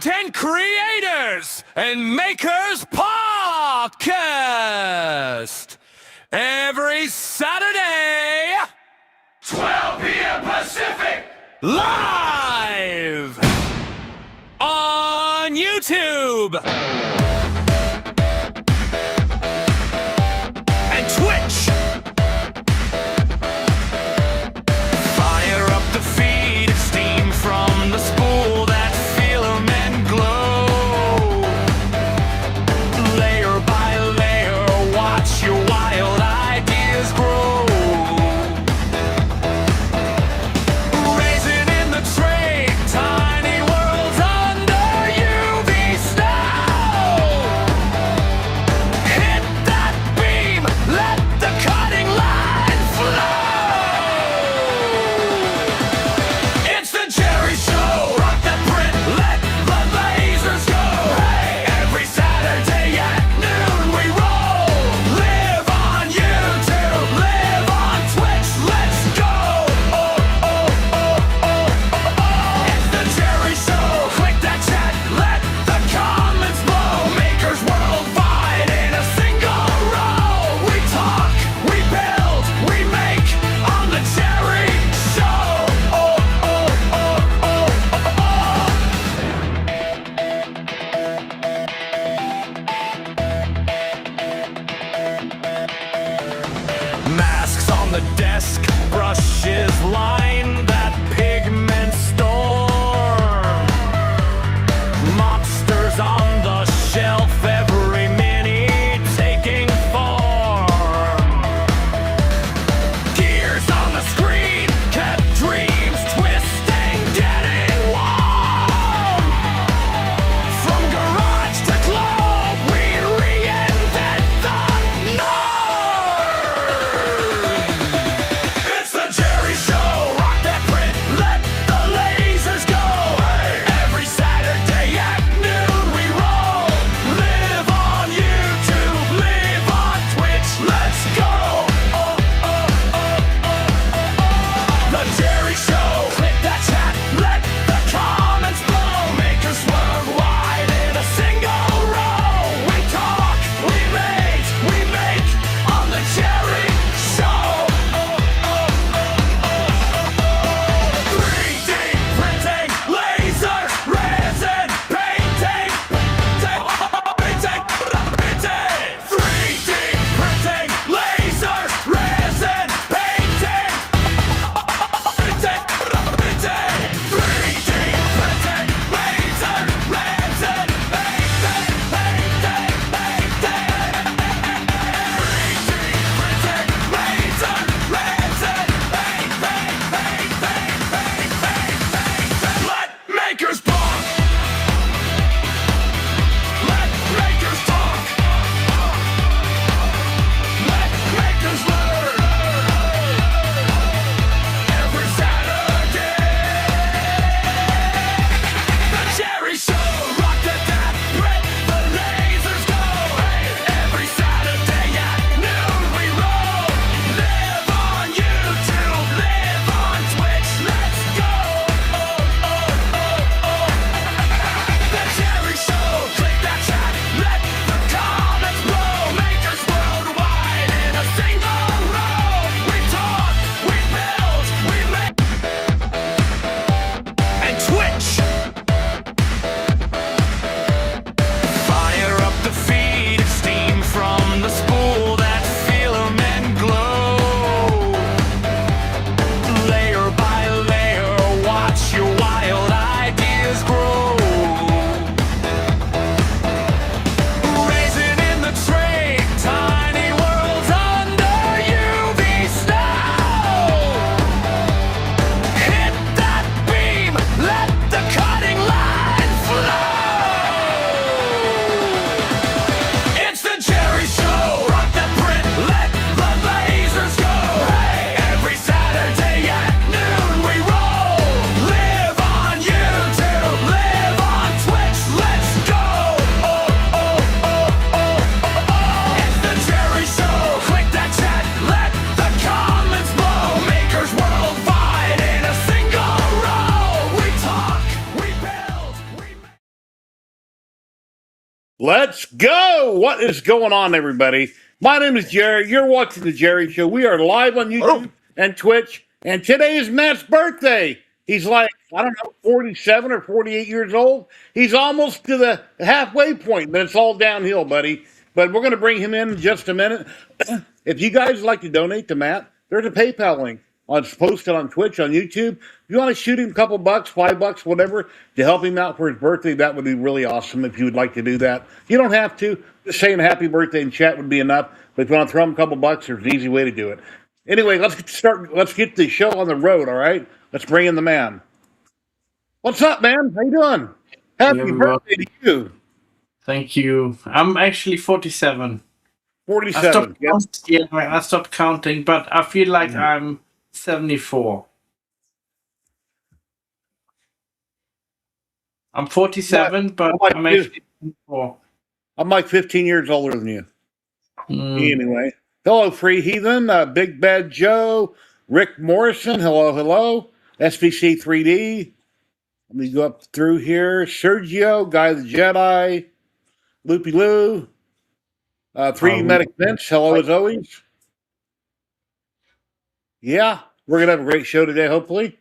content creators and makers podcast every Saturday, 12 p.m. Pacific, live on YouTube and Twitch. Fire up the feed, steam from the spool, that filament glow. Layer by layer, watch your wild ideas grow. Raisin in the tray, tiny worlds under UV snow. Let's go! What is going on, everybody? My name is Jerry. You're watching The Jerry Show. We are live on YouTube and Twitch, and today is Matt's birthday. He's like, I don't know, 47 or 48 years old. He's almost to the halfway point, but it's all downhill, buddy. But we're going to bring him in just a minute. If you guys would like to donate to Matt, there's a PayPal link. It's posted on Twitch, on YouTube. If you want to shoot him a couple bucks, $5, whatever, to help him out for his birthday, that would be really awesome if you would like to do that. You don't have to. Just saying happy birthday in chat would be enough. But if you want to throw him a couple bucks, there's an easy way to do it. Anyway, let's get the show on the road, all right? Let's bring in the man. What's up, man? How you doing? Happy birthday to you. Thank you. I'm actually 47. 47. I stopped counting, but I feel like I'm 74. I'm 47, but I'm actually 74. I'm like 15 years older than you. Anyway. Hello, Free Heathen, Big Bad Joe, Rick Morrison, hello. SVC 3D. Let me go up through here. Sergio, Guy the Jedi, Loopy Lou, 3D Medic Vince, hello as always. Yeah, we're going to have a great show today, hopefully.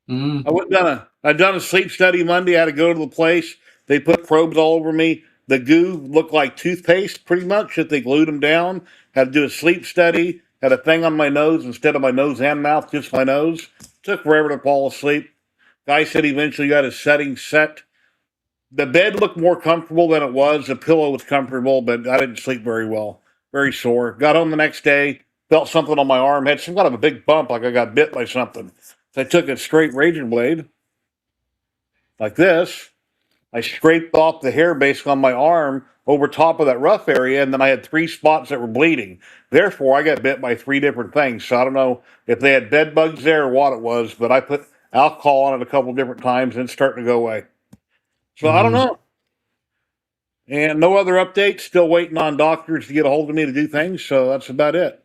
I'd done a sleep study Monday. I had to go to the place. They put probes all over me. The goo looked like toothpaste, pretty much, that they glued them down. Had to do a sleep study. Had a thing on my nose instead of my nose and mouth, just my nose. Took forever to fall asleep. Guy said he eventually got his settings set. The bed looked more comfortable than it was. The pillow was comfortable, but I didn't sleep very well. Very sore. Got home the next day. Felt something on my arm. Had some kind of a big bump, like I got bit by something. So I took a straight razor blade, like this. I scraped off the hair basically on my arm over top of that rough area, and then I had 3 spots that were bleeding. Therefore, I got bit by 3 different things. So I don't know if they had bed bugs there or what it was, but I put alcohol on it a couple different times, and it's starting to go away. So I don't know. And no other updates. Still waiting on doctors to get a hold of me to do things, so that's about it.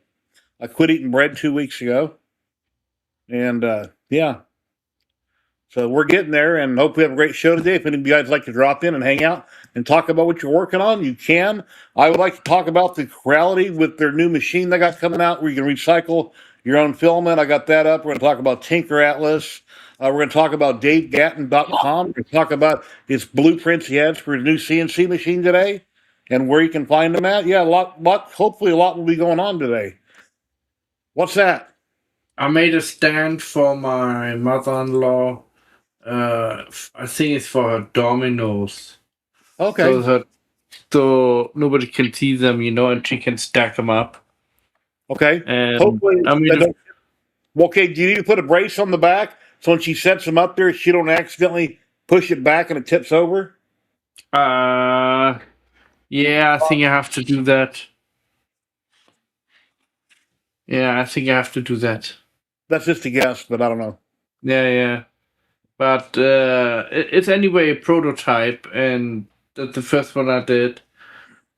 I quit eating bread 2 weeks ago. And, yeah. So we're getting there, and hope we have a great show today. If any of you guys like to drop in and hang out and talk about what you're working on, you can. I would like to talk about the Corality with their new machine they got coming out where you can recycle your own filament. I got that up. We're going to talk about Tinker Atlas. We're going to talk about DaveGatton.com. We're going to talk about his blueprints he has for his new CNC machine today and where you can find them at. Yeah, hopefully a lot will be going on today. What's that? I made a stand for my mother-in-law. I think it's for her dominoes. Okay. So nobody can see them, and she can stack them up. Okay. And hopefully, okay, do you need to put a brace on the back so when she sets them up there, she don't accidentally push it back and it tips over? Yeah, I think I have to do that. Yeah, I think I have to do that. That's just a guess, but I don't know. Yeah. But it's anyway a prototype, and that's the first one I did.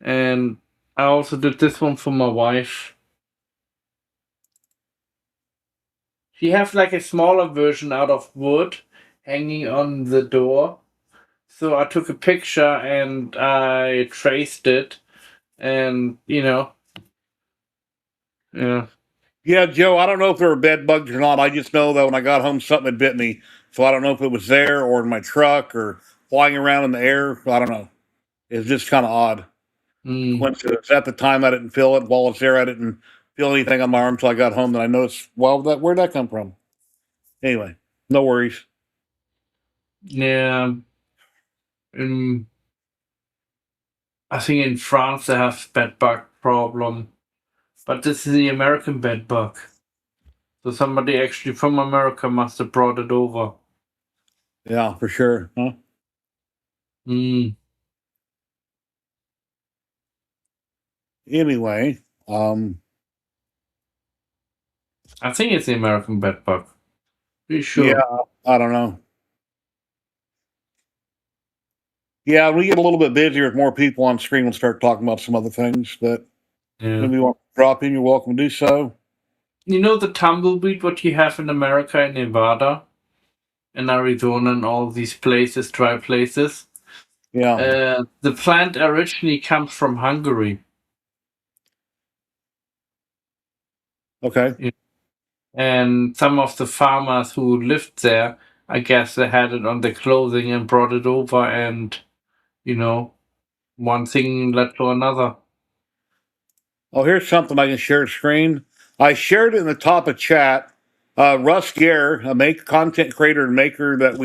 And I also did this one for my wife. She has like a smaller version out of wood hanging on the door. So I took a picture and I traced it, and yeah. Yeah, Joe, I don't know if there were bed bugs or not. I just know that when I got home, something had bit me. So I don't know if it was there or in my truck or flying around in the air. I don't know. It's just kind of odd. Coincidence. At the time, I didn't feel it. While it's there, I didn't feel anything on my arm until I got home. Then I noticed, well, where'd that come from? Anyway, no worries. Yeah. I think in France they have bed bug problem. But this is the American bed bug. So somebody actually from America must have brought it over. Yeah, for sure. Huh? Anyway, I think it's the American bed bug. Pretty sure. Yeah, I don't know. Yeah, we get a little bit busier with more people on screen. We'll start talking about some other things, but if you want to drop in, you're welcome to do so. You know the tumbleweed what you have in America, in Nevada, in Arizona, and all these places, dry places? Yeah. The plant originally comes from Hungary. Okay. And some of the farmers who lived there, I guess they had it on their clothing and brought it over, and you know, one thing led to another. Oh, here's something I can share screen. I shared it in the top of chat. Russ Gare, a content creator and maker that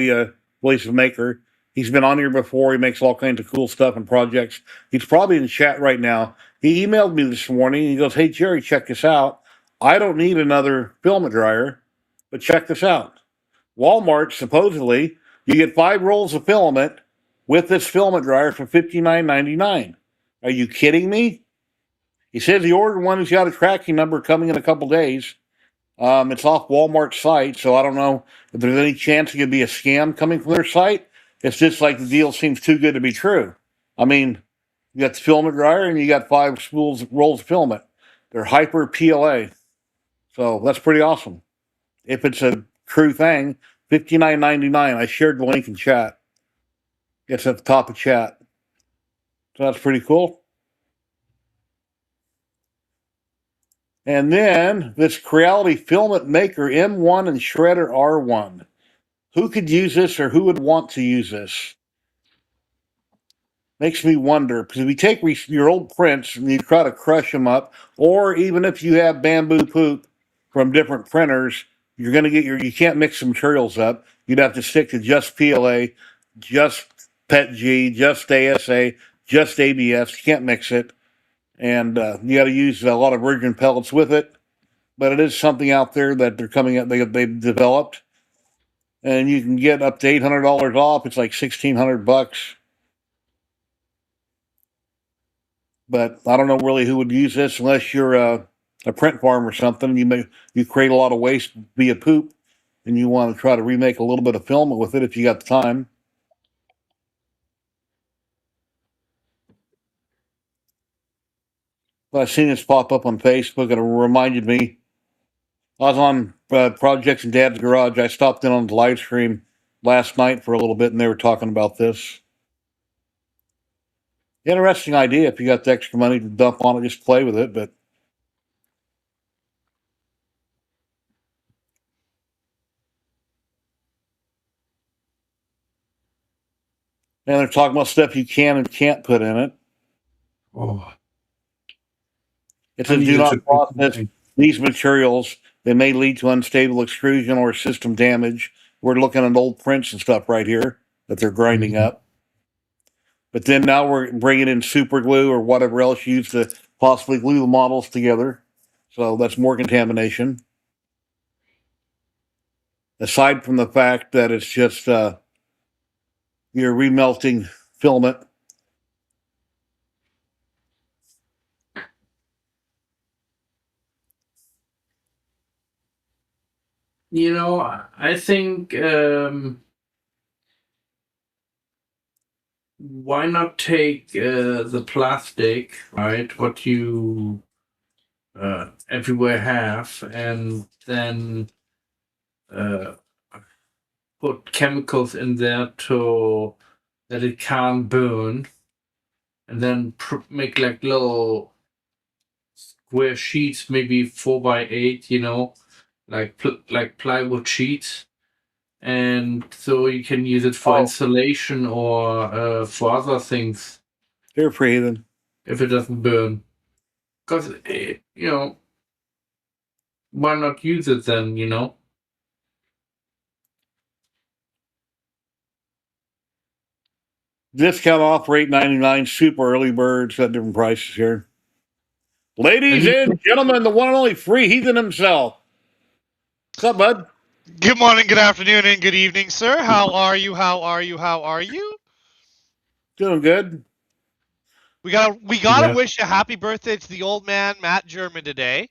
well, he's a maker. He's been on here before. He makes all kinds of cool stuff and projects. He's probably in chat right now. He emailed me this morning. He goes, "Hey Jerry, check this out. I don't need another filament dryer, but check this out. Walmart supposedly you get 5 rolls of filament with this filament dryer for $59.99. Are you kidding me?" He says he ordered one. He's got a tracking number coming in a couple days. It's off Walmart's site, so I don't know if there's any chance it could be a scam coming from their site. It's just like the deal seems too good to be true. I mean, you got the filament dryer and you got 5 rolls of filament. They're hyper PLA, so that's pretty awesome. If it's a true thing, $59.99. I shared the link in chat. It's at the top of chat, so that's pretty cool. And then this Creality Filament Maker M1 and Shredder R1. Who could use this or who would want to use this? Makes me wonder, because if you take your old prints and you try to crush them up, or even if you have bamboo poop from different printers, you're going to get you can't mix the materials up. You'd have to stick to just PLA, just PETG, just ASA, just ABS. You can't mix it. And you got to use a lot of virgin pellets with it. But it is something out there that they're coming up. They've developed, and you can get up to $800 off. It's like $1,600. But I don't know really who would use this unless you're a print farm or something. You create a lot of waste via poop, and you want to try to remake a little bit of filament with it if you got the time. But I've seen this pop up on Facebook, and it reminded me. I was on Projects in Dad's Garage. I stopped in on the live stream last night for a little bit, and they were talking about this. Interesting idea if you got the extra money to dump on it, just play with it. But and they're talking about stuff you can and can't put in it. Oh, It I says do needed to not do process something. these materials. They may lead to unstable extrusion or system damage. We're looking at old prints and stuff right here that they're grinding Mhm. up. But then now we're bringing in super glue or whatever else used to possibly glue the models together. So that's more contamination. Aside from the fact that it's just you're remelting filament. I think why not take the plastic, right? What you everywhere have, and then uh, put chemicals in there to that it can't burn, and then make like little square sheets, maybe 4 by 8, like plywood sheets, and so you can use it for Oh, insulation or for other things they're freezing. if it doesn't burn. Because why not use it then? Discount off rate 99. Super early birds at different prices here. And Ladies and gentlemen, the one and only free heathen himself. What's up, bud? Good morning, good afternoon, and good evening, sir. How are you? How are you? How are you? Doing good. We gotta wish a happy birthday to the old man, Matt German, today.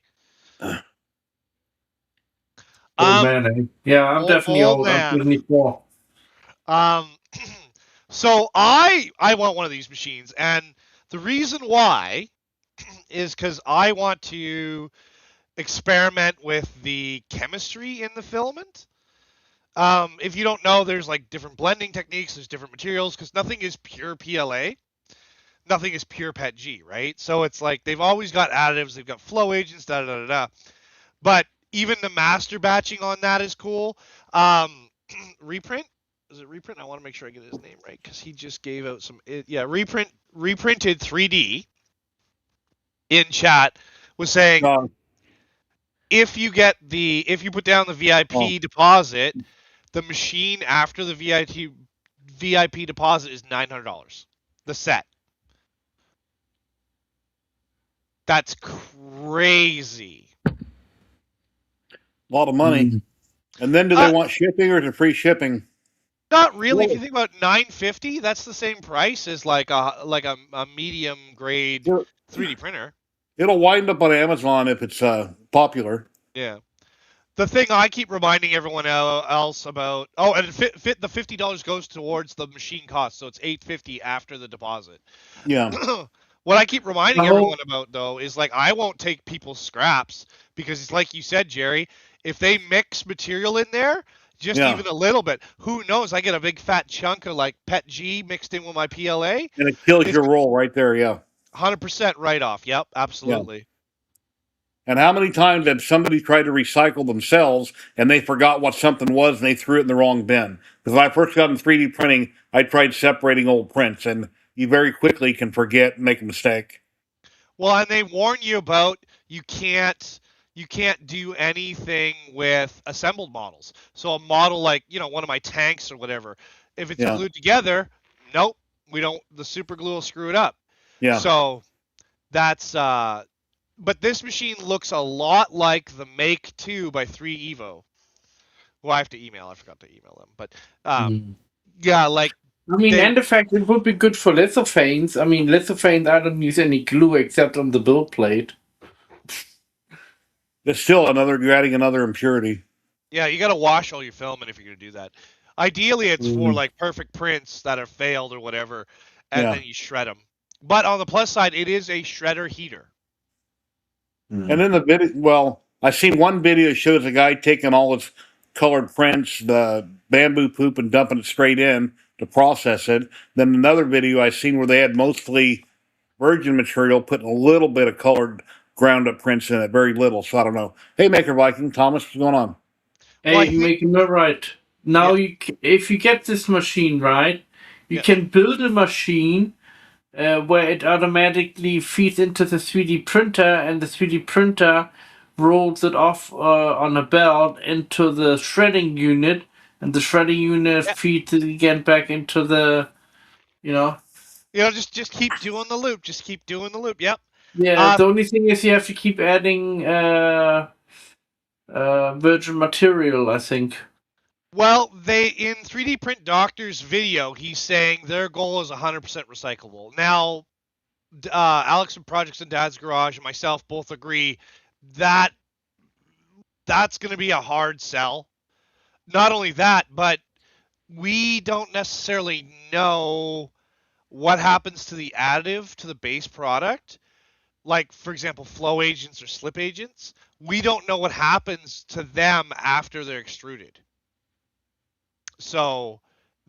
old Um, man, eh? Yeah, I'm definitely old old. I'm man. 24. Um, so I want one of these machines, and the reason why is because I want to experiment with the chemistry in the filament. If you don't know, there's like different blending techniques, there's different materials, because nothing is pure PLA, nothing is pure PETG, right? So it's like they've always got additives, they've got flow agents, da da da da. But even the master batching on that is cool. Reprint, is it Reprint? I want to make sure I get his name right because he just gave out some. Yeah, reprinted 3D in chat was saying Uh, if you put down the VIP deposit, the machine after the VIP deposit is $900. The set. That's crazy. a lot of money. And then do they want shipping or is it free shipping? Not really. If Well, you think about $950, that's the same price as like a medium grade 3D printer. It'll wind up on Amazon if it's popular. Yeah. The thing I keep reminding everyone else about. Oh, and the $50 goes towards the machine cost, so it's $850 after the deposit. Yeah. What I keep reminding everyone about though is like I won't take people's scraps because it's like you said, Jerry. If they mix material in there, just even a little bit, who knows? I get a big fat chunk of like PETG mixed in with my PLA, and it kills your roll right there. Yeah. 100% write off. Yep, absolutely. Yeah. And how many times have somebody tried to recycle themselves and they forgot what something was and they threw it in the wrong bin? Because when I first got in 3D printing, I tried separating old prints, and you very quickly can forget and make a mistake. Well, and they warn you about you can't do anything with assembled models. So a model like, one of my tanks or whatever, if it's glued together, nope, we don't, the super glue will screw it up. Yeah. So that's but this machine looks a lot like the Make 2 by 3Evo. Who I have to email. I forgot to email them. But yeah, like and the fact it would be good for lithophanes. I mean, lithophanes, I don't use any glue except on the build plate. It's still you're adding another impurity. Yeah, you got to wash all your filament if you're going to do that. Ideally, it's for like perfect prints that have failed or whatever, and then you shred them. But on the plus side, it is a shredder heater. And in the video, I've seen one video shows a guy taking all his colored prints, the bamboo poop, and dumping it straight in to process it. Then another video I've seen where they had mostly virgin material, putting a little bit of colored ground up prints in it, very little. So I don't know. Hey, Maker Viking, Thomas, what's going on? Hey, Making it right. Now, if you get this machine right, you can build a machine where it automatically feeds into the 3D printer, and the 3D printer rolls it off on a belt into the shredding unit, and the shredding unit feeds it again back into the, just keep doing the loop. Just keep doing the loop. Yep. Yeah, the only thing is you have to keep adding virgin material, I think. Well, in 3D Print Doctor's video, he's saying their goal is 100% recyclable. Now, Alex from Projects in Dad's Garage and myself both agree that that's going to be a hard sell. Not only that, but we don't necessarily know what happens to the additive to the base product. Like, for example, flow agents or slip agents. We don't know what happens to them after they're extruded. So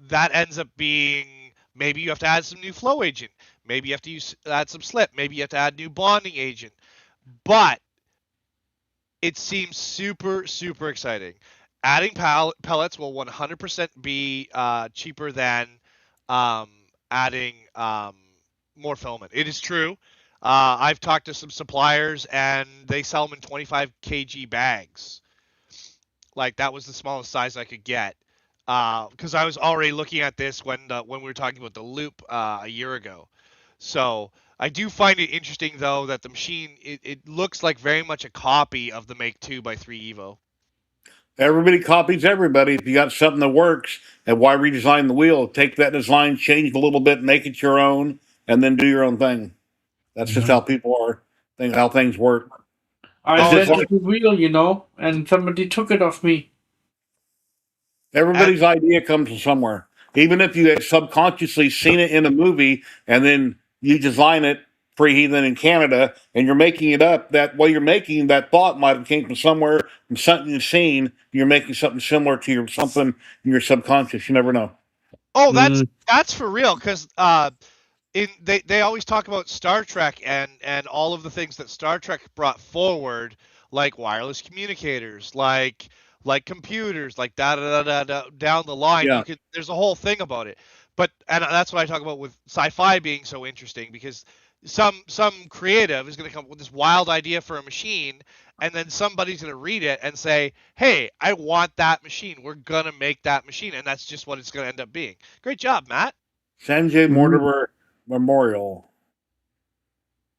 that ends up being, maybe you have to add some new flow agent. Maybe you have to add some slip. Maybe you have to add new bonding agent. But it seems super, super exciting. Adding pellets will 100% be cheaper than adding more filament. It is true. I've talked to some suppliers, and they sell them in 25 kg bags. Like, that was the smallest size I could get. Because I was already looking at this when we were talking about the loop a year ago. So I do find it interesting, though, that the machine, it looks like very much a copy of the Make 2 by 3Evo. Everybody copies everybody. If you got something that works, and why redesign the wheel? Take that design, change it a little bit, make it your own, and then do your own thing. That's just how people are, how things work. I invented the wheel, and somebody took it off me. Everybody's idea comes from somewhere. Even if you had subconsciously seen it in a movie and then you design it free heathen in Canada, and you're making it up. That while you're making that thought might have came from somewhere, from something you've seen. You're making something similar to your something in your subconscious. You never know. Oh, Mm. that's for real, because they always talk about Star Trek and all of the things that Star Trek brought forward, like wireless communicators, like computers, like da da da da da down the line. Yeah. There's a whole thing about it. But and that's what I talk about with sci-fi being so interesting, because some creative is going to come up with this wild idea for a machine, and then somebody's going to read it and say, "Hey, I want that machine. We're going to make that machine." And that's just what it's going to end up being. Great job, Matt. Sanjay Mortimer Memorial.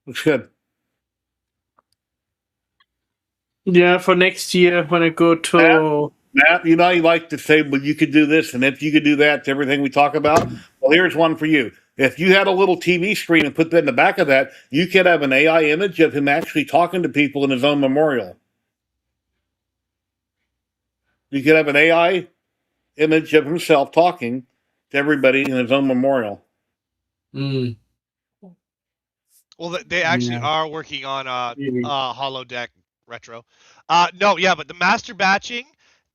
Looks good. Yeah, for next year when I go to. Matt, you know, you like to say, well, you could do this, and if you could do that to everything we talk about. Well, here's one for you. If you had a little TV screen and put that in the back of that, you could have an AI image of him actually talking to people in his own memorial. You could have an AI image of himself talking to everybody in his own memorial. Mm. Well, they actually Yeah. are working on Really. holodeck retro. No, yeah, but the master batching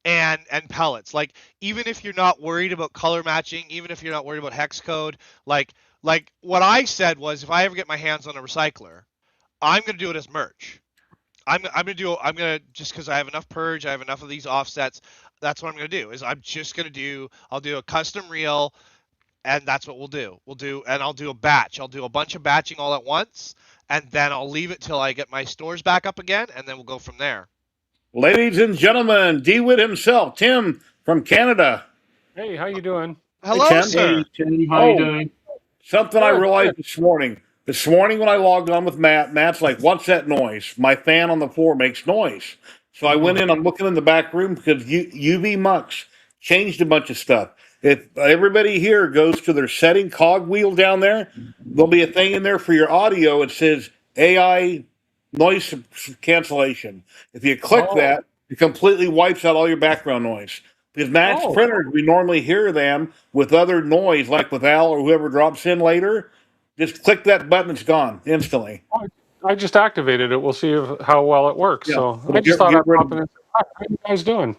and pellets, like, even if you're not worried about color matching, even if you're not worried about hex code, like what I said was, if I ever get my hands on a recycler, I'm gonna do it as merch. I'm gonna, just because I have enough purge, I have enough of these offsets. That's what I'm gonna do. Is I'll do a custom reel, and that's what we'll do. And I'll do a batch. I'll do a bunch of batching all at once, and then I'll leave it till I get my stores back up again, and then we'll go from there. Ladies and gentlemen, DeWitt himself, Tim from Canada. Hey, how you doing? Hello, Tim. sir. Hey, Tim, how you doing? Something I Good, realized this morning. This morning when I logged on with Matt, Matt's like, "What's that noise? My fan on the floor makes noise." So I went in. I'm looking in the back room because UV Mux changed a bunch of stuff. If everybody here goes to their setting cogwheel down there, there'll be a thing in there for your audio. It says AI noise cancellation. If you click Oh. that, it completely wipes out all your background noise. Because Matt's Oh. printers, we normally hear them with other noise, like with Al or whoever drops in later. Just click that button; it's gone instantly. I just activated it. We'll see how well it works. Yeah. So Well, I just get- thought get I'd rid pop of in and say, "Hi, how you guys doing?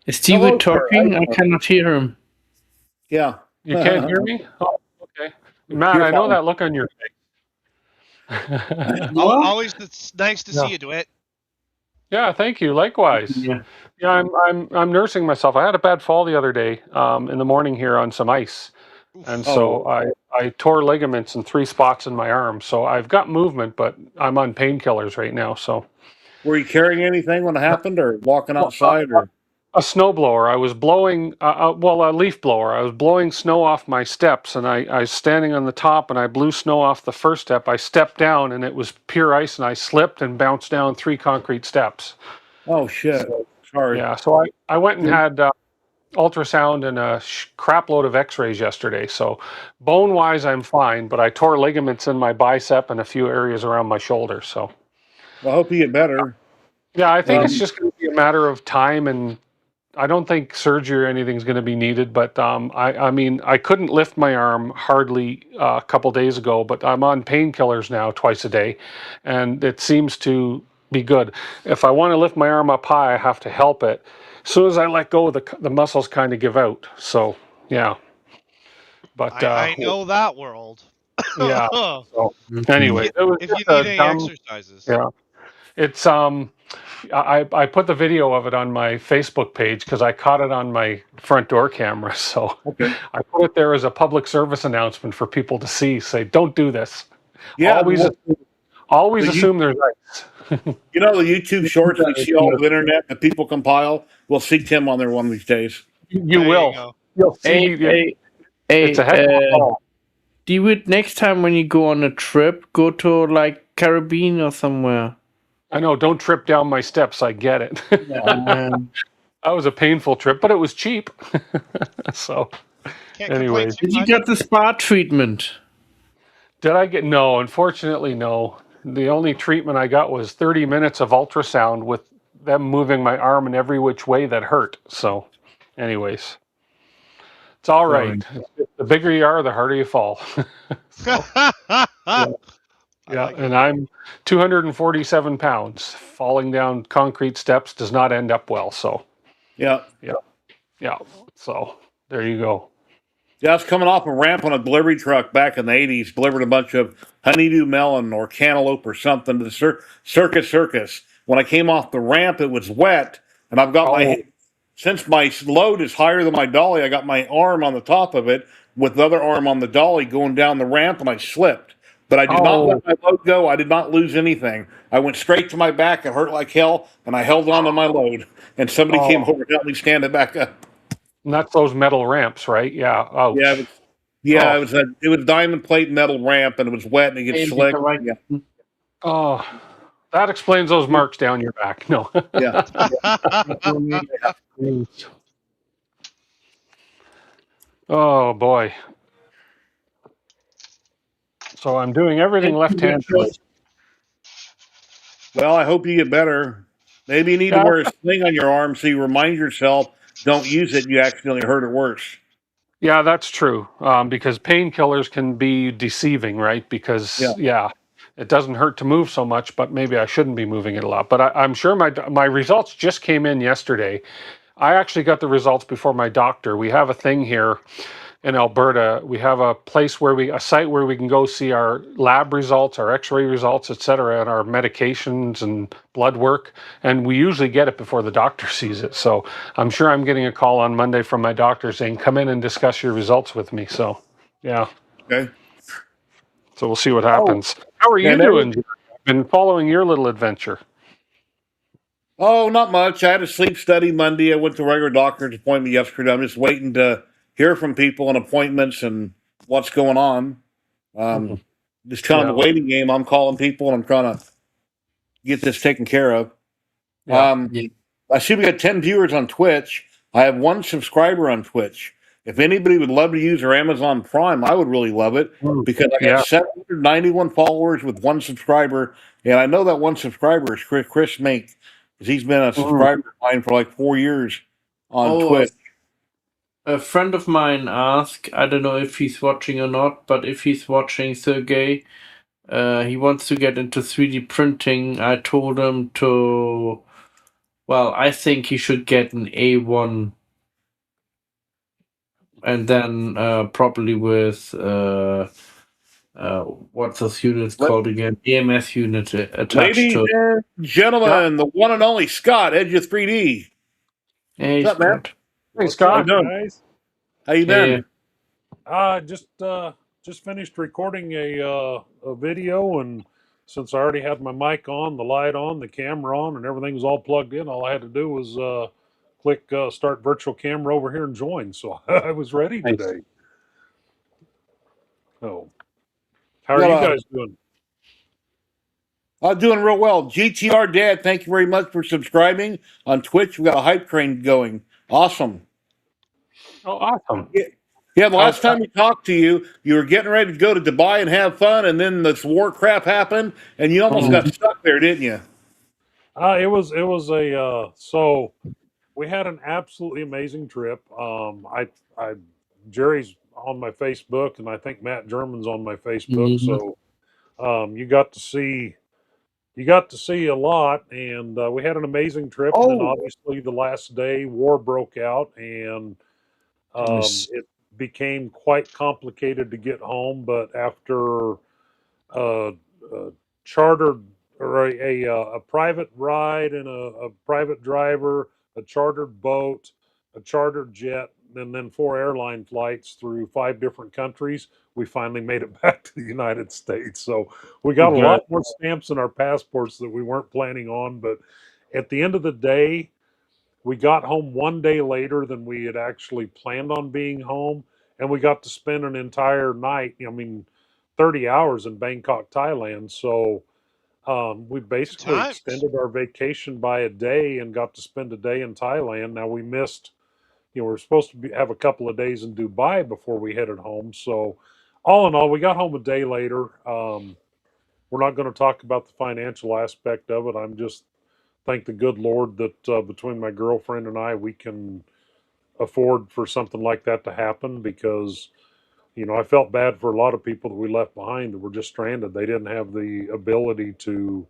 Is Steve Hello, sir. talking? I cannot hear him. Yeah. You can't hear me? Oh, okay. Matt, You're I know fine. that look on your face. Always, it's nice to Yeah. see you, DeWitt. Yeah, thank you. Likewise. Yeah. Yeah, I'm nursing myself. I had a bad fall the other day in the morning here on some ice, and so I tore ligaments in 3 spots in my arm. So I've got movement, but I'm on painkillers right now. So Were you carrying anything when it happened, or walking outside, or? a snowblower. I was blowing, a leaf blower. I was blowing snow off my steps, and I was standing on the top, and I blew snow off the first step. I stepped down, and it was pure ice, and I slipped and bounced down 3 concrete steps. Oh shit! Sorry. Yeah, so I went and had ultrasound and a crap load of X-rays yesterday. So bone-wise, I'm fine, but I tore ligaments in my bicep and a few areas around my shoulder. So I hope you get better. yeah, I think it's just going to be a matter of time, and I don't think surgery or anything's going to be needed, but I mean, I couldn't lift my arm hardly a couple days ago, but I'm on painkillers now twice a day, and it seems to be good. If I want to lift my arm up high, I have to help it. As soon as I let go, the muscles kind of give out. So yeah, but I know that world. yeah. So anyway, it was If you just need a any dumb. exercises. Yeah, it's I put the video of it on my Facebook page because I caught it on my front door camera. So Okay. I put it there as a public service announcement for people to see. Say, don't do this. Yeah. Always the assume there's ice. You know the YouTube shorts we see all over the internet that people compile. We'll see Tim on there one of these days. You There will. you go. You'll see. Hey, it's a heck of a fall. DeWitt, next time when you go on a trip, go to like Caribbean or somewhere. I know. Don't trip down my steps. I get it. That was a painful trip, but it was cheap. So, Can't anyways, complain too Did you much. get the spa treatment? did I get? No, unfortunately, no. The only treatment I got was 30 minutes of ultrasound with them moving my arm in every which way that hurt. So, anyways, it's all right. The bigger you are, the harder you fall. Yeah. Yeah, like and it. I'm 247 pounds. Falling down concrete steps does not end up well. So, Yeah. yeah, yeah. So there you go. Yeah, I was coming off a ramp on a delivery truck back in the 80s, delivered a bunch of honeydew melon or cantaloupe or something to the circus. When I came off the ramp, it was wet, and I've got Oh, since my load is higher than my dolly, I got my arm on the top of it with the other arm on the dolly going down the ramp, and I slipped. But I did not oh, let my load go. I did not lose anything. I went straight to my back. It hurt like hell, and I held on to my load. And somebody came oh. over and helped me stand it back up. And that's those metal ramps, right? Yeah. Yeah, Ouch. yeah, Oh, it was diamond plate metal ramp, and it was wet and it gets Hey, slick. Mr. Mike. Yeah, oh. That explains those marks down your back. No. yeah. Oh boy. So I'm doing everything left-handedly. Well, I hope you get better. Maybe you need to Yeah, wear a sling on your arm so you remind yourself don't use it. You accidentally hurt it worse. yeah, that's true. Because painkillers can be deceiving, right? Yeah. Because it doesn't hurt to move so much, but maybe I shouldn't be moving it a lot. But I'm sure my results just came in yesterday. I actually got the results before my doctor. We have a thing here in Alberta. We have a site where we can go see our lab results, our X-ray results, etc., and our medications and blood work. And we usually get it before the doctor sees it. So I'm sure I'm getting a call on Monday from my doctor saying, "Come in and discuss your results with me." So yeah, Okay. so we'll see what Oh, happens. How are you and every, doing? I've been following your little adventure. oh, not much. I had a sleep study Monday. I went to a regular doctor's appointment yesterday. I'm just waiting to hear from people and appointments and what's going on. Mhm. Um, just kind of a Yeah, waiting game. I'm calling people and I'm trying to get this taken care of. yeah. Um, Yeah. I see we got 10 viewers on Twitch. I have one subscriber on Twitch. If anybody would love to use their Amazon Prime, I would really love it Mm. because I got Yeah. 791 followers with one subscriber. And I know that one subscriber is Chris Mink because he's been a Mm. subscriber of mine for like 4 years on Oh, Twitch. a friend of mine asked, I don't know if he's watching or not, but if he's watching, Sergey, he wants to get into 3D printing. I told him to, well, I think he should get an A1 and then probably with, what's those units Let- called again? EMS unit attached Ladies to it. and Yeah. gentlemen, the one and only Scott, Edge of 3D. Hey, What's up, man? Scott. Hey, What's How you up, Scott. doing? guys? How you Yeah. been? Just finished recording a video, and since I already had my mic on, the light on, the camera on, and everything was all plugged in, all I had to do was click start virtual camera over here and join. So I was ready Nice. today. So, how are you Got a guys doing? Doing real well. GTR Dad, thank you very much for subscribing on Twitch. We got a hype train going. Awesome. Oh, awesome. Yeah, yeah, the How's last time we talked to you, you were getting ready to go to Dubai and have fun, and then this war crap happened, and you almost got stuck there, didn't you? It was a so we had an absolutely amazing trip. I Jerry's on my Facebook, and I think Matt German's on my Facebook. Mhm. So you got to see a lot, and we had an amazing trip. And then Oh, obviously the last day, war broke out, and nice. it became quite complicated to get home. But after uh, a chartered or a private ride and a private driver, a chartered boat, a chartered jet, and then 4 airline flights through 5 different countries, we finally made it back to the United States. So we Oh, got a good. lot more stamps in our passports that we weren't planning on. But at the end of the day, we got home one day later than we had actually planned on being home, and we got to spend an entire night. I mean, 30 hours in Bangkok, Thailand. So we Good basically times. extended our vacation by a day and got to spend a day in Thailand. Now we missed, we were supposed to have a couple of days in Dubai before we headed home. So all in all, we got home a day later. We're not going to talk about the financial aspect of it. I'm just thank the good Lord that between my girlfriend and I, we can afford for something like that to happen because I felt bad for a lot of people that we left behind that were just stranded. They didn't have the ability to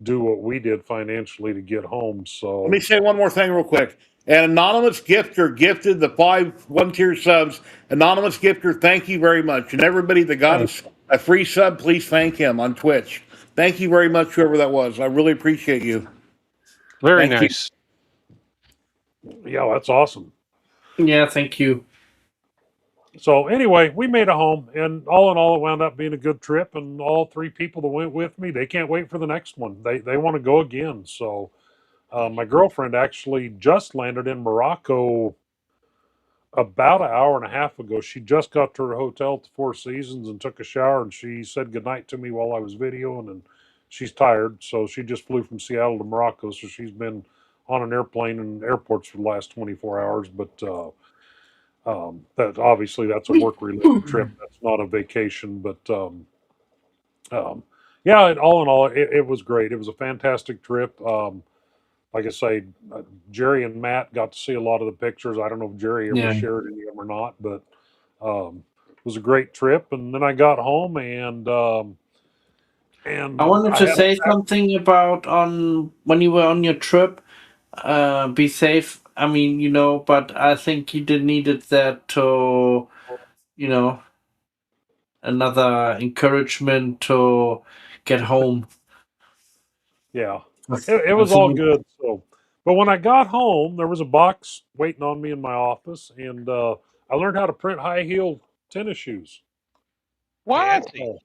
do what we did financially to get home. Let me So, say one more thing real quick. An anonymous gifter gifted the 5 1-tier subs. Anonymous gifter, thank you very much. And everybody that got us a free sub, please thank him on Twitch. Thank you very much, whoever that was. I really appreciate you. Very Thank you. nice. yeah, that's awesome. Yeah, thank you. So anyway, we made a home, and all in all, it wound up being a good trip. And all 3 people that went with me, they can't wait for the next one. They want to go again. So my girlfriend actually just landed in Morocco about an hour and a half ago. She just got to her hotel at the Four Seasons and took a shower, and she said goodnight to me while I was videoing. And she's tired, so she just flew from Seattle to Morocco. So she's been on an airplane and airports for the last 24 hours. But that obviously that's a work related trip. That's not a vacation. But yeah, all in all, it was great. It was a fantastic trip. Like I say, Jerry and Matt got to see a lot of the pictures. I don't know if Jerry ever Yeah. shared any of them or not, but it was a great trip. And then I got home and I wanted I to had say something about on when you were on your trip. Be safe. I mean, but I think you did needed that to, you know, another encouragement to get home. yeah, I it was all think- good. So, but when I got home, there was a box waiting on me in my office, and I learned how to print high heel tennis shoes. Fancy.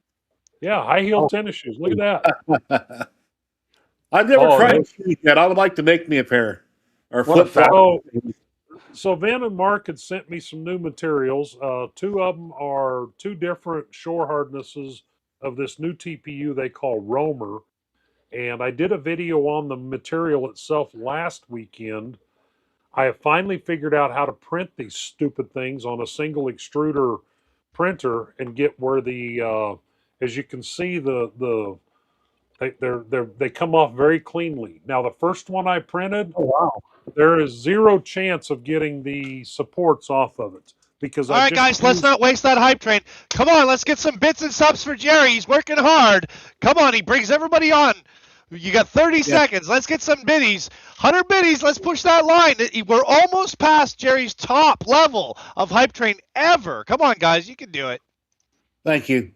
Yeah, high heel tennis shoes. Look at that. I've never Oh, tried nice. shoes yet. I would like to make me a pair or What a flip flop. So Van and Mark had sent me some new materials. 2 of them are 2 different shore hardnesses of this new TPU they call Roamer. And I did a video on the material itself last weekend. I have finally figured out how to print these stupid things on a single extruder printer and get where as you can see, they come off very cleanly. Now the first one I printed, Oh, wow. there is zero chance of getting the supports off of it because All right, guys, let's not waste that hype train. Come on, let's get some bits and subs for Jerry. He's working hard. Come on, he brings everybody on. You got 30 seconds. Let's get some biddies. 100 biddies. Let's push that line. We're almost past Jerry's top level of hype train ever. Come on, guys, you can do it. Thank you.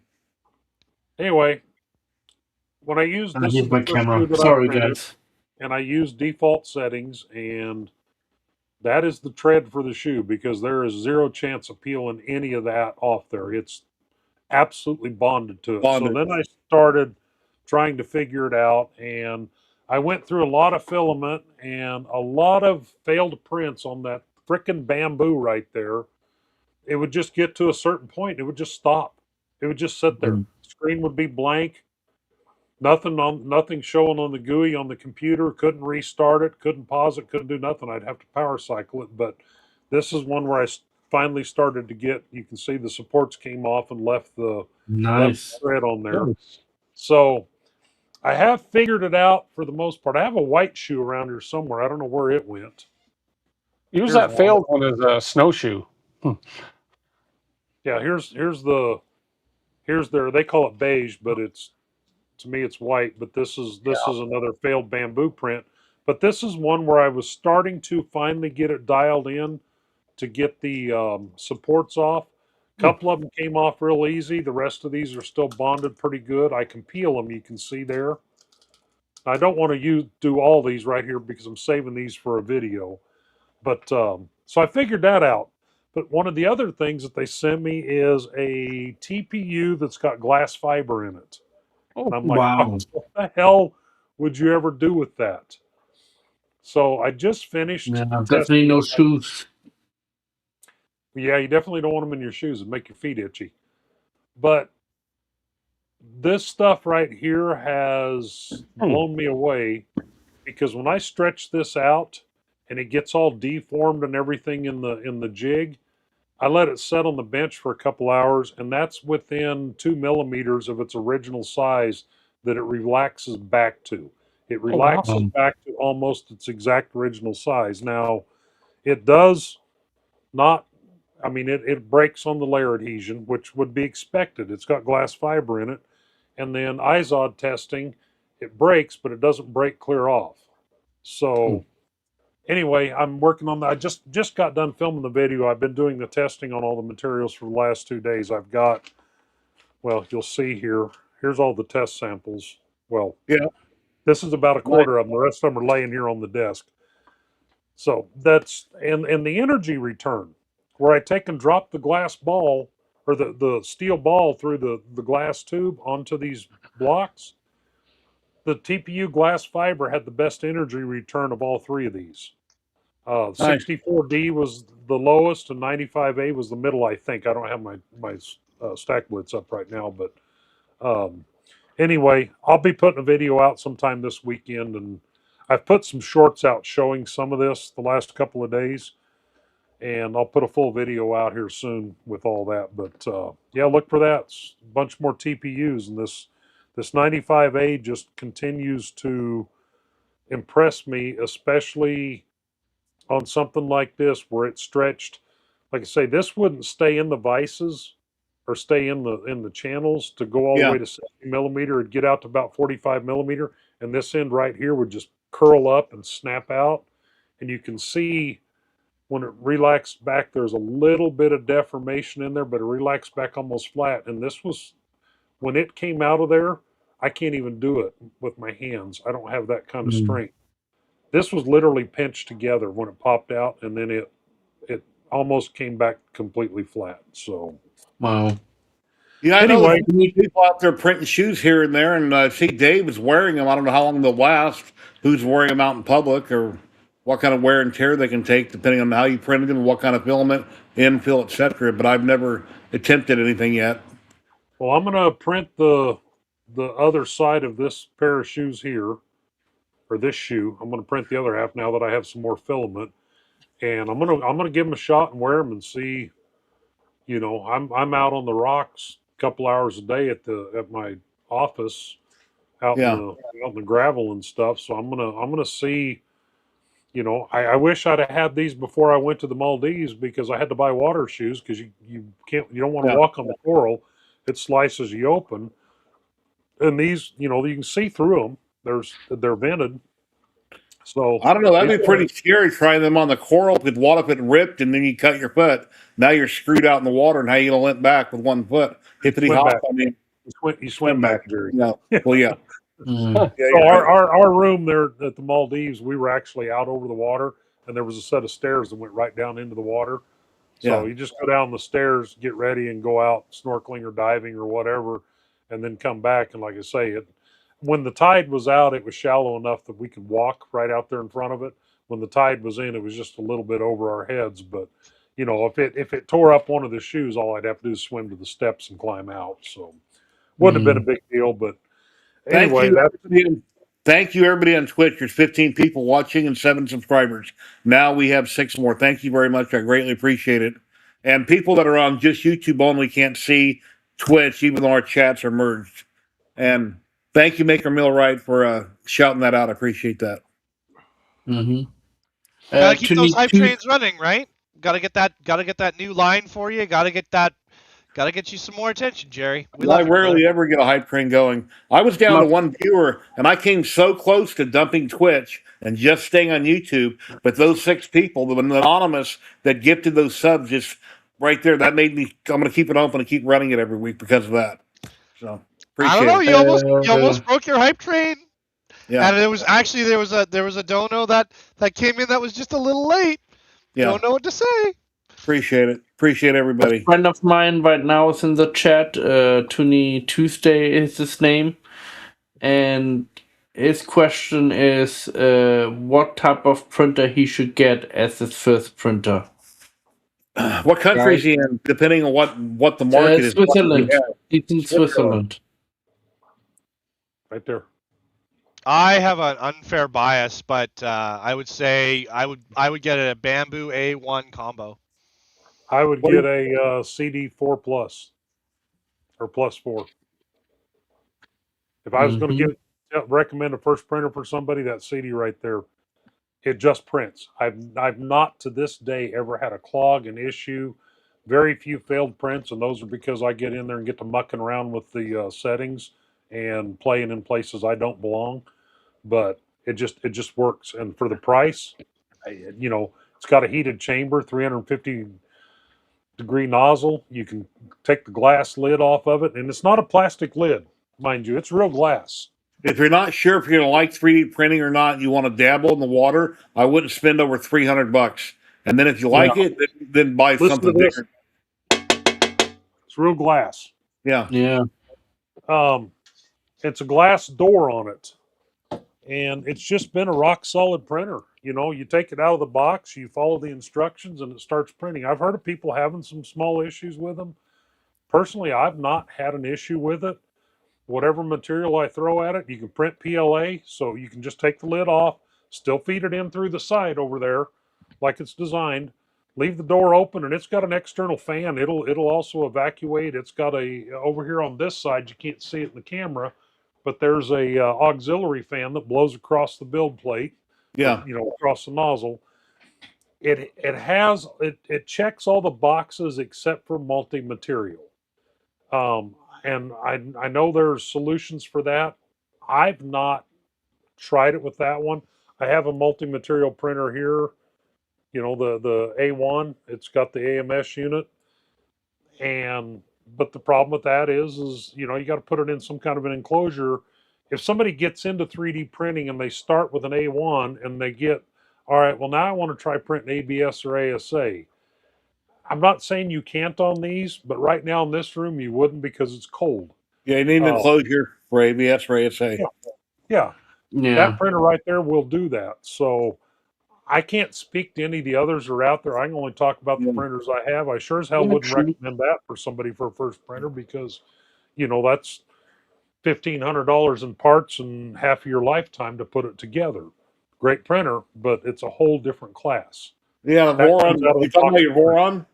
Anyway, when I used I this need is my the first camera. shoe that I Sorry, printed, guys. and I used default settings, and that is the tread for the shoe because there is zero chance of peeling any of that off there. It's absolutely bonded to it. So Bonded. then I started trying to figure it out, and I went through a lot of filament and a lot of failed prints on that frickin' bamboo right there. It would just get to a certain point, and it would just stop. It would just sit there. Screen would be blank. Nothing showing on the GUI on the computer. Couldn't restart it. Couldn't pause it. Couldn't do nothing. I'd have to power cycle it. But this is one where I finally started to get. You can see the supports came off and left the Nice. thread on there. So I have figured it out for the most part. I have a white shoe around here somewhere. I don't know where it went. Use Here's that one. failed one as a snowshoe. Yeah, here's their. They call it beige, but to me it's white. But this is another failed bamboo print. But this is one where I was starting to finally get it dialed in to get the supports off. A couple of them came off real easy. The rest of these are still bonded pretty good. I can peel them. You can see there. I don't want to do all these right here because I'm saving these for a video. But so I figured that out. But one of the other things that they sent me is a TPU that's got glass fiber in it. And I'm like, Wow. what the hell would you ever do with that? So I just finished. Yeah, definitely no shoes. Yeah, you definitely don't want them in your shoes and make your feet itchy. But this stuff right here has blown me away because when I stretch this out and it gets all deformed and everything in the jig, I let it set on the bench for a couple hours, and that's within 2 millimeters of its original size that it relaxes back to. It relaxes back to almost its exact original size. Now, it does not I mean, it breaks on the layer adhesion, which would be expected. It's got glass fiber in it. And then IZOD testing, it breaks, but it doesn't break clear off. So anyway, I'm working on that. I just got done filming the video. I've been doing the testing on all the materials for the last 2 days. I've got, well, you'll see here. Here's all the test samples. Well, Yeah. this is about a Nice. quarter of them. The rest of them are laying here on the desk. So that's and the energy return, where I take and drop the glass ball or the steel ball through the glass tube onto these blocks. The TPU glass fiber had the best energy return of all three of these. Nice. 64D was the lowest, and 95A was the middle. I think I don't have my stack blitz up right now, but anyway, I'll be putting a video out sometime this weekend, and I've put some shorts out showing some of this the last couple of days, and I'll put a full video out here soon with all that. But yeah, look for that. It's a bunch more TPUs, and this 95A just continues to impress me, especially on something like this where it's stretched. Like I say, this wouldn't stay in the vices or stay in the channels to go all the Yeah. way to 60 millimeter. It'd get out to about 45 millimeter, and this end right here would just curl up and snap out. And you can see when it relaxed back, there's a little bit of deformation in there, but it relaxed back almost flat. And this was when it came out of there. I can't even do it with my hands. I don't have that kind of strength. This was literally pinched together when it popped out, and then it almost came back completely flat. So Wow. Yeah, I know anyway, there's people out there printing shoes here and there, and I see Dave is wearing them. I don't know how long they'll last, who's wearing them out in public, or what kind of wear and tear they can take, depending on how you printed them, what kind of filament, infill, etc. But I've never attempted anything yet. well, I'm gonna print the other side of this pair of shoes here, or this shoe. I'm gonna print the other half now that I have some more filament, and I'm gonna give them a shot and wear them and see. You know, I'm out on the rocks a couple hours a day at my office out in Yeah. the gravel and stuff. So I'm gonna see. You know, I wish I'd have had these before I went to the Maldives because I had to buy water shoes because you don't want to Yeah. walk on the coral. It slices you open. And these, you know, you can see through them. They're vented. So I don't know. That'd it's be pretty scary trying them on the coral. Because what if it ripped and then you cut your foot? Now you're screwed out in the water, and how you gonna limp back with one foot? Hippity swim hop. back. I mean, You swim back, Jerry. No. Well, yeah. Mm. Yeah, So you're right. our room there at the Maldives, we were actually out over the water, and there was a set of stairs that went right down into the water. So Yeah. you just go down the stairs, get ready, and go out snorkeling or diving or whatever, and then come back. And like I say, when the tide was out, it was shallow enough that we could walk right out there in front of it. When the tide was in, it was just a little bit over our heads. But you know, if it tore up one of the shoes, all I'd have to do is swim to the steps and climb out. So wouldn't have been a big deal. But Thank anyway, you, everybody. Thank you, everybody on Twitch. There's 15 people watching and 7 subscribers. Now we have 6 more. Thank you very much. I greatly appreciate it. And people that are on just YouTube only can't see Twitch, even though our chats are merged. And thank you, Maker Millwright, for shouting that out. I appreciate that. Mm-hmm. Gotta keep those hype trains running, right? Gotta get that new line for you. Gotta get you some more attention, Jerry. We I love you, rarely brother. ever get a hype train going. I was down to one viewer, and I came so close to dumping Twitch and just staying on YouTube. But those 6 people, the anonymous that gifted those subs, just right there, that made me. I'm going to keep it open and keep running it every week because of that. So appreciate I don't know. it. You almost broke your hype train. Yeah. And there was a dono that came in that was just a little late. Yeah. Don't know what to say. Appreciate it. Appreciate everybody. A friend of mine right now is in the chat. Tony Tuesday is his name, and his question is what type of printer he should get as his first printer. What country is he in? Depending on what the market is. Switzerland. He's in Switzerland. right there. I have an unfair bias, but I would say I would get a Bamboo A1 combo. I would get a CD4 Plus or Plus 4. If I was going to recommend a first printer for somebody, that CD right there, it just prints. I've not to this day ever had a clog, an issue. Very few failed prints, and those are because I get in there and get to mucking around with the settings and playing in places I don't belong. But it just works, and for the price, it's got a heated chamber, 350-degree nozzle. You can take the glass lid off of it, and it's not a plastic lid, mind you. It's real glass. If you're not sure if you're gonna like 3D printing or not, you want to dabble in the water. I wouldn't spend over $300. And then if you Yeah. like it, then buy Listen to something this. different. It's real glass. Yeah. Yeah. It's a glass door on it, and it's just been a rock solid printer. You take it out of the box, you follow the instructions, and it starts printing. I've heard of people having some small issues with them. Personally, I've not had an issue with it. Whatever material I throw at it, you can print PLA, so you can just take the lid off, still feed it in through the side over there, like it's designed. Leave the door open, and it's got an external fan. It'll also evacuate. It's got a over here on this side. You can't see it in the camera, but there's a auxiliary fan that blows across the build plate, or Yeah. across the nozzle. It checks all the boxes except for multi material. And I know there's solutions for that. I've not tried it with that one. I have a multi-material printer here, the A1. It's got the AMS unit, and but the problem with that is you got to put it in some kind of an enclosure. If somebody gets into 3D printing and they start with an A1 and they get, all right, well now I want to try printing ABS or ASA. I'm not saying you can't on these, but right now in this room you wouldn't because it's cold. Yeah, you need an Uh, enclosure for ABS or ASA. yeah, yeah. Yeah. That printer right there will do that. So I can't speak to any of the others that are out there. I can only talk about the Yeah. printers I have. I sure as hell Yeah, wouldn't true. recommend that for somebody for a first printer because, that's $1,500 in parts and half of your lifetime to put it together. Great printer, but it's a whole different class. Yeah, the That comes Voron. out of You the talking about box. your Voron?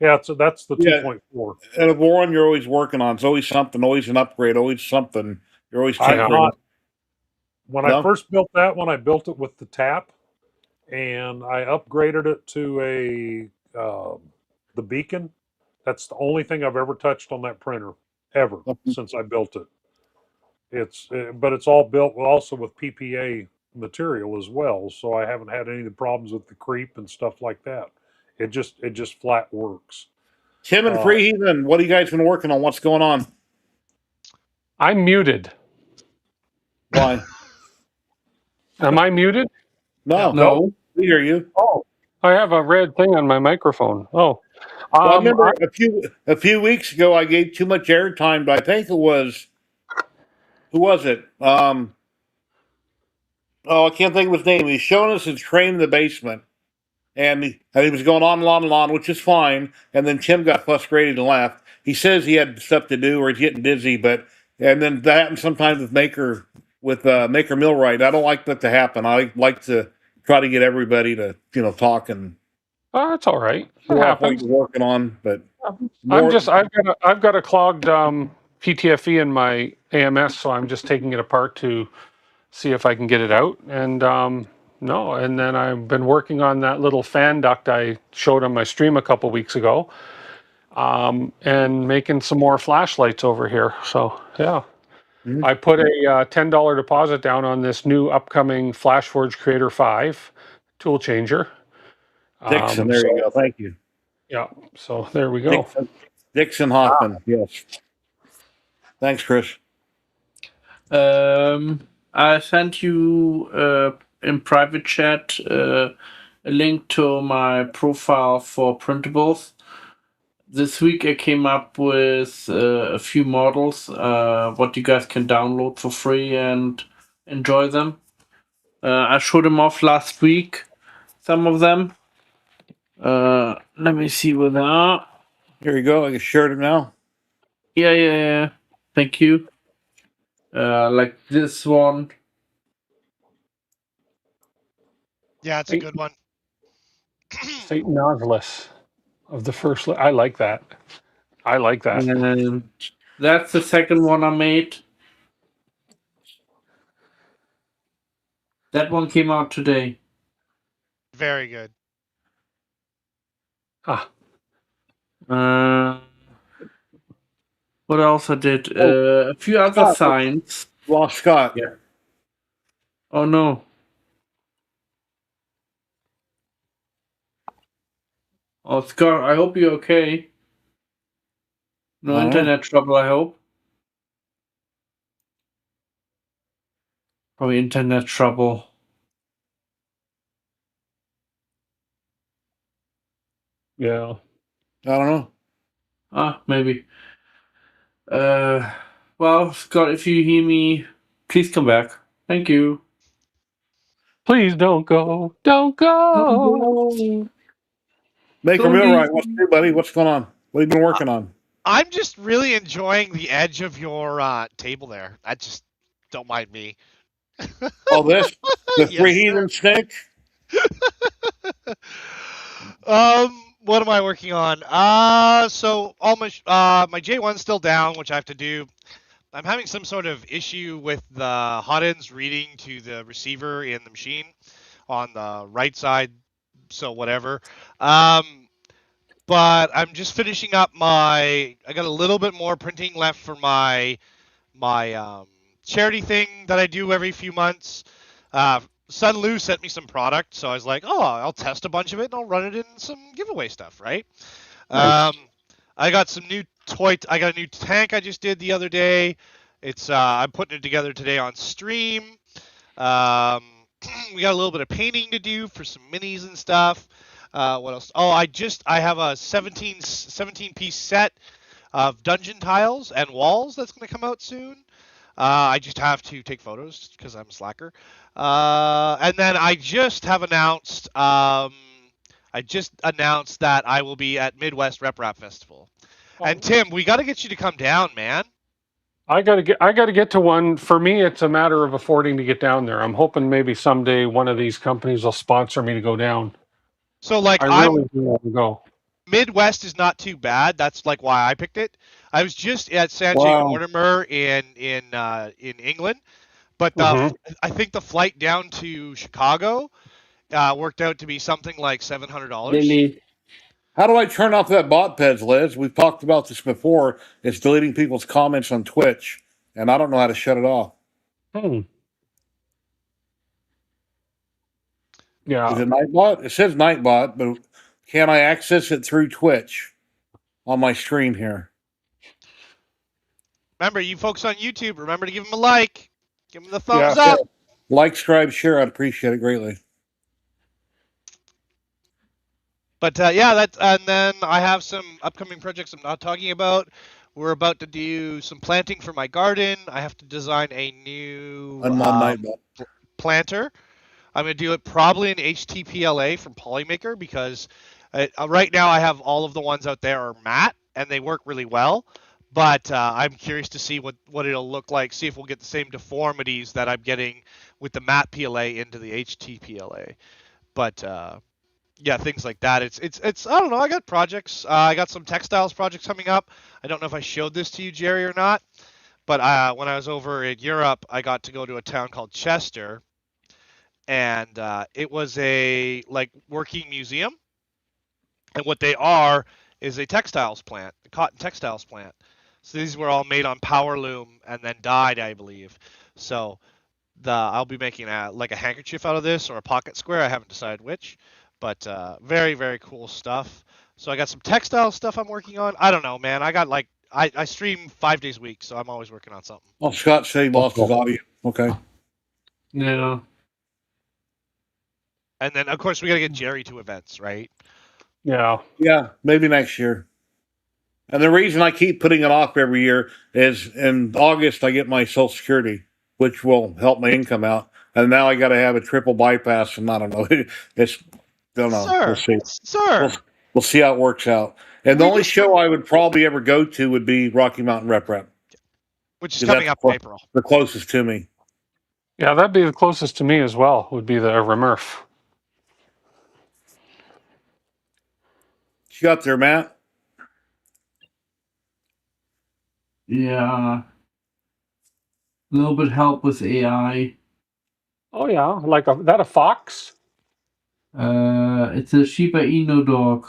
Yeah, that's the Yeah, 2.4. and a Voron you're always working on. It's always something, always an upgrade, always something. You're always I've Yeah. tinkering. not, when I No? first built that one, I built it with the tap and I upgraded it to the beacon. That's the only thing I've ever touched on that printer ever since I built it. But it's all built also with PPA material as well, so I haven't had any of the problems with the creep and stuff like that. It just flat works. Tim and Uh, Free Heathen, what have you guys been working on? What's going on? I'm muted. Why? Am I muted? No, no, No. we hear you. Oh, I have a red thing on my microphone. Oh, Well, I remember I, a few weeks ago I gave too much airtime, but I think it was who was it? Oh, I can't think of his name. He's showing us his train in the basement, and he was going on and on, which is fine. And then Tim got frustrated and left. He says he had stuff to do or he's getting dizzy, but and then that happens sometimes with Maker Millwright. I don't like that to happen. I like to try to get everybody to talk and it's all right. It go off what happens. you're working on, but I'm more. just I've got a clogged PTFE in my AMS, so I'm just taking it apart to see if I can get it out. And no, and then I've been working on that little fan duct I showed on my stream a couple weeks ago, and making some more flashlights over here. So yeah, Mhm. I put a $10 deposit down on this new upcoming FlashForge Creator 5 tool changer. Dixon, there you So go. Thank you. yeah, so there we go. Dixon Hoffman. Yes. Thanks, Chris. I sent you in private chat a link to my profile for printables. This week I came up with a few models, what you guys can download for free and enjoy them. I showed them off last week, some of them. Let me see where they are. Here you go. I can share it now. Yeah. Thank you. Like this one. Yeah, it's a good one. Saint Nosless of the first. I like that. I like that. And that's the second one I made. That one came out today. Very good. Ah, What else I did? Oh, A few other Scott, signs. lost Scott. Yeah. Oh no. Oh, Scott, I hope you're okay. No internet trouble, I hope. Probably internet trouble. Yeah. I don't know. Maybe. Well, Scott, if you hear me, please come back. Thank you. Please don't go. Don't go. Maker Don't leave Millwright, what's new, buddy? What's going on? What have you been working on? I'm just really enjoying the edge of your table there. I just don't mind me. Oh, this? The Yes, three sir. heathen snake? What am I working on? So all my J1's still down, which I have to do. I'm having some sort of issue with the hot ends reading to the receiver in the machine on the right side. So whatever. But I'm just finishing up I got a little bit more printing left for my charity thing that I do every few months. Sun Lu sent me some product, so I was like, oh, I'll test a bunch of it and I'll run it in some giveaway stuff, right? Nice. I got some new toy. I got a new tank I just did the other day. It's I'm putting it together today on stream. Um, we got a little bit of painting to do for some minis and stuff. What else? Oh, I have a 17 piece set of dungeon tiles and walls that's going to come out soon. I just have to take photos because I'm a slacker. And then I just announced that I will be at Midwest Rep Rap Festival. And Tim, we got to get you to come down, man. I gotta get to one. For me, it's a matter of affording to get down there. I'm hoping maybe someday one of these companies will sponsor me to go down. So like I really do want to go. Midwest is not too bad. That's like why I picked it. I was just at Sanjay Mortimer in England, but I think the flight down to Chicago worked out to be something like $700. Really? How do I turn off that bot peds, Liz? We've talked about this before. It's deleting people's comments on Twitch, and I don't know how to shut it off. Yeah. Is it Nightbot? It says Nightbot, but can I access it through Twitch on my stream here? Remember, you folks on YouTube, remember to give them a like. Give them the thumbs up. Like, subscribe, share. I'd appreciate it greatly. But and then I have some upcoming projects I'm not talking about. We're about to do some planting for my garden. I have to design a new planter. I'm going to do it probably in HTPLA from Polymaker because right now I have all of the ones out there are matte and they work really well. But I'm curious to see what it'll look like. See if we'll get the same deformities that I'm getting with the matte PLA into the HTPLA. But yeah, things like that. It's I don't know. I got projects. I got some textiles projects coming up. I don't know if I showed this to you, Jerry, or not. But when I was over in Europe, I got to go to a town called Chester, and it was a working museum. And what they are is a textiles plant, a cotton textiles plant. So these were all made on power loom and then dyed, I believe. So I'll be making a handkerchief out of this or a pocket square. I haven't decided which, but very, very cool stuff. So I got some textile stuff I'm working on. I don't know, man. I got I stream 5 days a week, so I'm always working on something. Oh, Scott said he lost his audio. Okay. Yeah. And then of course we gotta get Jerry to events, right? Yeah. Yeah, maybe next year. And the reason I keep putting it off every year is in August I get my Social Security, which will help my income out. And now I got to have a triple bypass, and I don't know. It's don't know. Sir, We'll see. Sir, we'll see how it works out. And the only show I would probably ever go to would be Rocky Mountain Rep, which is coming up in April. The closest to me. Yeah, that'd be the closest to me as well. Would be the Remurf. You got there, Matt? Yeah. A little bit help with AI. Oh yeah, like that a fox? It's a Shiba Inu dog.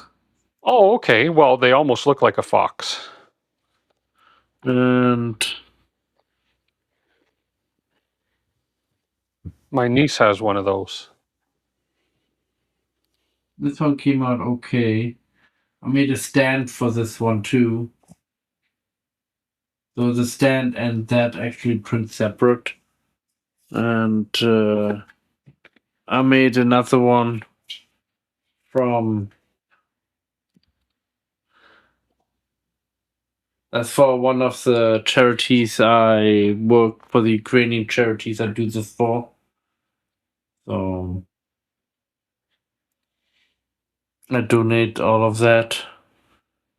Oh, okay. Well, they almost look like a fox. And My niece has one of those. this one came out okay. I made a stand for this one too. So the stand and that actually print separate. And I made another one from. That's for one of the charities I work for, the Ukrainian charities I do this for. So I donate all of that.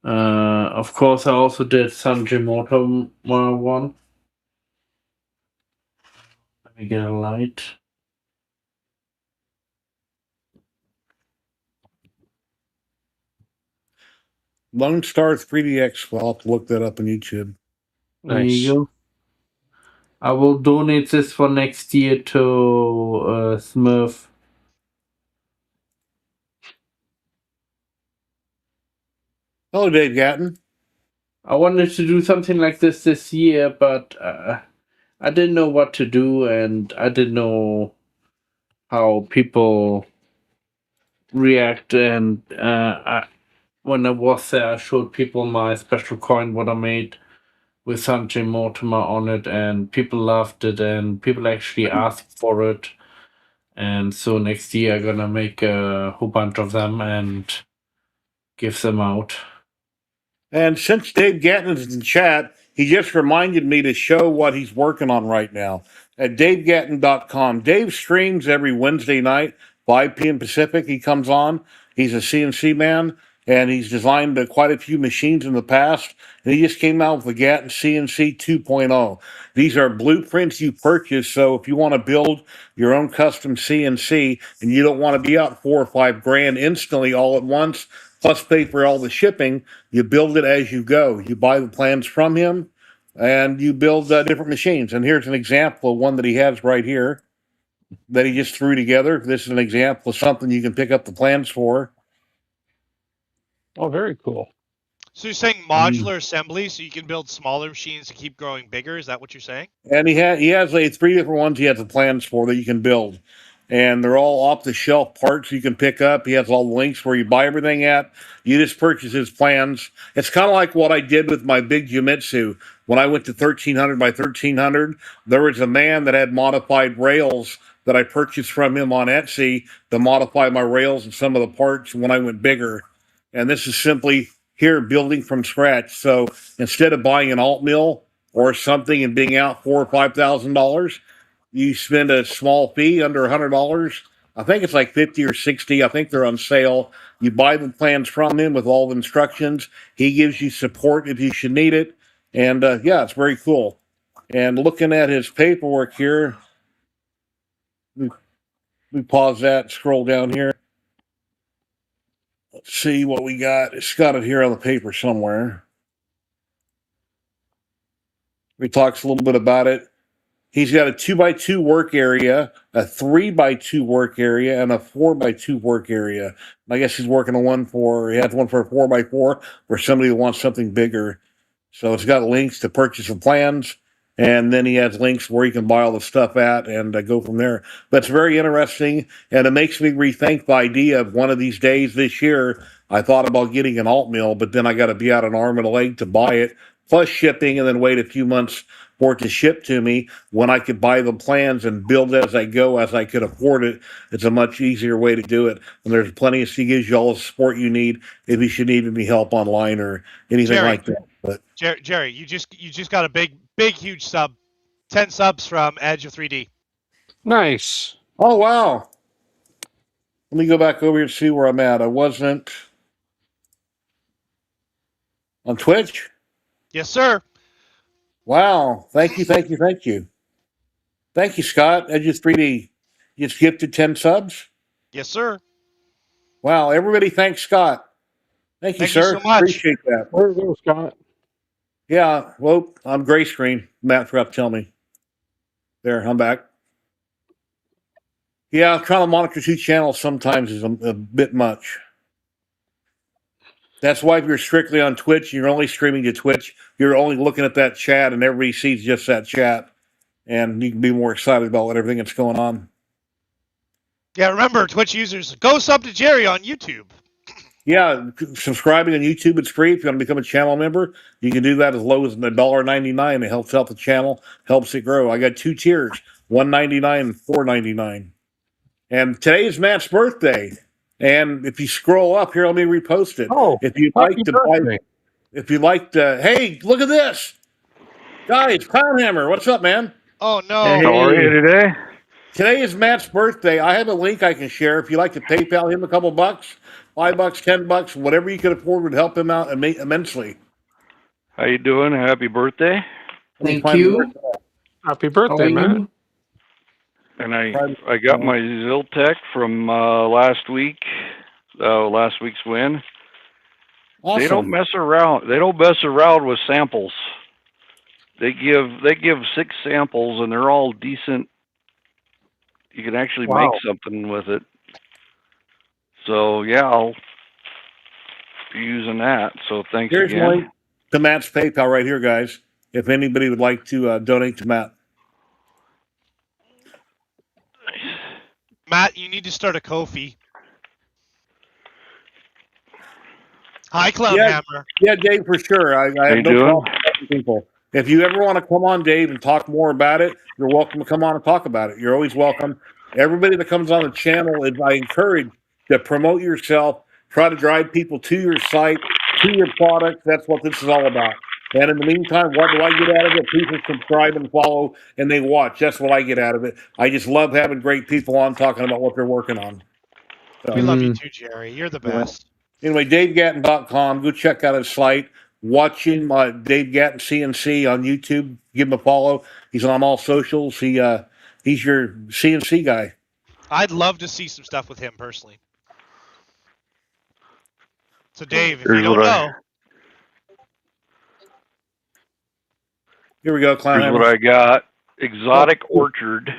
Of course, I also did Sanjay Moto one. Let me get a light. Lone Star 3DX. Well, I'll have to look that up on YouTube. There you Nice. go. I will donate this for next year to Smurf. Hello, Dave Gatton. I wanted to do something like this year, but I didn't know what to do, and I didn't know how people react. And when I was there, I showed people my special coin, what I made with Sanjay Mortimer on it, and people loved it, and people actually asked for it. And so next year, I'm gonna make a whole bunch of them and give them out. And since Dave Gatton's in chat, he just reminded me to show what he's working on right now at davegatton.com. Dave streams every Wednesday night, 5 p.m. Pacific. He comes on. He's a CNC man, and he's designed quite a few machines in the past. And he just came out with the Gatton CNC 2.0. These are blueprints you purchase. So if you want to build your own custom CNC and you don't want to be out $4 or $5 instantly all at once, plus pay for all the shipping, you build it as you go. You buy the plans from him and you build different machines. And here's an example of one that he has right here that he just threw together. This is an example of something you can pick up the plans for. Oh, very cool. So you're saying modular assembly, so you can build smaller machines to keep growing bigger? Is that what you're saying? And he has like 3 different ones he has the plans for that you can build. And they're all off the shelf parts you can pick up. He has all the links where you buy everything at. You just purchase his plans. It's kind of like what I did with my big Jimitsu. When I went to 1300 by 1300, there was a man that had modified rails that I purchased from him on Etsy to modify my rails and some of the parts when I went bigger. And this is simply here building from scratch. So instead of buying an alt mill or something and being out $4,000 or $5,000, you spend a small fee under $100. I think it's like 50 or 60. I think they're on sale. You buy the plans from him with all the instructions. He gives you support if you should need it. And yeah, it's very cool. And looking at his paperwork here, we pause that, scroll down here. Let's see what we got. It's got it here on the paper somewhere. He talks a little bit about it. He's got a 2x2 work area, a 3x2 work area, and a 4x2 work area. I guess he has one for a 4x4 for somebody who wants something bigger. So it's got links to purchase the plans, and then he has links where you can buy all the stuff at and go from there. But it's very interesting, and it makes me rethink the idea of one of these days this year. I thought about getting an alt mill, but then I got to be out an arm and a leg to buy it, plus shipping, and then wait a few months for it to ship to me when I could buy the plans and build as I go as I could afford it. It's a much easier way to do it. And there's plenty of, he gives you all the support you need if you should need any help online or anything Jerry, like that. But Jerry, you just got a big huge sub, 10 subs from Edge of 3D. Nice. oh wow. Let me go back over here and see where I'm at. I wasn't on Twitch. Yes, sir. Wow. Thank you, thank you, thank you. Thank you, Scott. Edges 3D. You just gifted 10 subs. Yes, sir. Wow. Everybody thanks Scott. Thank you, Thank you sir. so much. Appreciate that. There you go, Scott. Yeah. Well, I'm gray screen. Matt forgot to tell me. There, I'm back. Yeah, trying to monitor 2 channels sometimes is a bit much. That's why if you're strictly on Twitch, you're only streaming to Twitch. You're only looking at that chat, and everybody sees just that chat, and you can be more excited about everything that's going on. Yeah, remember, Twitch users, go sub to Jerry on YouTube. Yeah, subscribing on YouTube, it's free. If you want to become a channel member, you can do that as low as $1.99. It helps out the channel, helps it grow. I got 2 tiers, $1.99 and $4.99. And today's Matt's birthday. And if you scroll up here, let me repost it. Oh, If you'd happy like to birthday. if you'd like to, hey, look at this. Guys, Clownhammer, what's up, man? Oh, no. How are you today? Today is Matt's birthday. I have a link I can share. If you'd like to PayPal him a couple bucks, $5, $10, whatever you can afford would help him out immensely. How you doing? Happy birthday. Thank you. Happy How birthday, are man. you? And I got my Ziltec from last week's win. Awesome. They don't mess around. They don't mess around with samples. They give 6 samples and they're all decent. You can actually Wow. make something with it. So yeah, I'll be using that. So thanks Here's again. a link to Matt's PayPal right here, guys. If anybody would like to donate to Matt. Matt, you need to start a Ko-fi. Hi, Clownhammer. Yeah, Dave, for sure. I How have you no doing? problem helping people. If you ever want to come on, Dave, and talk more about it, you're welcome to come on and talk about it. You're always welcome. Everybody that comes on the channel, I encourage to promote yourself, try to drive people to your site, to your product. That's what this is all about. And in the meantime, what do I get out of it? People subscribe and follow, and they watch. That's what I get out of it. I just love having great people on talking about what they're working on. We So, love you too, Jerry. You're the best. anyway, DaveGatton.com. Go check out his site. Watch him, Dave Gatton CNC on YouTube. Give him a follow. He's on all socials. He's your CNC guy. I'd love to see some stuff with him personally. So, Dave, if Here's you don't what know, Here we go, Here's what Clownhammer. I got. Exotic Orchard.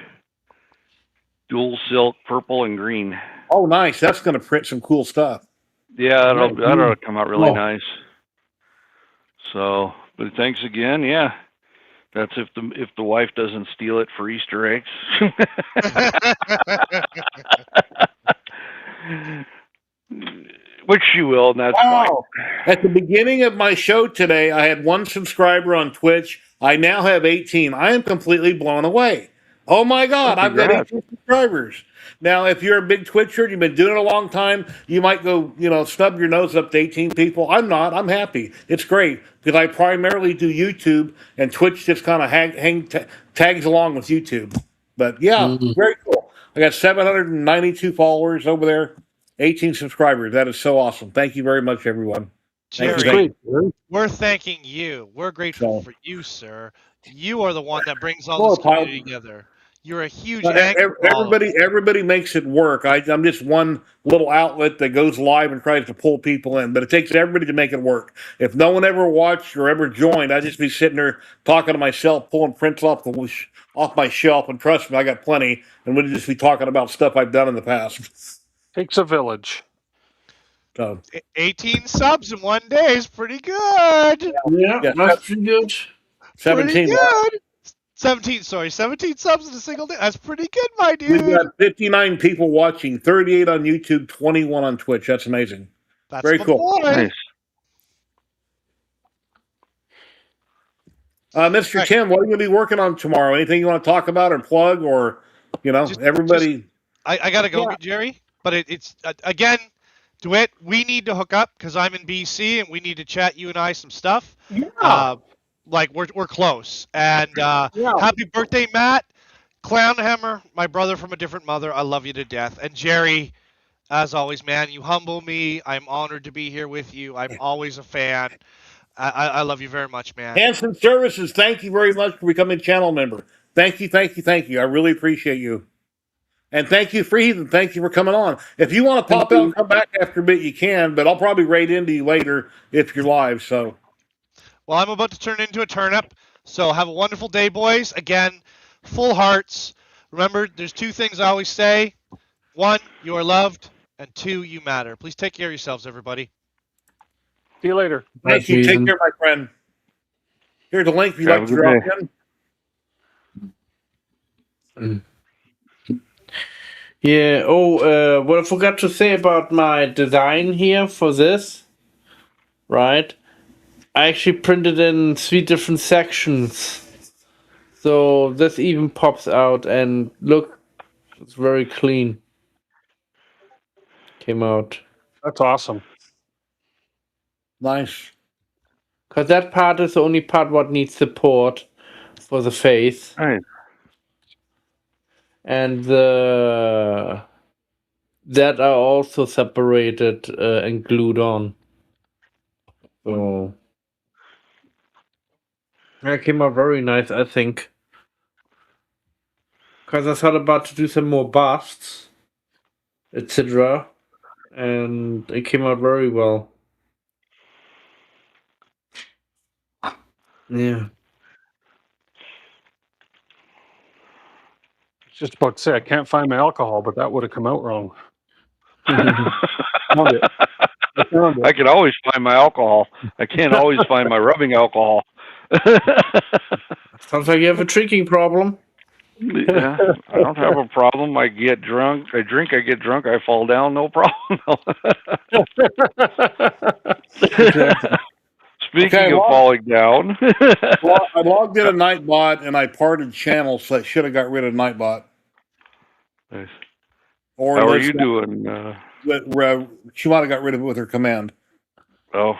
Dual silk, purple and green. Oh, nice. That's going to print some cool stuff. Yeah, that'll come out really Oh. nice. So, but thanks again. Yeah, that's if the wife doesn't steal it for Easter eggs. Which she will, and that's fine. Wow. At the beginning of my show today, I had 1 subscriber on Twitch. I now have 18. I am completely blown away. Oh my God, I've got Congrats. 18 subscribers. Now, if you're a big Twitcher, you've been doing it a long time, you might go, stub your nose up to 18 people. I'm not. I'm happy. It's great because I primarily do YouTube, and Twitch just kind of tags along with YouTube. But yeah, very cool. I got 792 followers over there, 18 subscribers. That is so awesome. Thank you very much, everyone. Thank you. Jerry, Great. we're thanking you. We're grateful So- for you, sir. You are the one that brings all Well, this community together. You're a huge But anchor. for all of us. everybody makes it work. I'm just one little outlet that goes live and tries to pull people in, but it takes everybody to make it work. If no one ever watched or ever joined, I'd just be sitting there talking to myself, pulling prints off my shelf. And trust me, I got plenty, and we'd just be talking about stuff I've done in the past. Takes a village. So 18 subs in one day is pretty good. Yeah, Yeah. that's pretty good. 17. Pretty good. 17 subs in a single day. That's pretty good, my We've dude. got 59 people watching, 38 on YouTube, 21 on Twitch. That's amazing. That's very my cool. boy. Nice. Mr. Right. Tim, what are you going to be working on tomorrow? Anything you want to talk about or plug, or everybody? I gotta go, Yeah. Jerry. But it's again, DeWitt. We need to hook up because I'm in BC and we need to chat you and I some stuff. Yeah. Like we're close. And happy birthday, Matt. Clownhammer, my brother from a different mother. I love you to death. And Jerry, as always, man, you humble me. I'm honored to be here with you. I'm always a fan. I love you very much, man. Hanson Services, thank you very much for becoming a channel member. Thank you, thank you, thank you. I really appreciate you. And thank you, Freed, and thank you for coming on. If you want to pop out and come back after a bit, you can, but I'll probably raid into you later if you're live. So, Well, I'm about to turn into a turnip. So have a wonderful day, boys. Again, full hearts. Remember, there's 2 things I always say. 1, you are loved, and 2, you matter. Please take care of yourselves, everybody. See you later. Thank Nice you. Take reason. care, my friend. Here's a link if you'd Have like a to good drop day. in. Yeah. Oh, what I forgot to say about my design here for this, right? I actually printed in 3 different sections. So this even pops out and look, it's very clean. Came out. That's awesome. Nice. Because that part is the only part what needs support for the face. Nice. And the that are also separated and glued on. So that came out very nice, I think. Because I thought about to do some more busts, etc. And it came out very well. Yeah. Just about to say I can't find my alcohol, but that would have come out wrong. Found it. I found I it. can always find my alcohol. I can't always find my rubbing alcohol. Sounds like you have a drinking problem. Yeah, I don't have a problem. I get drunk. I drink. I get drunk. I fall down. No problem. Exactly. Okay, Speaking of falling down, I logged in a Nightbot and I parted channels, so I should have got rid of Nightbot. Nice. Or How are let's you doing? she might have got rid of it with her command. Oh,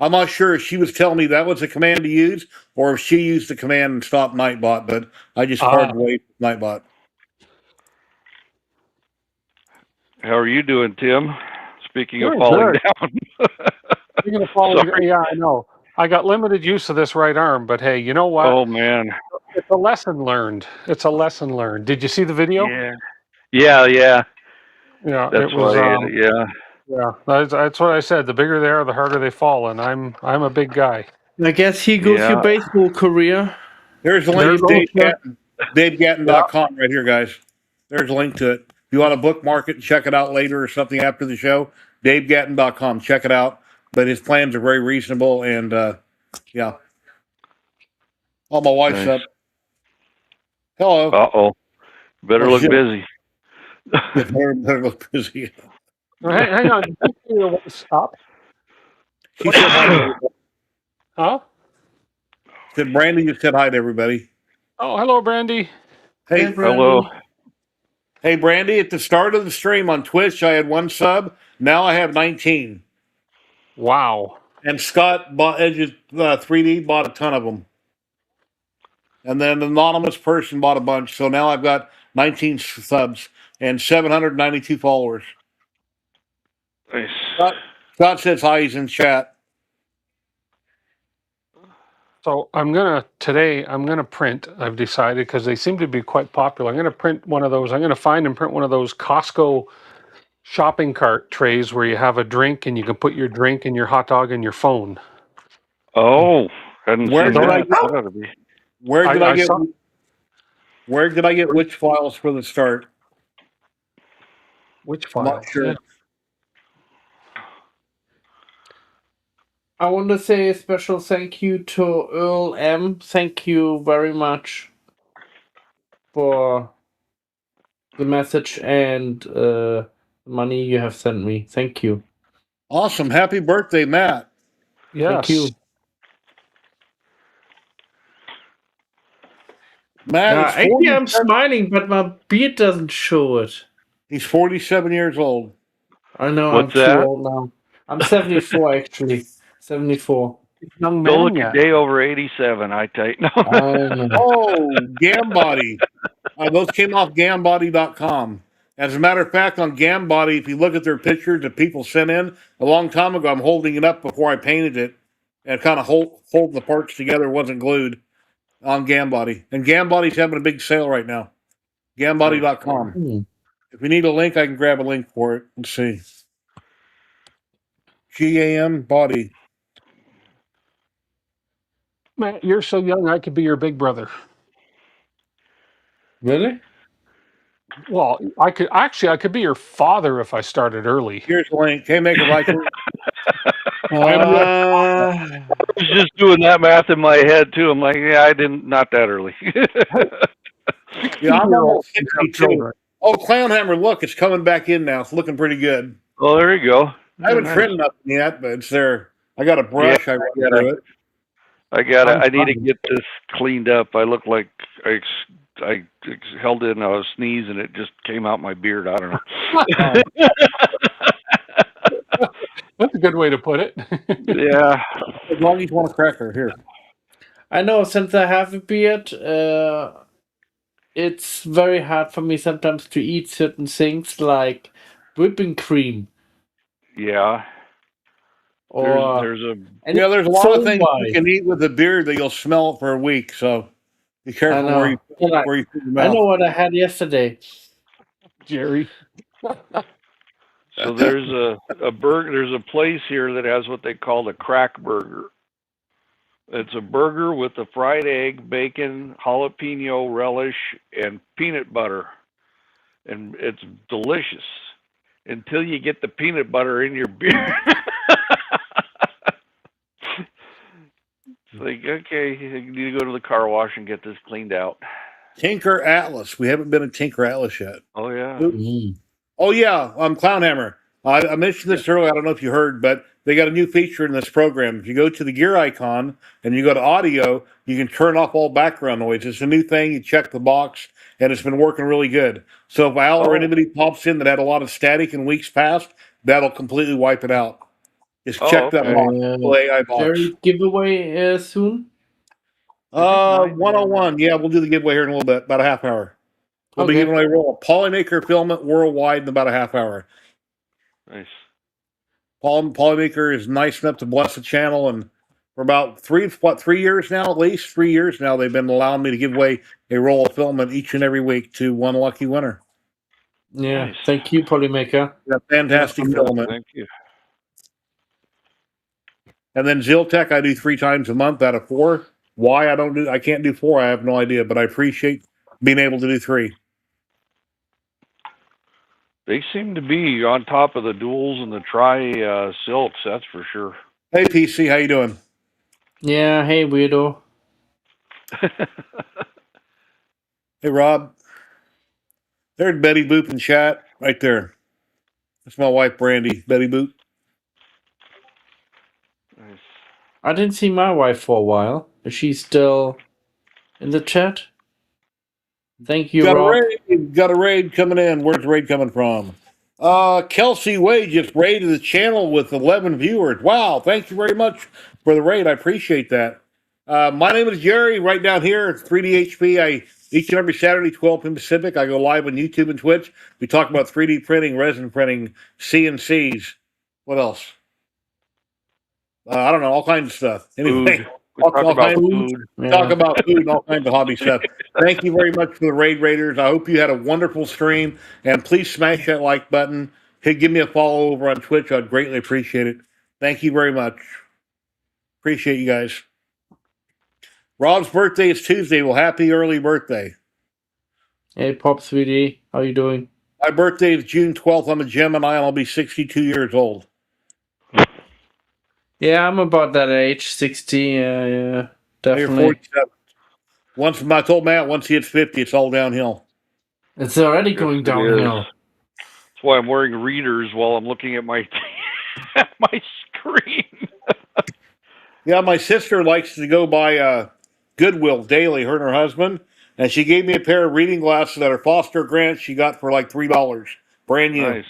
I'm not sure if she was telling me that was a command to use, or if she used the command and stopped Nightbot. But I just parted away from Nightbot. how are you doing, Tim? Speaking of Doing falling good. down. You're gonna follow. Sorry. Yeah, I know. I got limited use of this right arm, but hey, you know what? Oh man. It's a lesson learned. It's a lesson learned. Did you see the video? Yeah. Yeah. Yeah. Yeah, That's it was. why. Yeah. Yeah, that's what I said. The bigger they are, the harder they fall, and I'm a big guy. I guess here goes your Yeah. baseball career. There's a link There to goes the- DaveGatton.com right here, guys. There's a link to it. If you want to bookmark it and check it out later or something after the show, DaveGatton.com. Check it out. But his plans are very reasonable, and yeah. Oh, my wife's Nice. up. Hello. Uh-oh. Better Oh, look shit. busy. Better look busy. Hang on. Did you see what's up? She said hi to everybody. Huh? Said Brandy just said hi to everybody. Oh, hello, Brandy. Hey, Hey, Brandy. Hello. hey, Brandy, at the start of the stream on Twitch, I had 1 sub. Now I have 19. Wow. And Scott bought Edges 3D, bought a ton of them. And then an anonymous person bought a bunch. So now I've got 19 subs and 792 followers. Nice. Scott says hi, he's in chat. So I'm gonna print. I've decided because they seem to be quite popular. I'm gonna print one of those. I'm gonna find and print one of those Costco shopping cart trays where you have a drink and you can put your drink and your hot dog and your phone. Oh, hadn't Where seen did I that. get- That ought to be. Where did I get? saw- Where did I get which files for the start? Which I'm file? not sure. Yeah. I want to say a special thank you to Earl M. Thank you very much for the message and money you have sent me. Thank you. Awesome. Happy birthday, Matt. Yes. Thank you. Matt is Actually, I'm 47 smiling, but my beard doesn't show it. He's 47 years old. I know What's I'm that? too old now. I'm 74 actually. 74. Young Don't man look a yet. day over 87, I tell you. No. I know. Oh, Gambody. Those came off Gambody.com. As a matter of fact, on Gambody, if you look at their pictures that people sent in a long time ago, I'm holding it up before I painted it and kind of hold the parts together. It wasn't glued on Gambody. And Gambody's having a big sale right now. Gambody.com. Hmm. If you need a link, I can grab a link for it. Let's see. GAM body. Matt, you're so young. I could be your big brother. Really? Well, I could be your father if I started early. Here's the link. Hey, make a like. I was just doing that math in my head too. I'm like, yeah, I didn't, not that early. Yeah, I'm 16-year-olds almost can have 62. children. Oh, Clownhammer, look, it's coming back in now. It's looking pretty good. Oh, there you go. I haven't Nice. trimmed nothing yet, but it's there. I got a brush. I run through it. I need to get this cleaned up. I look like I held in a sneeze and it just came out my beard. I don't know. That's a good way to put it. Yeah. As long as you want a cracker, here. I know since I have a beard, it's very hard for me sometimes to eat certain things like whipping cream Yeah. or There's a Yeah, there's a lot of things you why. can eat with a beard that you'll smell it for a week. So be I careful know. where you put your I know mouth. what I had yesterday. Jerry. so there's a burger. There's a place here that has what they call the crack burger. It's a burger with a fried egg, bacon, jalapeno relish, and peanut butter, and it's delicious until you get the peanut butter in your beer. It's like, okay, you need to go to the car wash and get this cleaned out. Tinker Atlas. We haven't been at Tinker Atlas yet. Oh yeah. Oh yeah, Clownhammer. I mentioned this earlier. I don't know if you heard, but they got a new feature in this program. If you go to the gear icon and you go to audio, you can turn off all background noise. It's a new thing. You check the box, and it's been working really good. So if Al or anybody pops in that had a lot of static in weeks past, that'll completely wipe it out. Just check that okay. box, the AI box. Jerry giveaway soon? 101. Yeah, we'll do the giveaway here in a little bit, about a half hour. We'll be Okay. giving away a Polymaker filament worldwide in about a half hour. Nice. Polymaker is nice enough to bless the channel, and for about 3 years now, at least 3 years now, they've been allowing me to give away a roll of filament each and every week to one lucky winner. Yeah. Nice. Thank you, Polymaker. That fantastic filament. Thank you. And then Ziltech, I do 3 times a month out of 4. Why I can't do 4, I have no idea, but I appreciate being able to do 3. They seem to be on top of the duals and the tri silks, that's for sure. Hey PC, how you doing? Yeah. Hey, weirdo. Hey Rob. There's Betty Boop in chat right there. That's my wife Brandy, Betty Boop. Nice. I didn't see my wife for a while. Is she still in the chat? Thank you, Rob. Got a raid coming in. Where's the raid coming from? Kelsey Wade just raided the channel with 11 viewers. Wow, thank you very much for the raid. I appreciate that. My name is Jerry, right down here at 3DHP. Each and every Saturday, 12 p.m. Pacific, I go live on YouTube and Twitch. We talk about 3D printing, resin printing, CNCs. What else? I don't know, all kinds of stuff. Anyway, Food. We talk about food. Talk about food and all kinds of hobby stuff. Thank you very much for the raid raiders. I hope you had a wonderful stream, and please smash that like button. Hey, give me a follow over on Twitch. I'd greatly appreciate it. Thank you very much. Appreciate you guys. Rob's birthday is Tuesday. Well, happy early birthday. Hey, Pop 3D. How you doing? My birthday is June 12th. I'm a Gemini, and I'll be 62 years old. Yeah, I'm about that age, 60. Yeah, definitely. You're 47. I told Matt, once he hits 50, it's all downhill. It's already going downhill. That's why I'm wearing readers while I'm looking at my at my screen. Yeah, my sister likes to go by Goodwill daily, her and her husband, and she gave me a pair of reading glasses that are Foster Grant she got for like $3, brand new. Nice.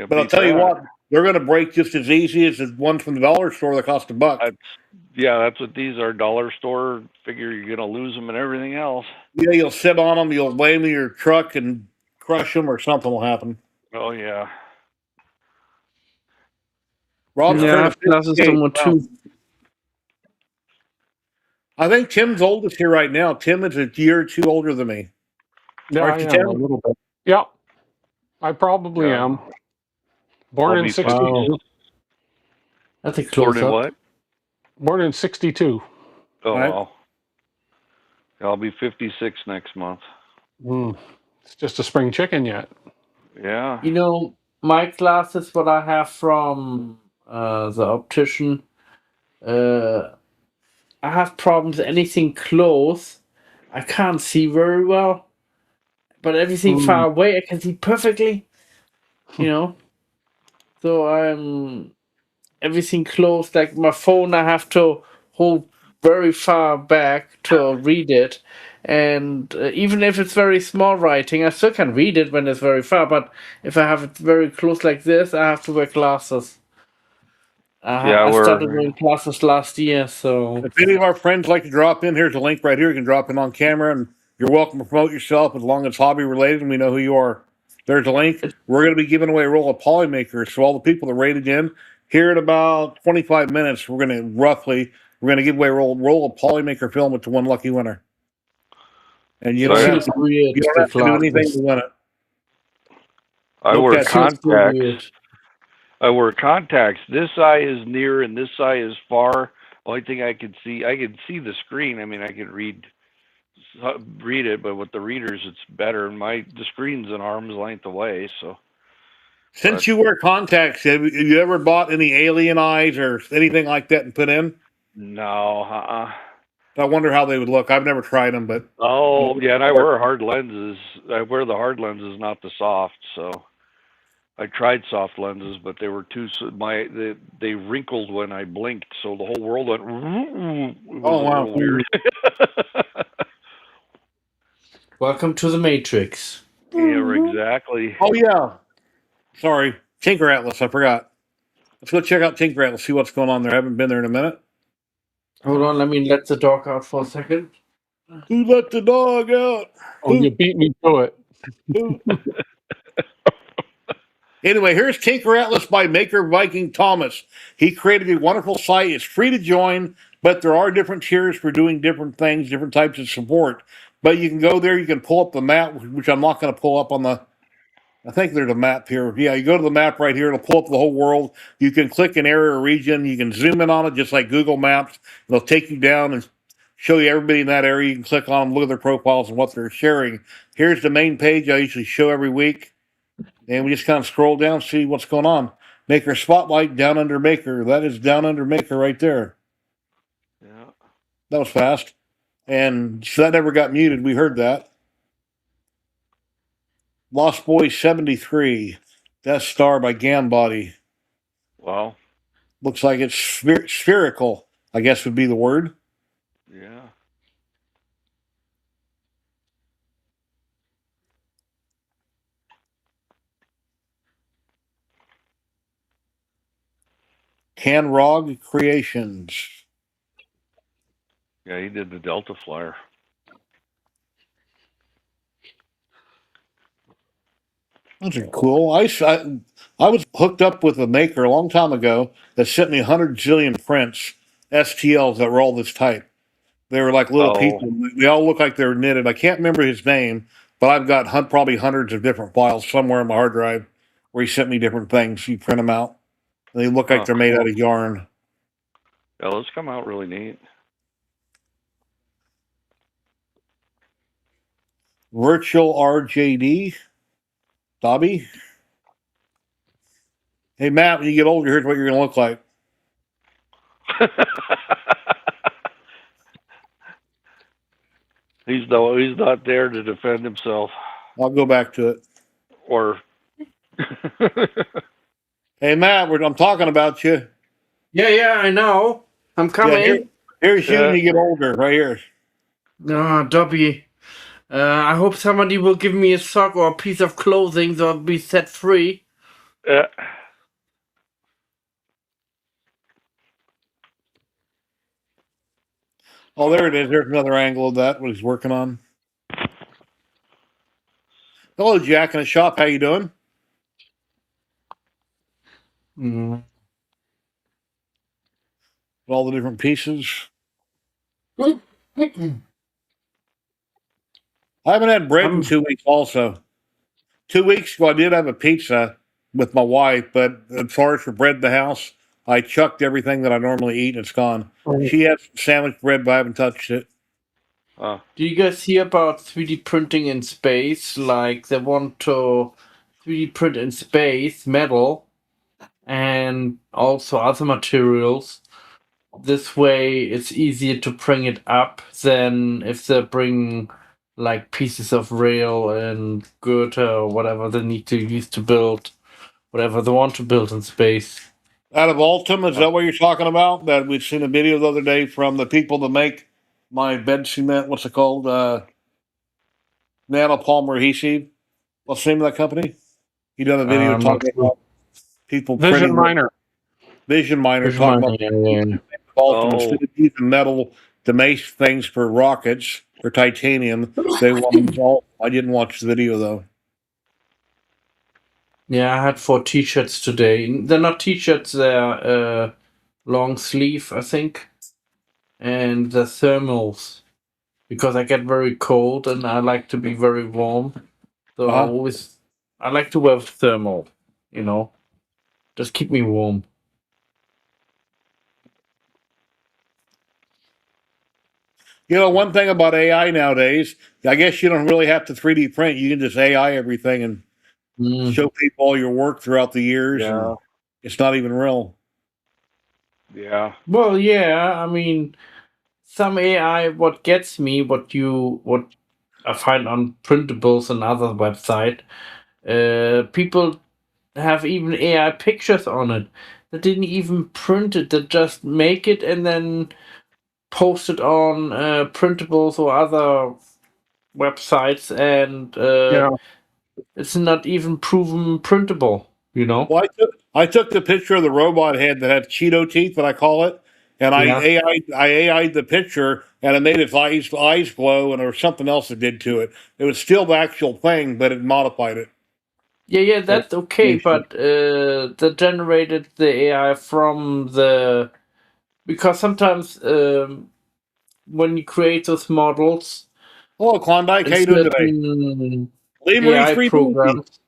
But I'll tell you what, they're going to break just as easy as the ones from the dollar store that cost $1. That's what these are, dollar store. Figure you're going to lose them and everything else. Yeah, you'll sit on them, you'll lay them in your truck and crush them, or something will happen. Oh, yeah. Rob's glasses too. I think Tim's oldest here right now. Tim is a year or two older than me. Yeah, I am a little bit. Yeah, I probably am. Born in 62. Wow. That's a close up. What? Born in 62. Oh, wow. I'll be 56 next month. It's just a spring chicken yet. Yeah. You know, my glasses, what I have from the optician. I have problems. Anything close, I can't see very well. But everything far away, I can see perfectly. You know. So I'm everything close. Like my phone, I have to hold very far back to read it. And even if it's very small writing, I still can read it when it's very far. But if I have it very close like this, I have to wear glasses. Yeah, I started we're wearing glasses last year, so If any of our friends like to drop in, here's a link right here. You can drop in on camera, and you're welcome to promote yourself as long as it's hobby related and we know who you are. There's a link. We're going to be giving away a roll of polymakers. So all the people that rated in here in about 25 minutes, we're going to give away a roll of polymaker filament to one lucky winner. And you So don't I- have feels to, weird. you don't The have to do anything glasses. to win it. I No wear catch. Feels so contacts. weird. I wear contacts. This eye is near and this eye is far. Only thing I can see the screen. I mean, I can read it, but with the readers, it's better. The screen's an arm's length away, so. Since you wear contacts, have you ever bought any alien eyes or anything like that and put in? No, I wonder how they would look. I've never tried them, but Oh, yeah, and I wear hard lenses. I wear the hard lenses, not the soft. So I tried soft lenses, but they were they wrinkled when I blinked, so the whole world went. It was oh a wow. little weird. Welcome to the Matrix. Yeah, exactly. Oh yeah. Sorry, Tinker Atlas. I forgot. Let's go check out Tinker Atlas. See what's going on there. I haven't been there in a minute. Hold on, let me let the dog out for a second. Who let the dog out? Oh, you beat me to it. Who? Anyway, here's Tinker Atlas by Maker Viking Thomas. He created a wonderful site. It's free to join, but there are different tiers for doing different things, different types of support. But you can go there, you can pull up the map, which I'm not going to pull up on the. I think there's a map here. Yeah, you go to the map right here, it'll pull up the whole world. You can click an area or region, you can zoom in on it just like Google Maps. It'll take you down and show you everybody in that area. You can click on them, look at their profiles and what they're sharing. Here's the main page I usually show every week. And we just kind of scroll down, see what's going on. Maker Spotlight, Down Under Maker. That is Down Under Maker right there. Yeah. That was fast. And so that never got muted. We heard that. Lost Boys 73. Death Star by Gambody. Well, Looks like it's spherical, I guess would be the word. yeah. Canrog Creations. Yeah, he did the Delta Flyer. Those are cool. I was hooked up with a maker a long time ago that sent me 100 zillion prints, STLs that were all this type. They were like little people. They all look like they were knitted. I can't remember his name, but I've got probably hundreds of different files somewhere in my hard drive where he sent me different things. You print them out. They look like they're made out of yarn. Yeah, those come out really neat. Virtual RJD. Dobby. Hey, Matt, when you get older, here's what you're going to look like. He's not there to defend himself. I'll go back to it. Or Hey, Matt, I'm talking about you. Yeah, I know. I'm coming. Yeah, here's you when you get older, right here. No, Dobby. I hope somebody will give me a sock or a piece of clothing so I'll be set free. Oh, there it is. There's another angle of that, what he's working on. Hello, Jack in the shop. How you doing? Mm. All the different pieces. I haven't had bread in 2 weeks also. 2 weeks ago, I did have a pizza with my wife, but as far as for bread in the house, I chucked everything that I normally eat and it's gone. She has sandwich bread, but I haven't touched it. Do you guys hear about 3D printing in space? Like they want to 3D print in space metal and also other materials. This way, it's easier to bring it up than if they bring like pieces of rail and girder or whatever they need to use to build whatever they want to build in space. Out of Altum, is that what you're talking about? That we've seen a video the other day from the people that make my bed cement. What's it called? Nanopolymer adhesive. What's the name of that company? You done a video Not talking about people Vision printing Miner. Vision Miner Vision talking about Mining, yeah. Altum Oh. instead of using metal to make things for rockets or titanium. They want to use all. I didn't watch the video though. Yeah, I had 4 t-shirts today. They're not t-shirts, they're long sleeve, I think. And the thermals. Because I get very cold and I like to be very warm. So Uh-huh. I like to wear thermal, you know. Just keep me warm. You know, one thing about AI nowadays, I guess you don't really have to 3D print. You can just AI everything and Mm. show people all your work throughout the years, Yeah. and it's not even real. Yeah. Well, yeah, I mean, some AI, what gets me, what I find on printables and other website, people have even AI pictures on it. They didn't even print it. They just make it and then post it on printables or other websites, and Yeah. it's not even proven printable. You know? Well, I took the picture of the robot head that had Cheeto teeth, that I call it, and Yeah. I AI'd the picture, and it made its eyes glow, and there was something else it did to it. It was still the actual thing, but it modified it. Yeah, that's okay, but they generated the AI from the because sometimes when you create those models Hello, Klondike. in How you doing today? certain Lee Marie AI 3D. programs,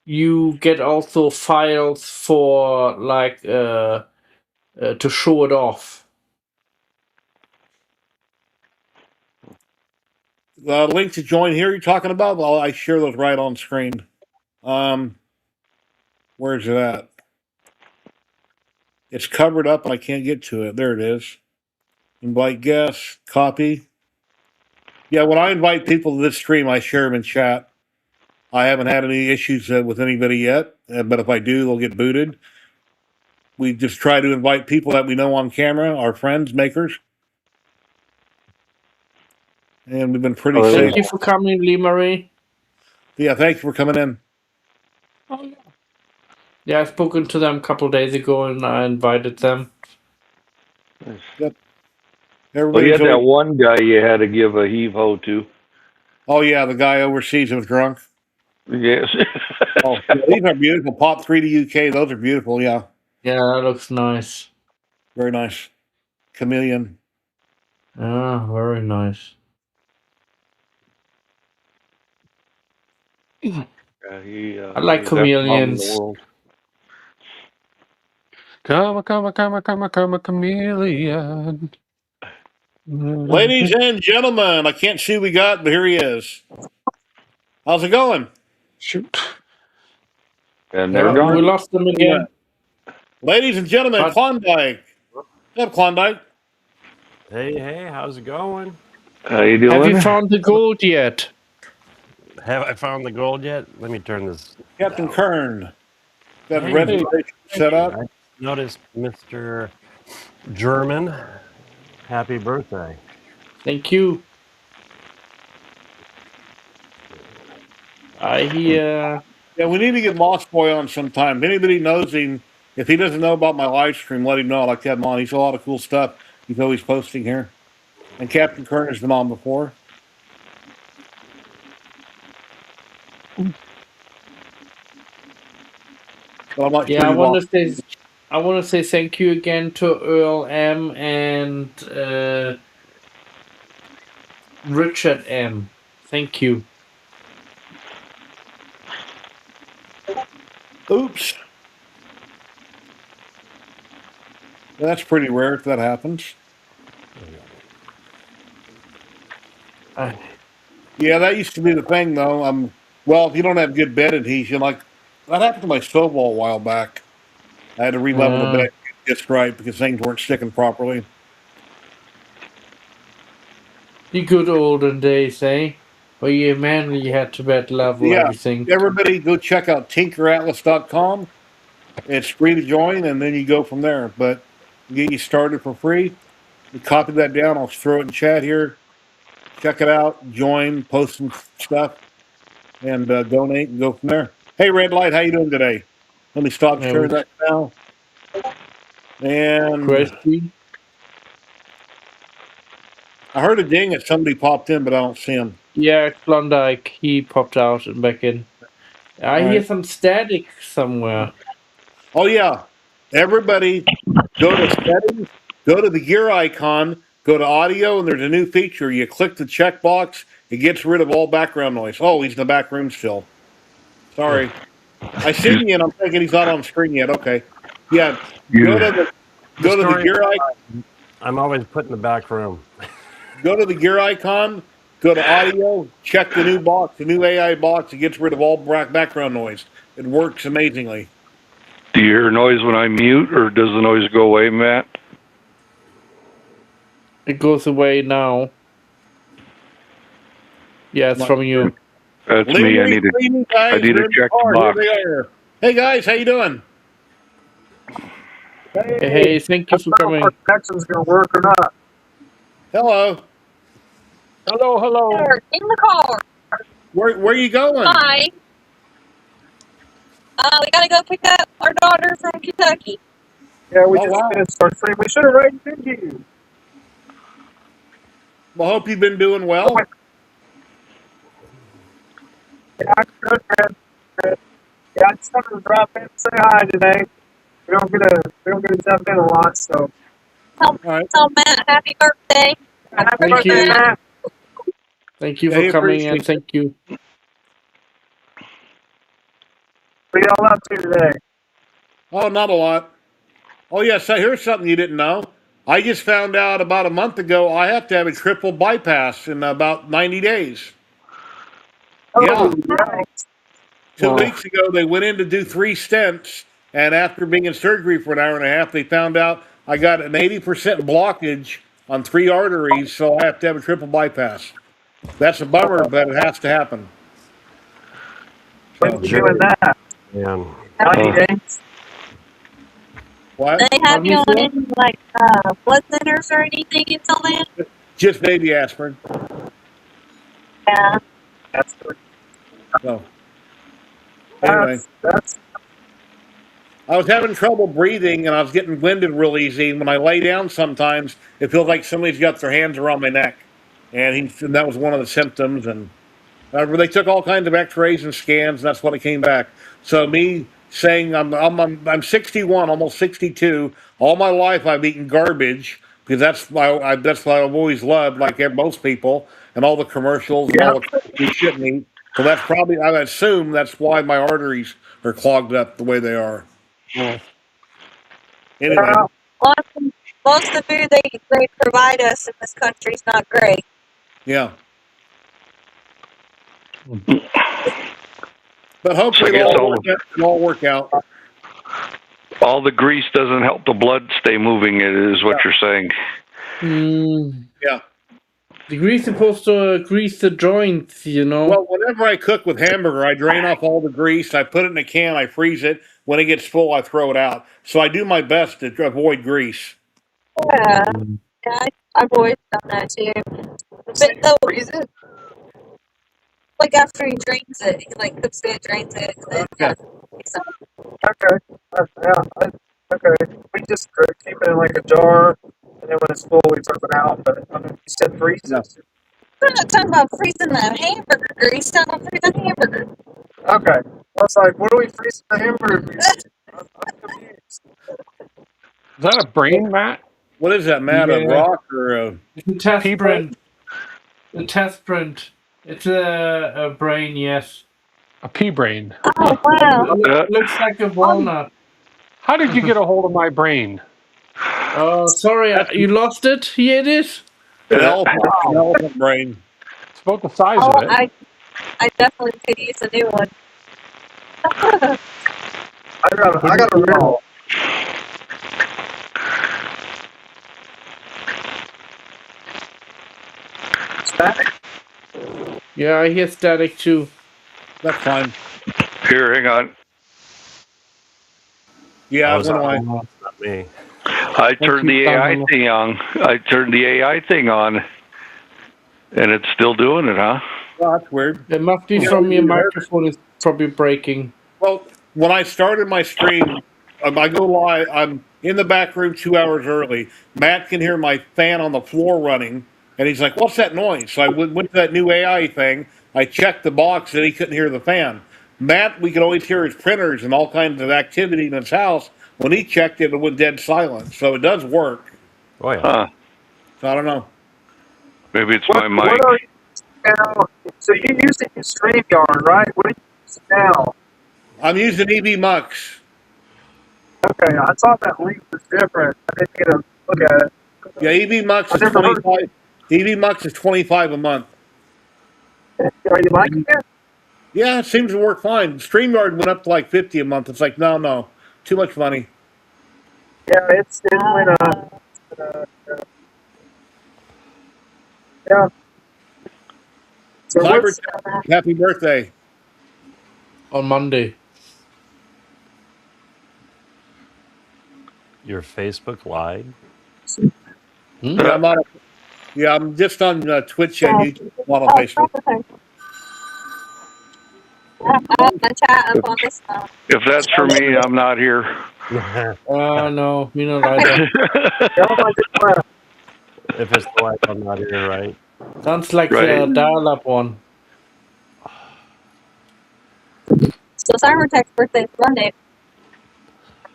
you get also files for like to show it off. The link to join here you're talking about? Well, I share those right on screen. Um, where's it at? It's covered up and I can't get to it. There it is. Invite guests, copy. Yeah, when I invite people to this stream, I share them in chat. I haven't had any issues with anybody yet, but if I do, they'll get booted. We just try to invite people that we know on camera, our friends, makers, and we've been pretty Oh, safe. Thank you for coming, Lee Marie. Yeah, thanks for coming in. Yeah, I've spoken to them a couple days ago and I invited them. Yep. Well, you Everybody's had that always, one guy you had to give a heave ho to. oh yeah, the guy overseas who was drunk. Yes. Oh, yeah, these are beautiful. Pop 3D UK, those are beautiful. Yeah, Yeah, that looks nice. very nice. Chameleon. Ah, very nice. I like he's after mom in the chameleons. world. Come, a chameleon. Ladies and gentlemen, I can't see who we got, but here he is. How's it going? Shoot. And they're Yeah, we gone. lost them again. Ladies and gentlemen, But- Klondike. What's up, Klondike? Hey, how's it going? How you doing? Have you found the gold yet? Have I found the gold yet? Let me turn this. Captain down. Kern. Got Hey. reservation set up. I noticed Mr. German. Happy birthday. Thank you. Yeah, we need to get Lost Boy on sometime. If anybody knows him, if he doesn't know about my live stream, let him know. I'd like to have him on. He's a lot of cool stuff he's always posting here. And Captain Kern has been on before. But I'm not Yeah, sure I you want want. to say, I want to say thank you again to Earl M and Richard M. Thank you. Oops. That's pretty rare if that happens. Yeah, that used to be the thing, though. Well, if you don't have good bed adhesion, like That happened to my snowball a while back. I had to re-level the bed just right because things weren't sticking properly. The good olden days, eh? Where you manually had to bed level Yeah, everything. everybody go check out tinkeratlas.com. It's free to join, and then you go from there. But get you started for free. You copy that down. I'll throw it in chat here. Check it out. Join. Post some stuff, and donate, and go from there. Hey, Red Light, how you doing today? Let me stop sharing that now. And Question. I heard a ding that somebody popped in, but I don't see him. Yeah, Klondike. He popped out and back in. I hear some static somewhere. Oh yeah, everybody, go to settings, go to the gear icon, go to audio, and there's a new feature. You click the checkbox, it gets rid of all background noise. Oh, he's in the back room still. Sorry, I seen you, and I'm thinking he's not on screen yet. Okay, yeah, go to the gear icon. I'm always put in the back room. Go to the gear icon. Go to audio. Check the new box, the new AI box. It gets rid of all background noise. It works amazingly. Do you hear noise when I mute, or does the noise go away, Matt? It goes away now. Yeah, it's from you. That's me. I need to check the box. Hey guys, how you doing? Hey, thank you for coming. Our connection's gonna work or not. Hello. Hello. In the car. Where you going? Hi. We gotta go pick up our daughter from Kentucky. Yeah, we just finished our stream. We should have raised into you. Well, hope you've been doing well. Yeah, I'm good, man. Yeah, I just wanted to drop in and say hi today. We don't get to jump in a lot, so. Tell Matt happy birthday. Happy Thank birthday, you. Matt. Thank you for coming, and thank you. What are y'all up to today? Oh, not a lot. Oh, yes, here's something you didn't know. I just found out about a month ago I have to have a triple bypass in about 90 days. Yeah. 2 weeks ago, they went in to do 3 stents, and after being in surgery for an hour and a half, they found out I got an 80% blockage on 3 arteries, so I have to have a triple bypass. That's a bummer, but it has to happen. When are you doing that? Yeah. 90 days? What? They have you on any like blood thinners or anything until then? Just baby aspirin. Yeah. That's good. So, anyway. I was having trouble breathing, and I was getting winded real easy. And when I lay down sometimes, it feels like somebody's got their hands around my neck. And that was one of the symptoms. And they took all kinds of x-rays and scans, and that's what it came back. So me saying I'm 61, almost 62. All my life I've eaten garbage because that's what I've always loved, like most people, and all the commercials and all the crap we shouldn't eat. So that's probably, I assume that's why my arteries are clogged up the way they are. Yeah. Anyway. Most of the food they provide us in this country is not great. Yeah. But hopefully it'll all work out. All the grease doesn't help the blood stay moving, is what you're saying. Yeah. The grease is supposed to grease the joints, you know? Well, whenever I cook with hamburger, I drain off all the grease, I put it in a can, I freeze it. When it gets full, I throw it out. So I do my best to avoid grease. Yeah. I've always done that too. But freeze it? Like after he drains it, he like cooks it, drains it, and then Okay. Okay. We just keep it in like a jar, and then when it's full, we took it out. But you said freeze it. we're not talking about freezing the hamburger grease, talking about freezing hamburger. Okay. I was like, what are we freezing the hamburger grease? I'm confused. Is that a brain, Matt? What is that, Matt? A rock or a test print? A test print. It's a brain, yes. A pea brain. Oh wow! Looks like a walnut. How did you get a hold of my brain? Oh, sorry, you lost it. Here it is. An elephant brain. It's about the size of it. I definitely could use a new one. I got a real. Static. Yeah, I hear static too. That's fine. Here, hang on. Yeah, Oh, it it's went away. not me. I turned the keep AI down. thing on. I turned the AI thing on, and it's still doing it, huh? Oh, that's weird. It must be from your microphone is probably breaking. Well, when I started my stream, I go live. I'm in the back room 2 hours early. Matt can hear my fan on the floor running, and he's like, "What's that noise?" So I went to that new AI thing. I checked the box, and he couldn't hear the fan. Matt, we could always hear his printers and all kinds of activity in his house. When he checked it, it went dead silent. So it does work. Oh yeah. Huh. So I don't know. Maybe it's my mic. What are you now? So you using StreamYard, right? What are you using now? I'm using EB Mux. Okay, I thought that link was different. I didn't get a look at it. Yeah, EB Mux I've is never heard. 25. EB Mux is 25 a month. Are you liking it? Yeah, it seems to work fine. StreamYard went up to like 50 a month. It's like, no, too much money. Yeah, it went up. Yeah. So what's Cyber, happy birthday. On Monday. Your Facebook Live. Yeah, I'm just on Twitch and YouTube. Not on Facebook. My chat up on this phone. If that's for me, I'm not here. No, me not either. If it's the wife, I'm not here, right? Sounds like Right. a dial-up one. So Cybertech's birthday is Monday.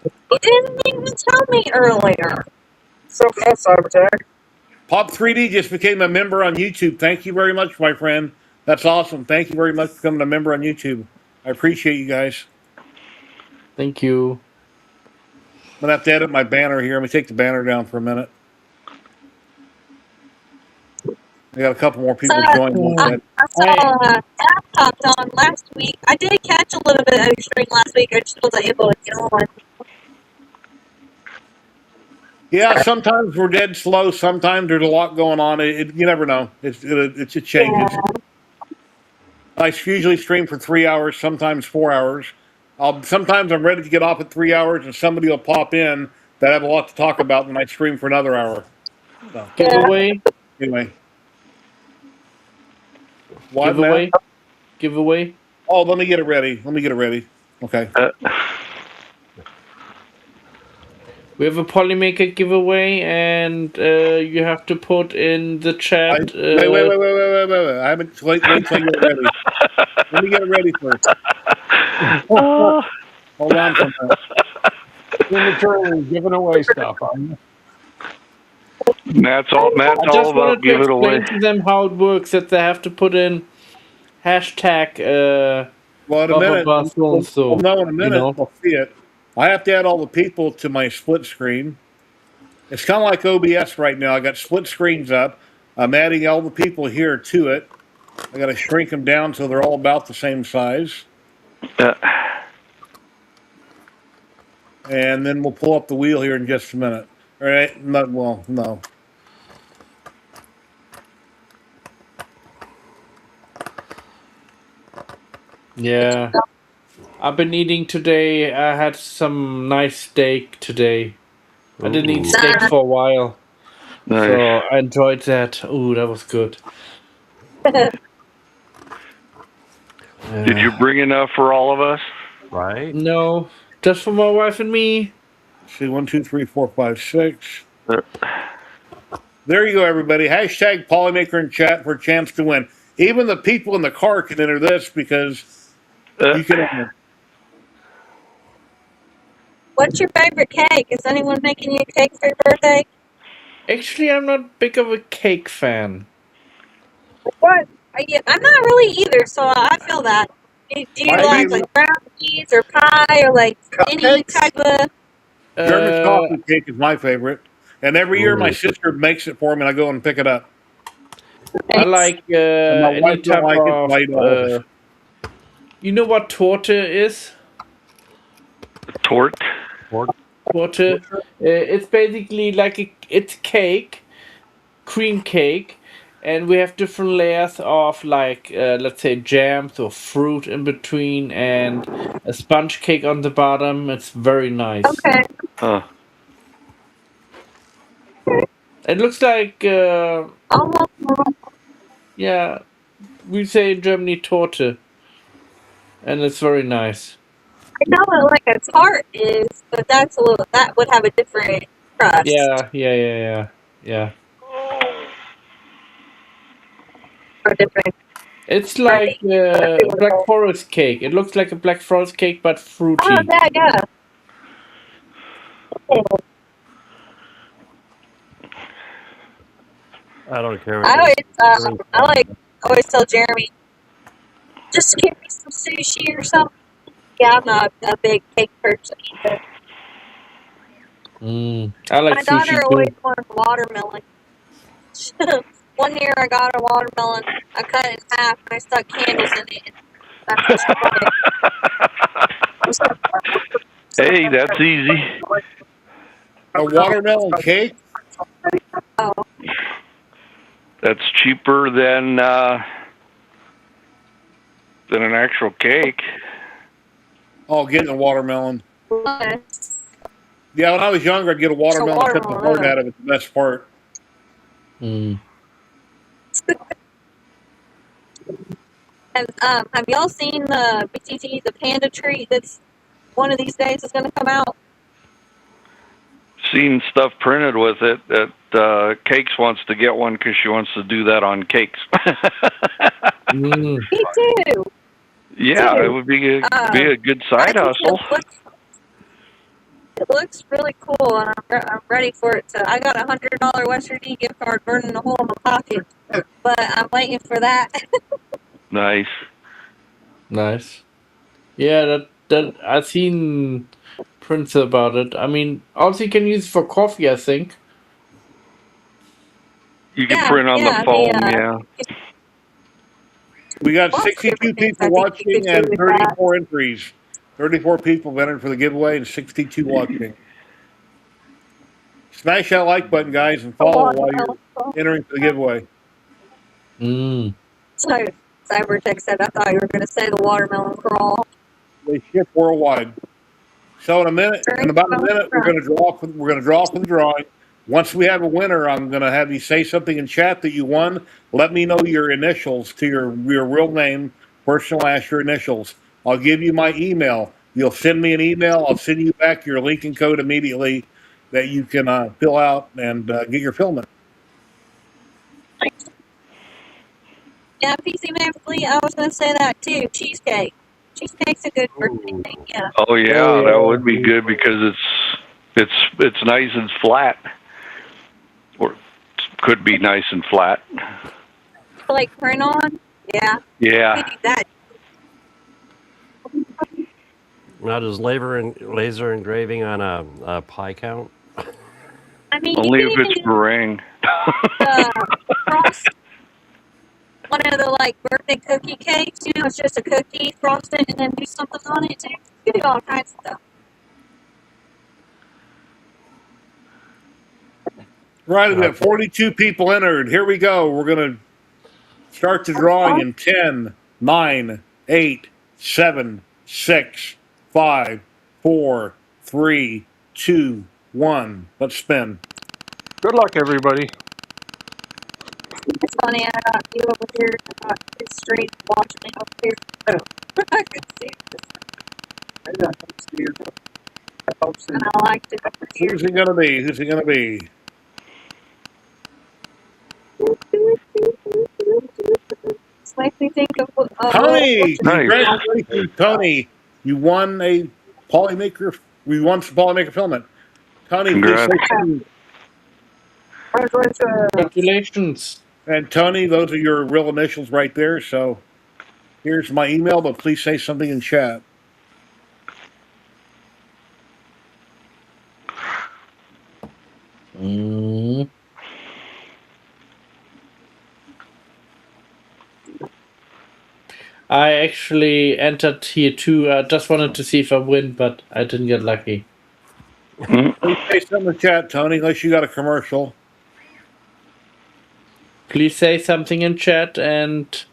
You didn't even tell me earlier. so that's Cybertech? Pop 3D just became a member on YouTube. Thank you very much, my friend. That's awesome. Thank you very much for becoming a member on YouTube. I appreciate you guys. Thank you. I'm gonna have to edit my banner here. Let me take the banner down for a minute. I got a couple more people joining. I saw App popped on last week. I did catch a little bit of your stream last week. I just wasn't able to get on. Yeah, sometimes we're dead slow. Sometimes there's a lot going on. You never know. It just changes. I usually stream for 3 hours, sometimes 4 hours. Sometimes I'm ready to get off at 3 hours, and somebody will pop in that I have a lot to talk about, and I stream for another hour. So, Giveaway. anyway, what, Giveaway. Matt? Giveaway. Oh, let me get it ready. Okay. We have a Polymaker giveaway, and you have to put in the chat. Wait. I haven't. Wait till I get it ready. Let me get it ready first. Hold on for a minute. Prematurely giving away stuff. Matt's all I just about wanted to give it away. explain to them how it works. That they have to put in hashtag. Well, in a minute. So No, in a minute. you know. We'll see it. I have to add all the people to my split screen. It's kind of like OBS right now. I got split screens up. I'm adding all the people here to it. I got to shrink them down so they're all about the same size. And then we'll pull up the wheel here in just a minute. All right? No. Yeah. I've been eating today. I had some nice steak today. I didn't eat steak for a while. Nice. So I enjoyed that. Ooh, that was good. Did you bring enough for all of us? Right? No, just for my wife and me. See, 1, 2, 3, 4, 5, 6. There you go, everybody. Hashtag Polymaker in chat for a chance to win. Even the people in the car can enter this because you can enter. What's your favorite cake? Is anyone making you a cake for your birthday? Actually, I'm not big of a cake fan. What? I'm not really either, so I feel that. Do you like brownies or pie or like any type of? German chocolate cake is my favorite, and every year my sister makes it for me, and I go and pick it up. I like any type of. You know what torte is? Tort. Torte. It's basically like it's cake, cream cake, and we have different layers of like let's say jams or fruit in between, and a sponge cake on the bottom. It's very nice. Okay. Huh. It looks like Almost. yeah, we say in Germany Torte, and it's very nice. I know what like a tart is, but that's a little. That would have a different crust Yeah. or different It's breading. like Black Forest cake. It looks like a Black Forest cake, but Oh, fruity. yeah. I don't care I what always, they I like always tell Jeremy just give me some sushi or something. Yeah, I'm not a big cake person either. I like My daughter sushi always too. wants watermelon. One year I got a watermelon, I cut it in half and I stuck candles in it. And that's what she wanted. Hey, that's easy. A watermelon cake? Oh, That's cheaper than an actual cake. Oh, getting a watermelon. yes. Yeah, when I was younger, I'd get a watermelon, cut the heart out of it, the best part. Have y'all seen the BTT, the panda treat that's one of these days is going to come out? Seen stuff printed with it that Cakes wants to get one because she wants to do that on cakes. Me too. Yeah, it would be a good side hustle. It looks really cool, and I'm ready for it to. I got a $100 Western Union gift card burning a hole in my pocket, but I'm waiting for that. Nice. Yeah, that I've seen prints about it. I mean, also you can use it for coffee, I think. You can print on the foam, yeah. We got Lots of 62 different things I people think you could watching do and with that. 34 entries. 34 people have entered for the giveaway and 62 watching. Smash that like button, guys, and follow while you're entering for the giveaway. So, Cybertech said, I thought you were going to say the watermelon crawl. They ship worldwide. So in about a minute, we're going to draw for the drawing. Once we have a winner, I'm going to have you say something in chat that you won. Let me know your initials to your real name, first and last, your initials. I'll give you my email. You'll send me an email. I'll send you back your link and code immediately that you can fill out and get your filament. Yeah, PC Man Fleet, I was going to say that too. Cheesecake. Cheesecake's a good birthday thing, yeah. Oh yeah, that would be good because it's nice and flat, or could be nice and flat. Like print on? Yeah. Yeah. We do that. Now, does laser engraving on a pie count? I mean, Only you if can it's even do meringue. frost. One of the like birthday cookie cakes, you know, it's just a cookie, frost it, and then do something on it too. You can do all kinds of stuff. Right, we have 42 people entered. Here we go. We're going to start the drawing in 10, 9, 8, 7, 6, 5, 4, 3, 2, 1. Let's spin. Good luck, everybody. It's funny, I got you over here, I got this stream watching me over here. I could see it. And I liked it over here. Who's it going to be? Who's it going to be? This makes me think of Tony! Nice. Congratulations, Tony. You won a Polymaker. We won some Polymaker filament. Tony, please Congrats. say something. Congratulations. And Tony, those are your real initials right there. So here's my email, but please say something in chat. I actually entered here too. I just wanted to see if I win, but I didn't get lucky. Please say something in the chat, Tony, unless you got a commercial. Please say something in chat and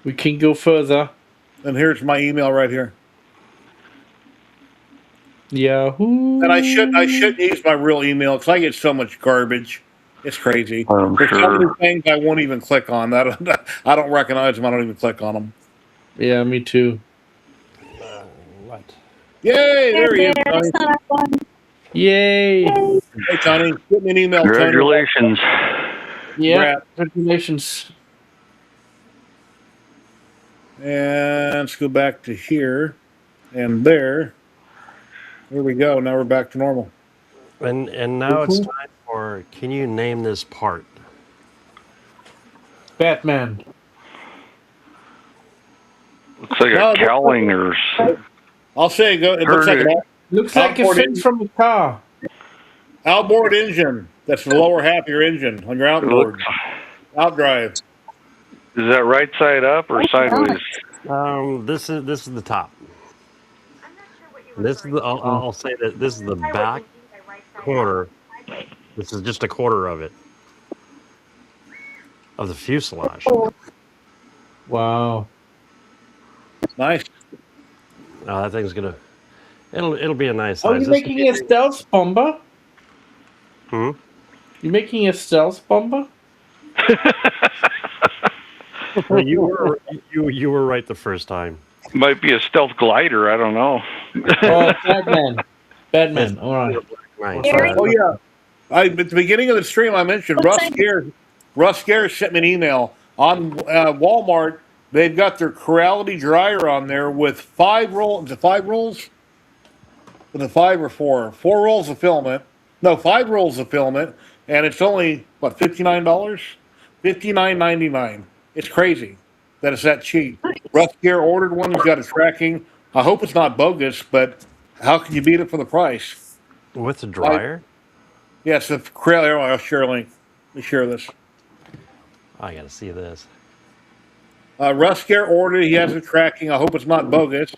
we can go further. And here's my email right here. Yahoo! And I shouldn't use my real email because I get so much garbage. It's crazy. I'm There's so sure. many things I won't even click on. I don't recognize them. I don't even click on them. Yeah, me too. What? Yay! There he is, There, Tony. it's not fun. Yay! Hey, Tony, get me an email. Congratulations. Yeah, congratulations. And let's go back to here and there. There we go. Now we're back to normal. And now it's time for, can you name this part? Batman. Looks like No, a cowling or. I'll say it. It looks like Looks like a outboard fin from a car. outboard engine. That's the lower half of your engine on your outboard. Outdrive. Is that right side up or sideways? This is the top. This is the, I'll say that this is the back corner. This is just a quarter of it, of the fuselage. Wow. Nice. That thing's gonna. It'll be a nice Are size. you making a stealth bomber? Hmm? You making a stealth bomber? You were right the first time. Might be a stealth glider. I don't know. Oh, Batman. Batman. All right. Nice. Oh yeah. At the beginning of the stream, I mentioned Russ Gare sent me an email on Walmart. They've got their Corality dryer on there with 5 rolls. Is it 5 rolls? With a 5 or 4? 4 rolls of filament. No, 5 rolls of filament, and it's only what, $59? $59.99. It's crazy that it's that cheap. Russ Gare ordered one. He's got a tracking. I hope it's not bogus, but how can you beat it for the price? With the dryer? Yes, the Corality. I'll share a link. Let me share this. I gotta see this. Russ Gare ordered. He has a tracking. I hope it's not bogus.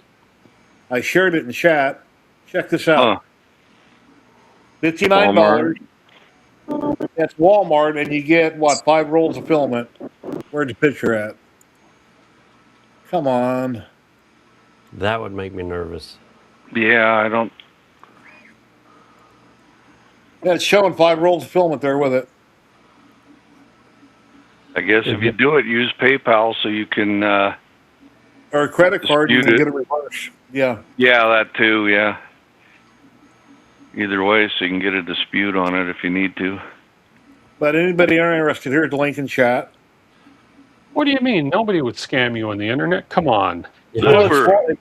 I shared it in chat. Check this out. $59. That's Walmart, and you get what, 5 rolls of filament. Where's the picture at? Come on. That would make me nervous. Yeah, I don't. Yeah, it's showing 5 rolls of filament there with it. I guess if you do it, use PayPal so you can. Or a credit card, you can get a reverse. Yeah. Yeah, that too. Yeah. Either way, so you can get a dispute on it if you need to. But anybody interested, here's the link in chat. What do you mean? Nobody would scam you on the internet? Come on. Well,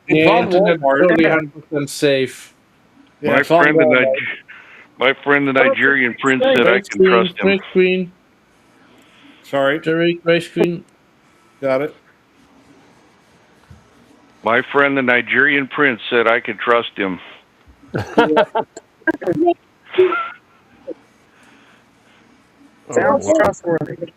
it's on Walmart. Totally 100% safe. Yeah, my it's on friend, Walmart. the Nigerian prince, said I can trust him. Gray screen. Sorry. Jerry, gray screen. Got it. My friend, the Nigerian prince, said I could trust him. Sounds trustworthy.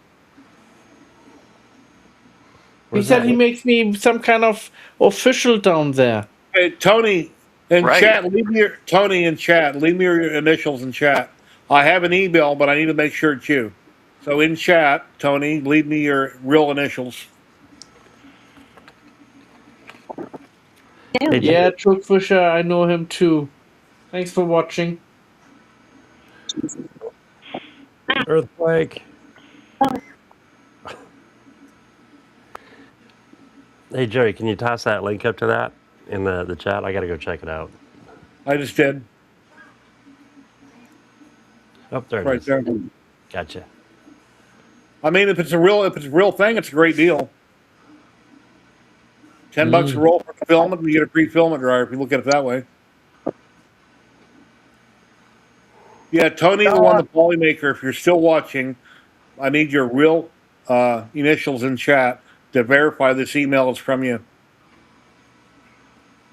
He said he makes me some kind of official down there. Hey, Tony in Right. chat, leave me your initials in chat. I have an email, but I need to make sure it's you. So in chat, Tony, leave me your real initials. Yeah, Chuck Fisher, I know him too. Thanks for watching. Earthquake. Hey Jerry, can you toss that link up to that in the chat? I gotta go check it out. I just did. Oh, there it Right is. there. Gotcha. I mean, if it's a real thing, it's a great deal. $10 a roll for the filament, and you get a pre-filament dryer if you look at it that way. Yeah, Tony, the one, the polymaker, if you're still watching, I need your real initials in chat to verify this email is from you.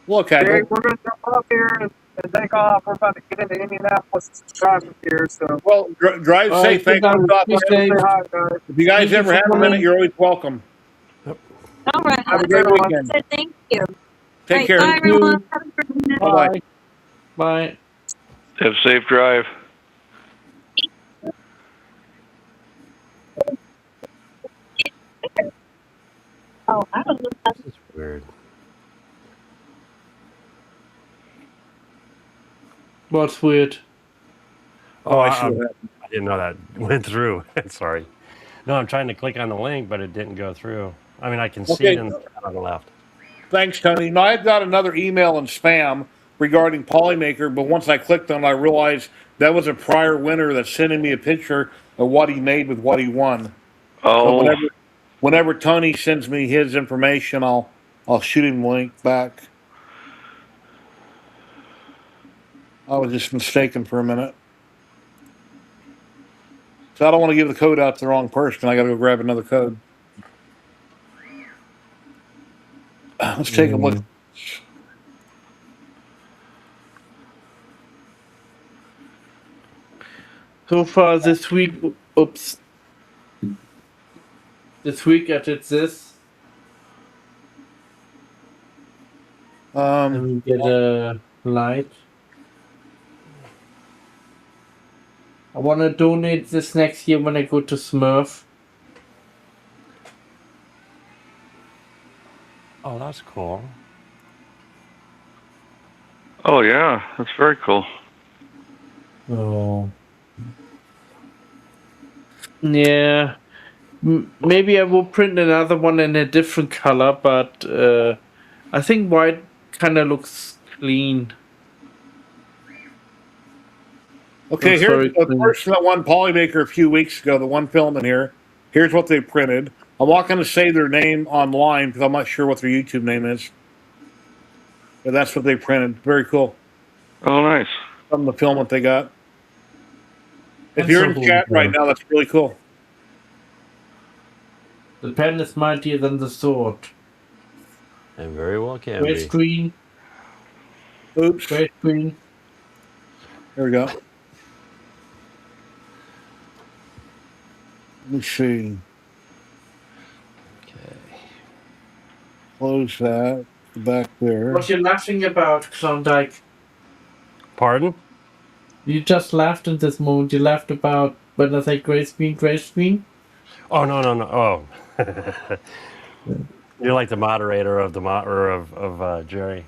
Look, Jerry, we're going to jump off here and take off. We're about to get into Indianapolis. It's traffic here, so. Well, drive safe. Thanks for stopping. Say hi, guys. If you guys ever have a minute, you're always welcome. All right, Have a great everyone. weekend. So thank you. Take Right, care. bye, Thank you. everyone. Have a great night. Bye-bye. Bye. Have a safe drive. Oh, I don't know. This is weird. What's weird? Oh, I see what happened. I didn't know that went through. Sorry. No, I'm trying to click on the link, but it didn't go through. I mean, I can see Okay. it in the chat on the left. Thanks, Tony. Now, I've got another email in spam regarding Polymaker, but once I clicked on it, I realized that was a prior winner that's sending me a picture of what he made with what he won. So Oh, whenever Tony sends me his information, I'll shoot him the link back. I was just mistaken for a minute. So I don't want to give the code out to the wrong person. I got to go grab another code. Let's take a look. So far this week, oops. This week I did this. Let me get a light. I want to donate this next year when I go to Smurf. Oh, that's cool. oh yeah, that's very cool. Oh. Yeah. Maybe I will print another one in a different color, but I think white kind of looks clean. Okay, Looks here's very the clean. person that won Polymaker a few weeks ago, the one filament here. Here's what they printed. I'm not going to say their name online because I'm not sure what their YouTube name is. But that's what they printed. Very cool. Oh, nice. From the filament they got. If That's you're so in cool, chat right yeah. now, that's really cool. The pen is mightier than the sword. And very well can Gray be. screen. Oops. Gray screen. Here we go. Let me see. Okay. Close that. Back there. What you laughing about, Klondike? Pardon? You just laughed in this moment. You laughed about when I say gray screen, gray screen? Oh, no. Oh. You're like the moderator of Jerry.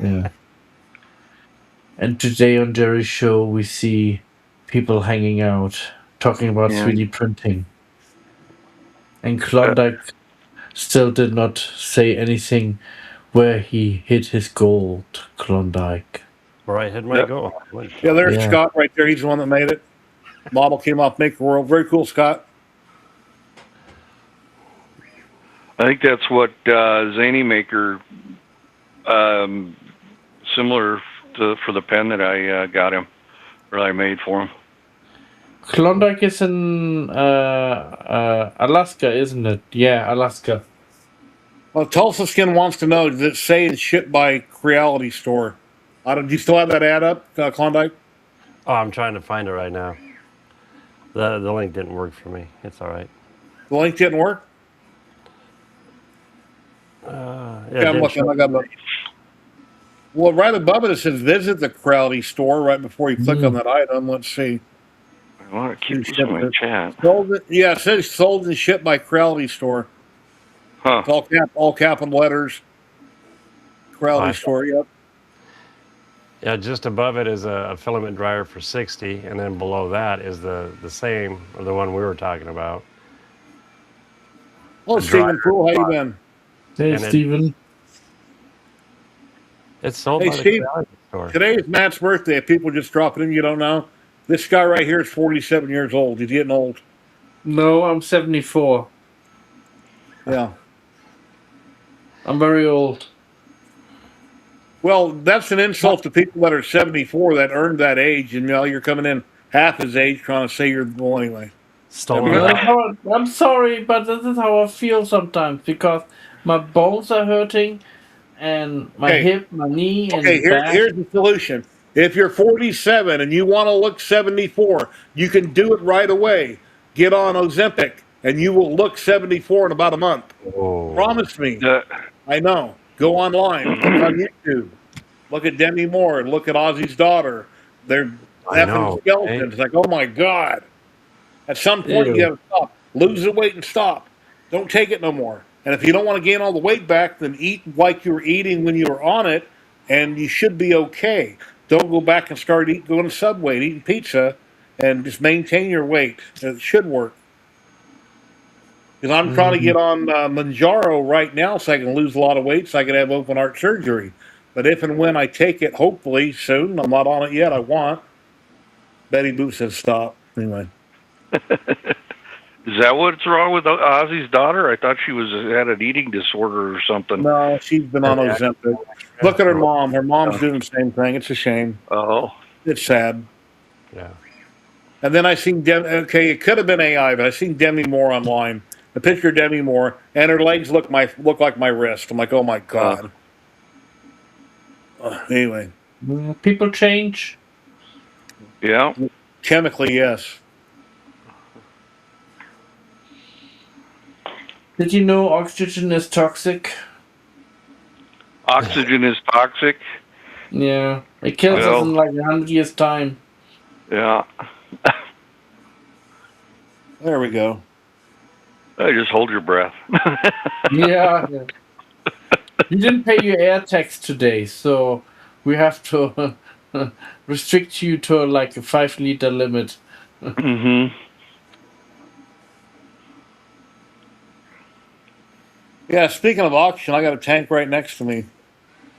Yeah. And today on Jerry's show, we see people hanging out, talking about 3D printing. And Klondike still did not say anything where he hit his gold, Klondike. Where I hit my goal. Yeah, there's Yeah. Scott right there. He's the one that made it. Model came off Maker World. Very cool, Scott. I think that's what Zany Maker, similar to for the pen that I got him, or I made for him. Klondike is in Alaska, isn't it? Yeah, Alaska. Well, Tulsa Skin wants to know, does it say it's shipped by Creality Store? Do you still have that ad up, Klondike? Oh, I'm trying to find it right now. The link didn't work for me. It's all right. The link didn't work? Yeah, I'm looking. I got the. Well, right above it, it says visit the Creality Store right before you click on that item. Let's see. I want to keep this in my chat. Yeah, it says sold and shipped by Creality Store. Huh. It's all capital letters. Creality Store, yep. Yeah, just above it is a filament dryer for 60, and then below that is the same, or the one we were talking about. Oh, Stephen Poole, how you been? Hey, Stephen. It's sold Hey, by the Steve, Creality Store. today is Matt's birthday. If people just dropping in, you don't know. This guy right here is 47 years old. He's getting old. No, I'm 74. Yeah. I'm very old. Well, that's an insult to people that are 74 that earned that age, and you're coming in half his age trying to say you're well anyway. I'm sorry, but this is how I feel sometimes because my bones are hurting and my hip, my knee, and back. Here's the solution. If you're 47 and you want to look 74, you can do it right away. Get on Ozempic, and you will look 74 in about a month. Oh. Promise me. Uh, I know. Go online. Look on YouTube. Look at Demi Moore and look at Ozzy's daughter. They're I effing know. skeletons. Like, oh my God. At some point, you Ew. got to stop. Lose the weight and stop. Don't take it no more. And if you don't want to gain all the weight back, then eat like you were eating when you were on it, and you should be okay. Don't go back and start going to Subway and eating pizza, and just maintain your weight. It should work. Because I'm trying to get on Manjaro right now so I can lose a lot of weight so I can have open heart surgery. But if and when I take it, hopefully soon, I'm not on it yet, I want. Betty Boop says stop. Anyway. Is that what's wrong with Ozzy's daughter? I thought she had an eating disorder or something. No, she's been on Ozempic. Look at her mom. Her mom's doing the same thing. It's a shame. Oh. It's sad. Yeah. And then I seen okay, it could have been AI, but I seen Demi Moore online. A picture of Demi Moore, and her legs look like my wrist. I'm like, oh my God. Anyway. People change. Yeah. Chemically, yes. Did you know oxygen is toxic? Oxygen is toxic. Yeah. It kills us in like 100 years' time. Yeah. There we go. Just hold your breath. Yeah. You didn't pay your air tax today, so we have to restrict you to like a 5-liter limit. Mm-hmm. Yeah, speaking of oxygen, I got a tank right next to me.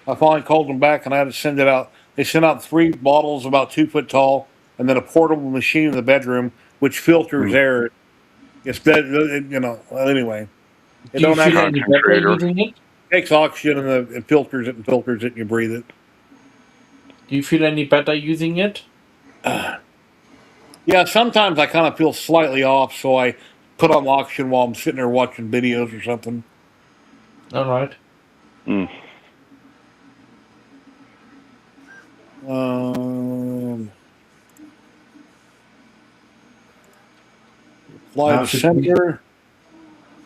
I finally called them back and I had to send it out. They sent out 3 bottles about 2 foot tall and then a portable machine in the bedroom which filters air. It's dead, anyway. It Do you don't feel actually any better using it? takes oxygen and filters it and you breathe it. Do you feel any better using it? Yeah, sometimes I kind of feel slightly off, so I put on oxygen while I'm sitting there watching videos or something. All right. Fly to center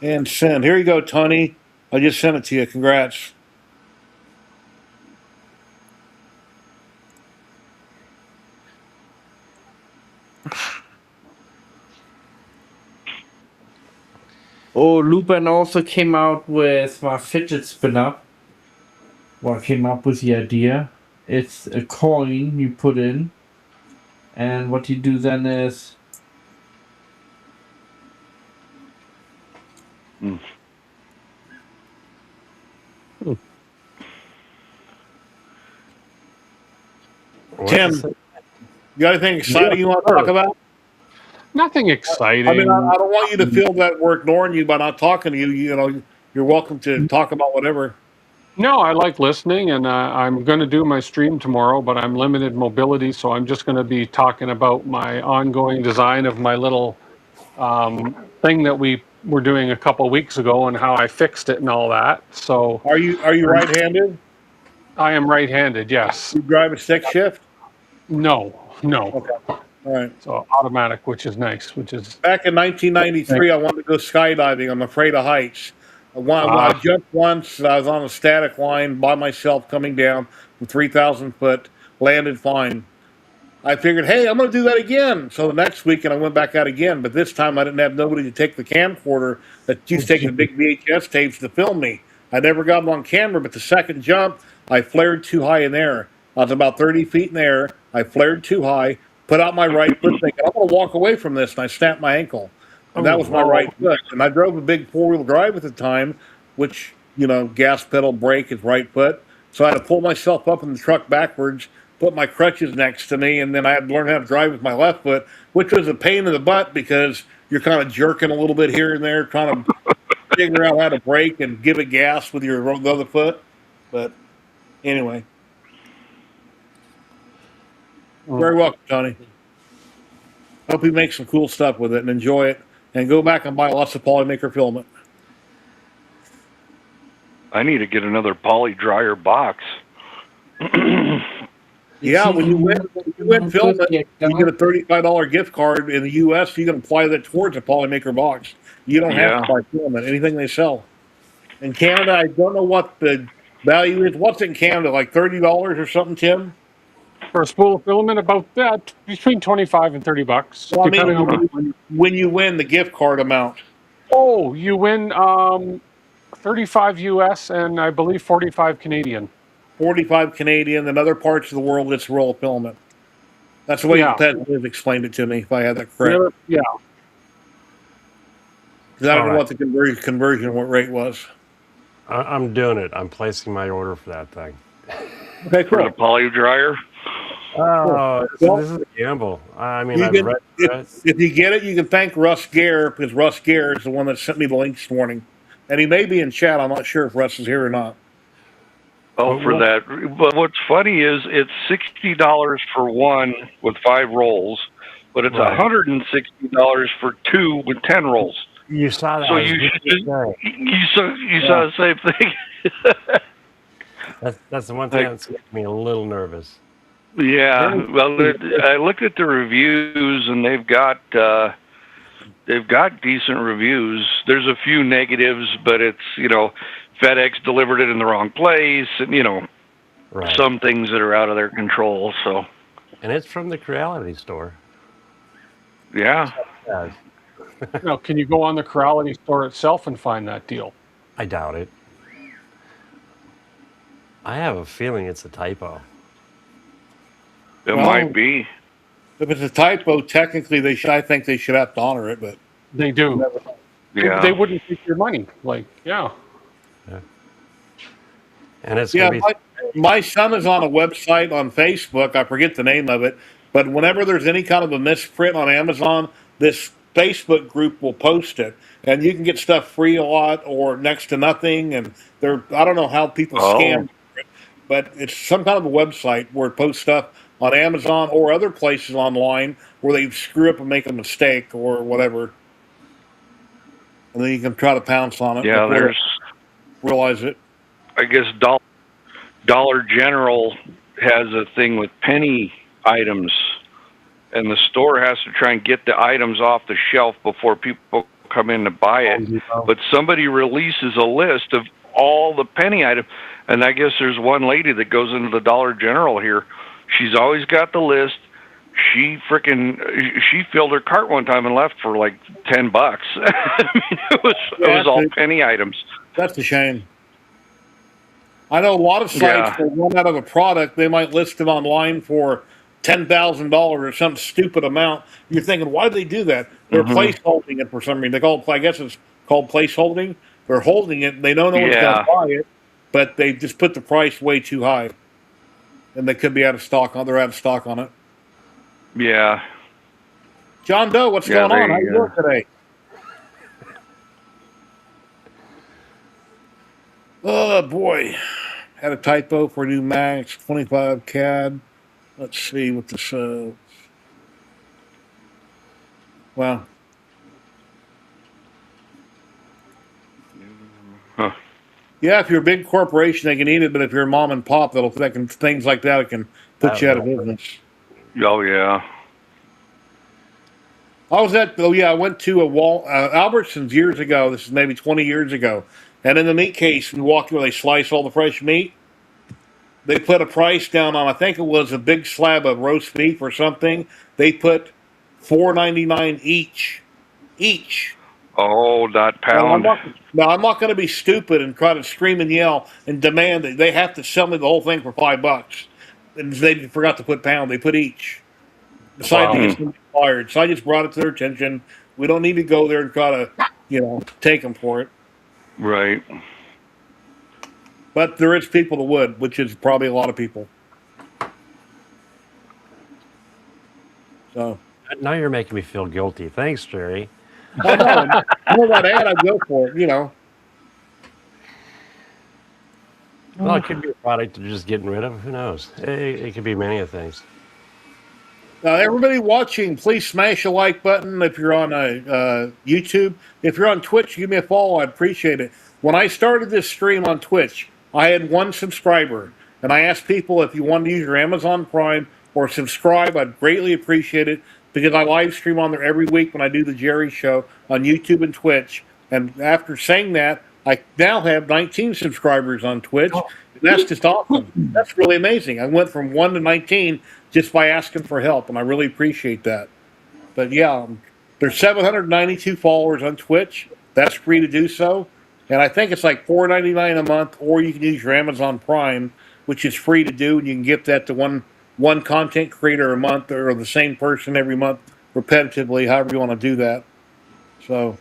and send. Here you go, Tony. I just sent it to you. Congrats. Oh, Lupin also came out with my fidget spinner. Well, came up with the idea. It's a coin you put in, and what you do then is Tim, you got anything exciting you want to talk about? Nothing exciting. I mean, I don't want you to feel that we're ignoring you by not talking to you. You're welcome to talk about whatever. No, I like listening, and I'm going to do my stream tomorrow, but I'm limited mobility, so I'm just going to be talking about my ongoing design of my little thing that we were doing a couple weeks ago and how I fixed it and all that. So, are you right-handed? I am right-handed. Yes. You drive a stick shift? No. Okay. All right. So automatic, which is nice. Which is back in 1993. I wanted to go skydiving. I'm afraid of heights. I jumped once. I was on a static line by myself coming down from 3,000 foot. Landed fine. I figured, hey, I'm going to do that again. So the next weekend I went back out again, but this time I didn't have nobody to take the camcorder that used to take the big VHS tapes to film me. I never got them on camera, but the second jump, I flared too high in there. I was about 30 feet in the air. I flared too high, put out my right foot thinking, I'm going to walk away from this, and I snapped my ankle. And that was my right foot. And I drove a big four-wheel drive at the time, which, gas pedal, brake is right foot. So I had to pull myself up in the truck backwards, put my crutches next to me, and then I had to learn how to drive with my left foot, which was a pain in the butt because you're kind of jerking a little bit here and there, trying to figure out how to brake and give it gas with your other foot. But anyway. Very welcome, Tony. Hope you make some cool stuff with it and enjoy it. And go back and buy lots of Polymaker filament. I need to get another poly dryer box. Yeah, when you win filament, you get a $35 gift card in the U.S. You can apply that towards a Polymaker box. You don't have to buy filament, anything they sell. In Canada, I don't know what the value is. What's in Canada, like $30 or something, Tim? For a spool of filament, about that between 25 and $30, Well, I depending mean, on which one. when you win the gift card amount, Oh, you win 35 US and I believe 45 Canadian. 45 Canadian, and other parts of the world, it's roll filament. That's the way Yeah. Pat Liz explained it to me, if I had that The correct. other, yeah. Because I don't know Alright. what the conversion rate was. I'm doing it. I'm placing my order for that thing. Okay, For the cool. poly dryer. Oh, Well, this is a gamble. I mean, you I've can, read it. if you get it, you can thank Russ Gare, because Russ Gare is the one that sent me the link this morning. And he may be in chat. I'm not sure if Russ is here or not. Oh, for that. But what's funny is it's $60 for one with 5 rolls, but it's Right. $160 for 2 with 10 rolls. You saw that. So I was you just gonna say. you saw the same thing. That's the one thing that's making me a little nervous. Yeah, well, I looked at the reviews, and they've got decent reviews. There's a few negatives, but it's FedEx delivered it in the wrong place, and Right. some things that are out of their control. So And it's from the Creality store. yeah, Yeah, Now, can you go on the Creality store itself and find that deal? I doubt it. I have a feeling it's a typo. it Well, might be. if it's a typo, technically I think they should have to honor it, but They do. Yeah, They wouldn't take your money. Like, yeah. And it's yeah, going to be. my son is on a website on Facebook. I forget the name of it, but whenever there's any kind of a misprint on Amazon, this Facebook group will post it, and you can get stuff free a lot or next to nothing. And I don't know how people scam, but it's some kind of a website where it posts stuff on Amazon or other places online where they screw up and make a mistake or whatever, and then you can try to pounce on it. Yeah, before they realize it. I guess Dollar General has a thing with penny items, and the store has to try and get the items off the shelf before people come in to buy it. But somebody releases a list of all the penny items, and I guess there's one lady that goes into the Dollar General here. She's always got the list. She filled her cart one time and left for like $10. I mean, it was all penny items. That's a shame. I know a lot of sites will run out of a product. They might list it online for $10,000 or some stupid amount. You're thinking, why do they do that? They're placeholding it for some reason. I guess it's called placeholding. They're holding it. They know no one's going to buy it, but they just put the price way too high, and they could be out of stock. They're out of stock on it. Yeah. John Doe, what's going on? How you doing today? Oh boy, had a typo for new Max 25 CAD. Let's see what this says. Well, yeah, if you're a big corporation, they can eat it, but if you're a mom and pop, things like that, it can put you out of business. Oh yeah. I went to Albertsons years ago. This is maybe 20 years ago. And in the meat case, we walked where they slice all the fresh meat. They put a price down on, I think it was a big slab of roast beef or something. They put $4.99 each. Oh, that pound. Now, I'm not going to be stupid and try to scream and yell and demand that they have to sell me the whole thing for $5. And they forgot to put pound. They put each. Decided to get somebody fired. So I just brought it to their attention. We don't need to go there and try to, take them for it. Right. But there is people that would, which is probably a lot of people. So Now you're making me feel guilty. Thanks, Jerry. I know that ad, I'd go for it, Well, it could be a product they're just getting rid of. Who knows? It could be many of things. Everybody watching, please smash a like button if you're on YouTube. If you're on Twitch, give me a follow. I'd appreciate it. When I started this stream on Twitch, I had 1 subscriber, and I asked people if you wanted to use your Amazon Prime or subscribe. I'd greatly appreciate it because I live stream on there every week when I do the Jerry Show on YouTube and Twitch. And after saying that, I now have 19 subscribers on Twitch. And that's just awesome. That's really amazing. I went from 1 to 19 just by asking for help, and I really appreciate that. But yeah, there's 792 followers on Twitch. That's free to do so, and I think it's like $4.99 a month, or you can use your Amazon Prime, which is free to do, and you can get that to one content creator a month, or the same person every month, repetitively, however you want to do that. So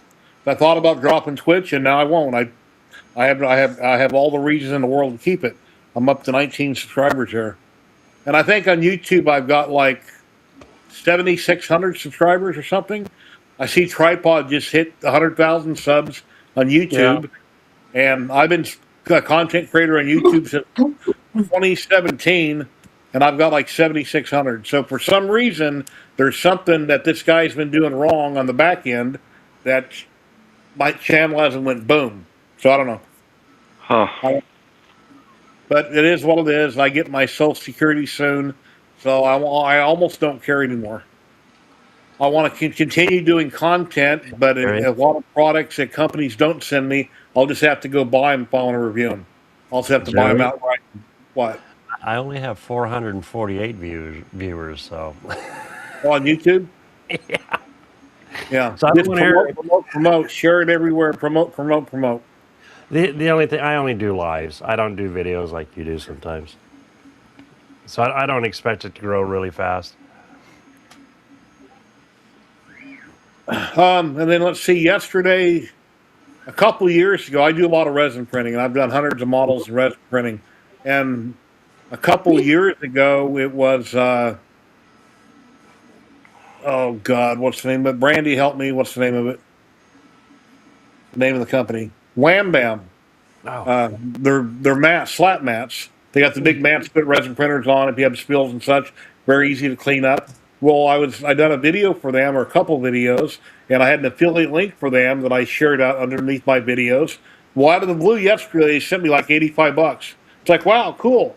I thought about dropping Twitch, and now I won't. I have all the reasons in the world to keep it. I'm up to 19 subscribers there, and I think on YouTube I've got like 7,600 subscribers or something. I see Tripod just hit 100,000 subs on YouTube, and I've been a content creator on YouTube since 2017, and I've got like 7,600. So for some reason, there's something that this guy's been doing wrong on the back end that my channel hasn't went boom. So I don't know. Huh. But it is what it is. I get my Social Security soon, so I almost don't care anymore. I want to continue doing content, but Right. a lot of products that companies don't send me, I'll just have to go buy them if I want to review them. I'll just have to buy them Jerry? outright. What? I only have 448 viewers, so On YouTube? Yeah. so I Just don't want to hear. promote, share it everywhere. Promote. The only thing I only do lives. I don't do videos like you do sometimes. So I don't expect it to grow really fast. And then let's see. Yesterday, a couple of years ago, I do a lot of resin printing, and I've done hundreds of models in resin printing. And a couple of years ago, it was oh God, what's the name of it? Brandy, help me. What's the name of it? The name of the company? Wham Bam. They're slap mats. They got the big mats, put resin printers on. If you have spills and such, very easy to clean up. Well, I done a video for them, or a couple videos, and I had an affiliate link for them that I shared out underneath my videos. Well, out of the blue yesterday, they sent me like $85. It's like, wow, cool.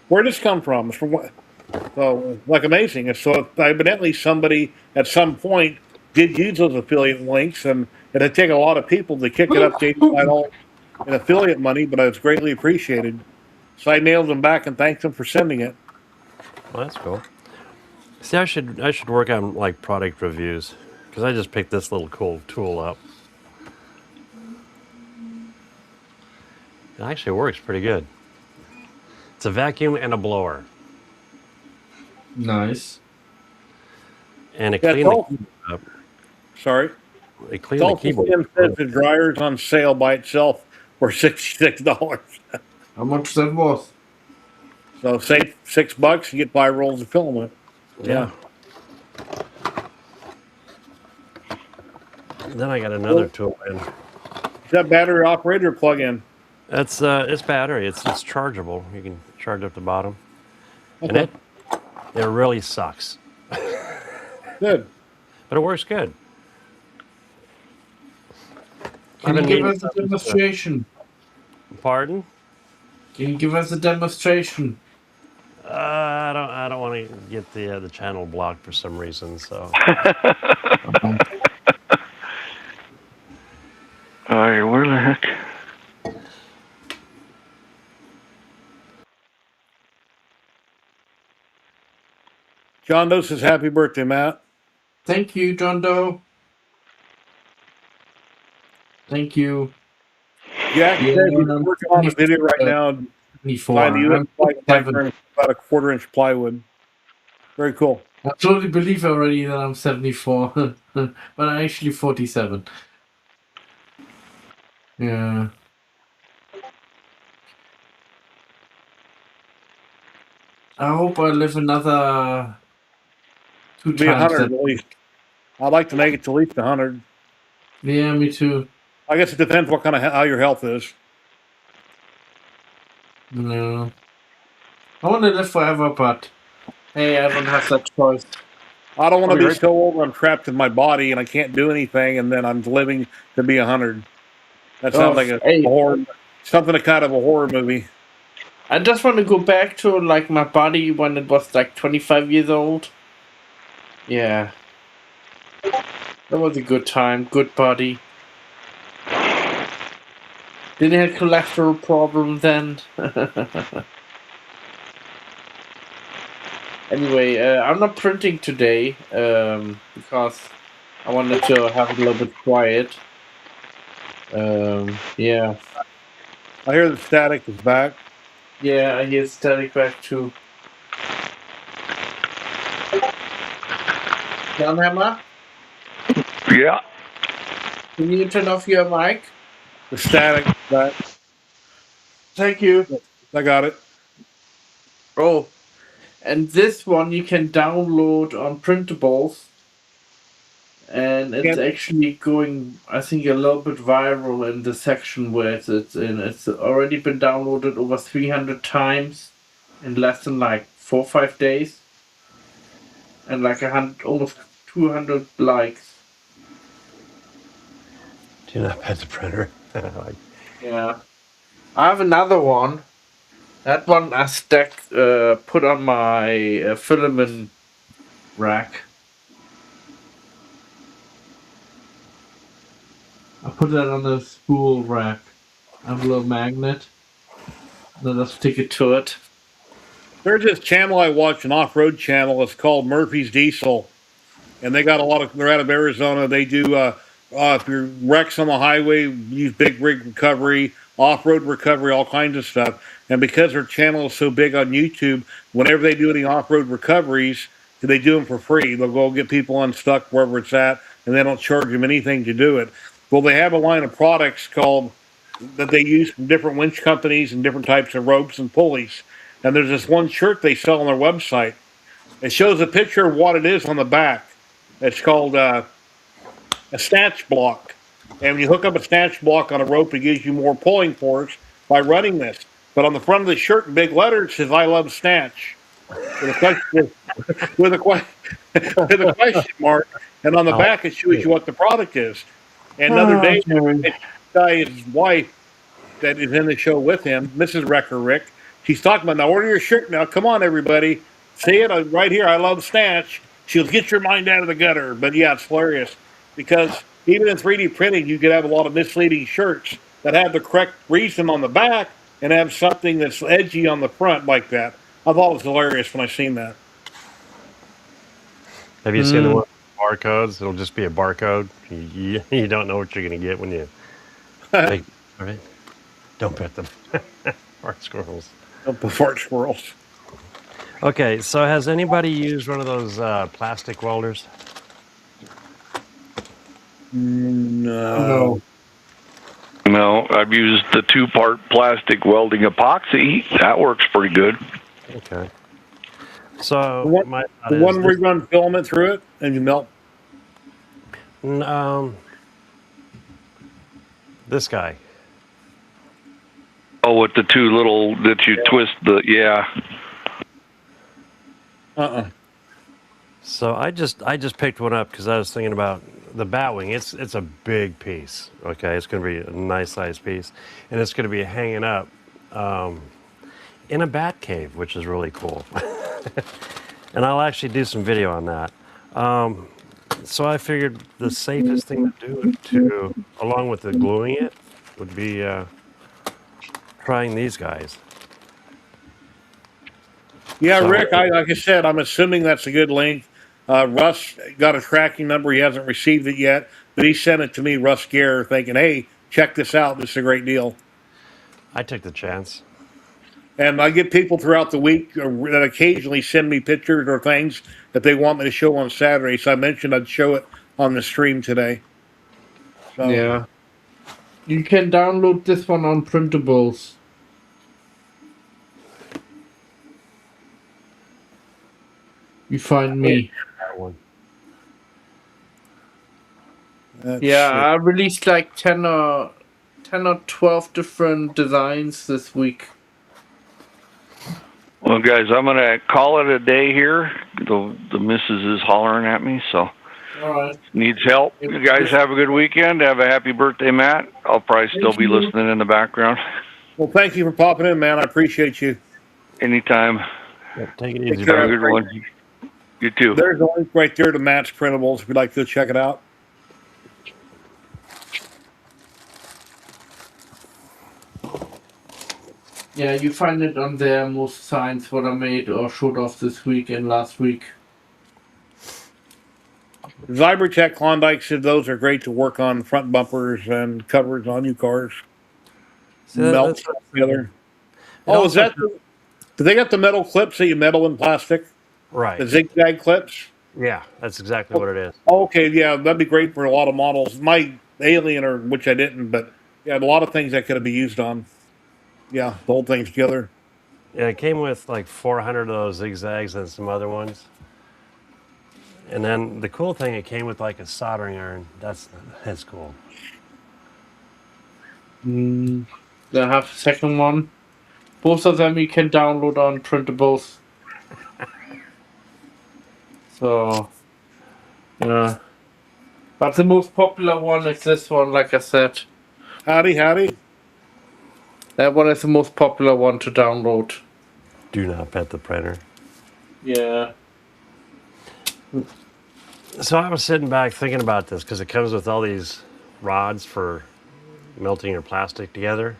Where'd this come from? It's from what? So, like, amazing. And so, evidently, somebody at some point did use those affiliate links, and it'd take a lot of people to kick it up to $85 in affiliate money, but it's greatly appreciated. So I nailed them back and thanked them for sending it. Well, that's cool. See, I should work on like product reviews because I just picked this little cool tool up. It actually works pretty good. It's a vacuum and a blower, Nice. and it Yeah, cleaned the keyboard up. sorry. It It's cleaned the also keyboard. says the dryer's on sale by itself for $66. How much that was? So save $6, you get 5 rolls of filament. Yeah. Then I got another tool in. Is that battery operated or plug in? It's battery. It's chargeable. You can charge up the bottom, and Okay. it really sucks, Good. but it works good. Can I've you been give meaning us a to- demonstration? Pardon? Can you give us a demonstration? I don't want to get the channel blocked for some reason. So Alright, where the heck? John Doe says happy birthday, Matt. Thank you, John Doe. Thank you. Jack Yeah, says he's working on a video right now. 24. Find the I'm US flight 47. furnace, about a 1/4 inch plywood. Very cool. I totally believe already that I'm 74, but I'm actually 47. Yeah. I hope I live another 2 Be times 100 that. at least. I'd like to make it to at least 100. Yeah, me too. I guess it depends what kind of how your health is. No. I want to live forever, but hey, everyone has that choice. I don't want to I'll be be right- so old I'm trapped in my body and I can't do anything, and then I'm living to be 100. That sounds like a Hey. horror, something kind of a horror movie. I just want to go back to like my body when it was like 25 years old. Yeah. That was a good time, good body. Didn't have cholesterol problem then. Anyway, I'm not printing today because I wanted to have it a little bit quiet. Yeah. I hear the static is back. Yeah, I hear static back too. John Hammer, Yeah. can you turn off your mic? The static is back. Thank you. I got it. Oh, and this one you can download on printables, and it's Can't- actually going, I think, a little bit viral in the section where it's in. It's already been downloaded over 300 times in less than like 4 or 5 days, and like almost 200 likes. Do you not pet the printer? Yeah, I have another one. That one I put on my filament rack. I put that on the spool rack. I have a little magnet. Then I stick it to it. There's this channel I watch, an off-road channel. It's called Murphy's Diesel, and they got a lot of. They're out of Arizona. They do. If you're wrecks on the highway, use big rig recovery, off-road recovery, all kinds of stuff. And because their channel is so big on YouTube, whenever they do any off-road recoveries, they do them for free. They'll go get people unstuck wherever it's at, and they don't charge them anything to do it. Well, they have a line of products called that they use from different winch companies and different types of ropes and pulleys. And there's this one shirt they sell on their website. It shows a picture of what it is on the back. It's called a snatch block. And when you hook up a snatch block on a rope, it gives you more pulling force by running this. But on the front of the shirt in big letters, it says, "I love snatch." With a question, with a question mark. And on the back, it shows you what the product is. And another day, this guy, his wife, that is in the show with him, Mrs. Wrecker Rick. She's talking about, now order your shirt now. Come on, everybody. See it right here. I love Snatch. She'll get your mind out of the gutter. But yeah, it's hilarious because even in 3D printing, you could have a lot of misleading shirts that have the correct reason on the back and have something that's edgy on the front like that. I thought it was hilarious when I seen that. Have you seen the one with barcodes? It'll just be a barcode. You don't know what you're going to get when you take, all right? Don't pet them. Fart squirrels. Don't put fart squirrels. Okay, so has anybody used one of those plastic welders? No. No, I've used the 2-part plastic welding epoxy. That works pretty good. Okay. So the one where you run filament through it and you melt. This guy. Oh, with the 2 little that you twist the So I just picked one up because I was thinking about the bat wing. It's a big piece. Okay, it's going to be a nice size piece, and it's going to be hanging up in a bat cave, which is really cool. And I'll actually do some video on that. So I figured the safest thing to do, along with the gluing it, would be trying these guys. Yeah, so, Rick, like I said, I'm assuming that's a good link. Russ got a tracking number. He hasn't received it yet, but he sent it to me, Russ Gear, thinking, hey, check this out. This is a great deal. I took the chance. And I get people throughout the week that occasionally send me pictures or things that they want me to show on Saturday. So I mentioned I'd show it on the stream today. So. Yeah. You can download this one on printables. You find me. That one. Yeah, I released like 10 or 12 different designs this week. Well, guys, I'm going to call it a day here. The missus is hollering at me, so all right. Needs help. You guys have a good weekend. Have a happy birthday, Matt. I'll probably still be listening in the background. Well, thank you for popping in, man. I appreciate you. Anytime. Yeah, take it easy. Have a good one. You too. There's a link right there to Matt's printables if you'd like to go check it out. Yeah, you find it on there, most signs what I made or showed off this week and last week. Zybertech Klondike said those are great to work on front bumpers and covers on new cars. See, Melt that's what I was thinking. together. It Oh, is also that? Do they got the metal clips that you metal in plastic? right. The zigzag clips? Yeah, that's exactly what it is. Okay, yeah, that'd be great for a lot of models. My Alien, or which I didn't, but yeah, a lot of things that could be used on. Yeah, the whole thing's together. Yeah, it came with like 400 of those zigzags and some other ones. And then the cool thing, it came with like a soldering iron. That's cool. I have a second one. Both of them you can download on printables. So, yeah. But the most popular one is this one, like I said. Howdy, howdy. That one is the most popular one to download. Do not pet the printer. Yeah. So I was sitting back thinking about this because it comes with all these rods for melting your plastic together.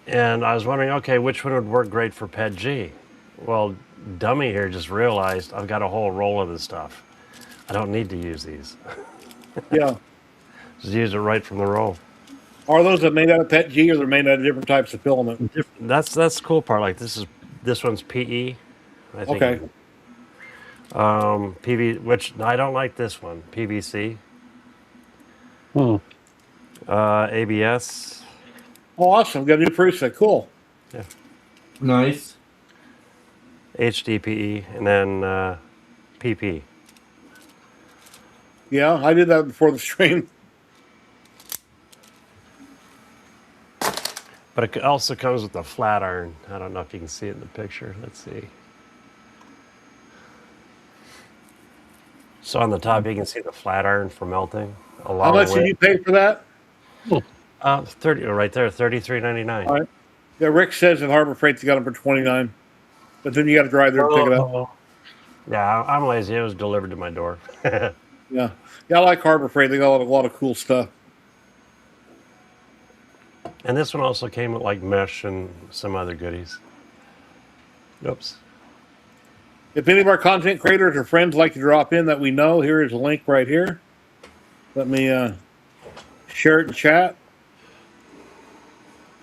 And I was wondering, okay, which one would work great for PET G? Well, dummy here just realized I've got a whole roll of this stuff. I don't need to use these. Yeah. Just use it right from the roll. Are those that made out of PET G, or they're made out of different types of filament? That's the cool part. Like this one's PE. I think. Okay. PV, which I don't like this one. PVC. ABS. Oh, awesome. Got a new preset. Cool. Nice. HDPE, and then PP. Yeah, I did that before the stream. But it also comes with a flat iron. I don't know if you can see it in the picture. Let's see. So on the top, you can see the flat iron for melting. How much did you pay for that? 30 right there, $33.99. All right. Yeah, Rick says at Harbor Freight they got them for $29, but then you got to drive there and pick it up. Yeah, I'm lazy. It was delivered to my door. Yeah, I like Harbor Freight. They got a lot of cool stuff. And this one also came with like mesh and some other goodies. Oops. If any of our content creators or friends like to drop in that we know, here is a link right here. Let me share it in chat.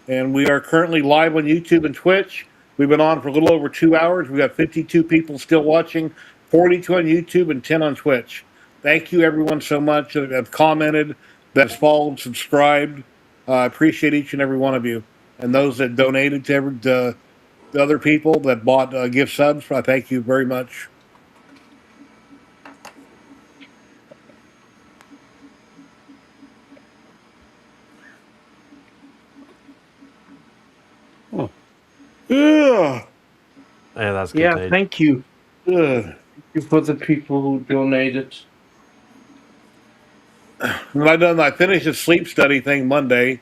And we are currently live on YouTube and Twitch. We've been on for a little over 2 hours. We've got 52 people still watching, 42 on YouTube and 10 on Twitch. Thank you, everyone, so much that have commented, that's followed, subscribed. I appreciate each and every one of you. And those that donated to the other people that bought gift subs, I thank you very much. Yeah. Yeah, that's Yeah, contagious. thank you. Ugh. Thank you for the people who donated. When I finished the sleep study thing Monday,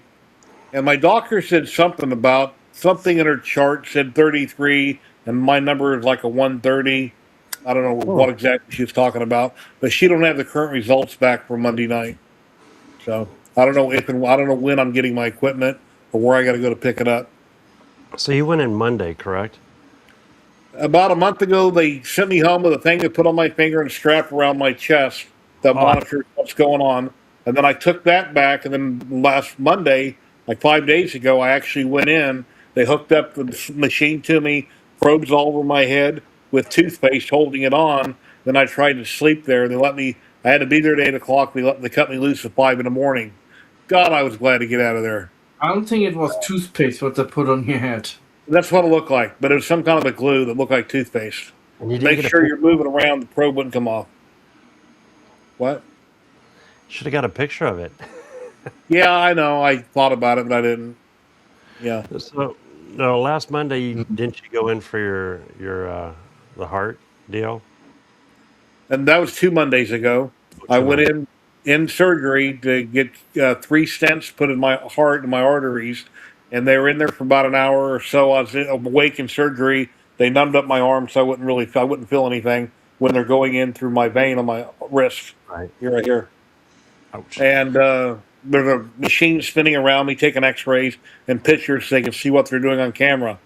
and my doctor said something about something in her chart said 33, and my number is like a 130. I don't know what exactly she was talking about, but she don't have the current results back for Monday night. So I don't know I don't know when I'm getting my equipment or where I got to go to pick it up. So you went in Monday, correct? About a month ago, they sent me home with a thing to put on my finger and strap around my chest that monitors what's going on. And then I took that back, and then last Monday, like 5 days ago, I actually went in. They hooked up the machine to me, probes all over my head with toothpaste holding it on. Then I tried to sleep there. They let me. I had to be there at 8 o'clock. They cut me loose at 5 in the morning. God, I was glad to get out of there. I don't think it was toothpaste what they put on your head. That's what it looked like, but it was some kind of a glue that looked like toothpaste. And you Make sure you're moving around, the probe wouldn't come off. What? Should have got a picture of it. Yeah, I know. I thought about it, but I didn't. Yeah. So, no, last Monday, didn't you go in for your the heart deal? And that was 2 Mondays ago. I went in surgery to get 3 stents put in my heart and my arteries, and they were in there for about an hour or so. I was awake in surgery. They numbed up my arm, so I wouldn't feel anything when they're going in through my vein on my wrist. Right. Right here. Ouch. And there's a machine spinning around me taking X-rays and pictures so they can see what they're doing on camera.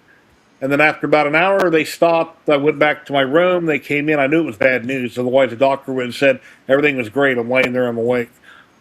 And then after about an hour, they stopped. I went back to my room. They came in. I knew it was bad news. Otherwise, the doctor would have said everything was great. I'm laying there. I'm awake.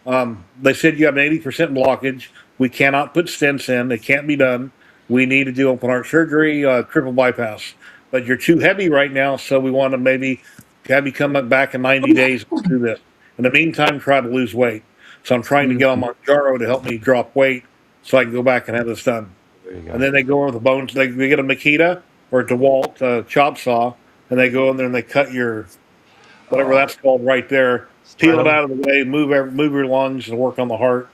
They said you have an 80% blockage. We cannot put stents in. It can't be done. We need to do open heart surgery, triple bypass. But you're too heavy right now, so we want to maybe have you come back in 90 days and do this. In the meantime, try to lose weight. So I'm trying to get on Monjaro to help me drop weight so I can go back and have this done. There you go. And then they go over the bones. They get a Makita or a DeWalt chop saw, and they go in there and they cut your whatever that's called right there. Peel it out of the way. Move your lungs and work on the heart.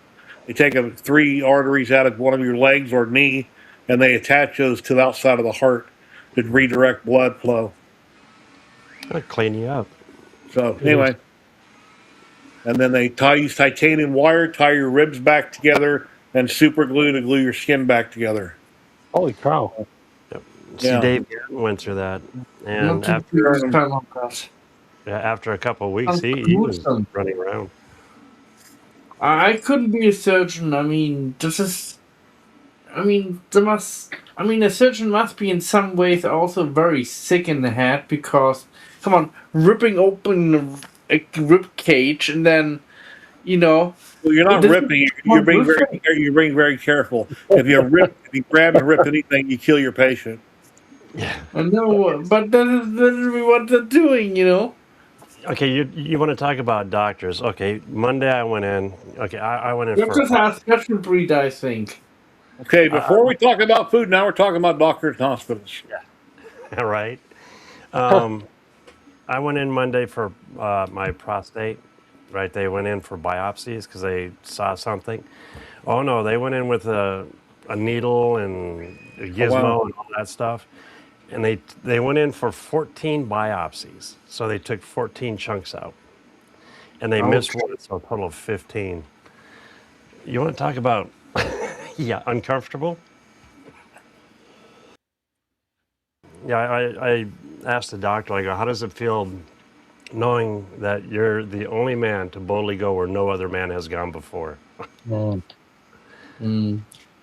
They take 3 arteries out of one of your legs or knee, and they attach those to the outside of the heart to redirect blood flow. I'll clean you up. So anyway, and then they use titanium wire, tie your ribs back together, and super glue to glue your skin back together. Holy cow! Yep. Yeah. See, Dave went through that, and Not to do this kind of that. after a couple of weeks, I'm he was gruesome. running around. I couldn't be a surgeon. I mean, this is. I mean, a surgeon must be in some ways also very sick in the head because, come on, ripping open a rib cage and then, Well, you're not ripping. You're being very careful. If you grab and rip anything, you kill your patient. I know, but that is literally what they're doing. Okay, you want to talk about doctors? Okay, Monday I went in. Okay, I went in for. Doctors have special breed, I think. Okay, before we talk about food, now we're talking about doctors and hospitals. All right. I went in Monday for my prostate. Right, they went in for biopsies because they saw something. Oh no, they went in with a needle and a gizmo and all that stuff, and they went in for 14 biopsies. So they took 14 chunks out, and they missed one, so a total of 15. You want to talk about uncomfortable? Yeah, I asked the doctor, I go, how does it feel knowing that you're the only man to boldly go where no other man has gone before?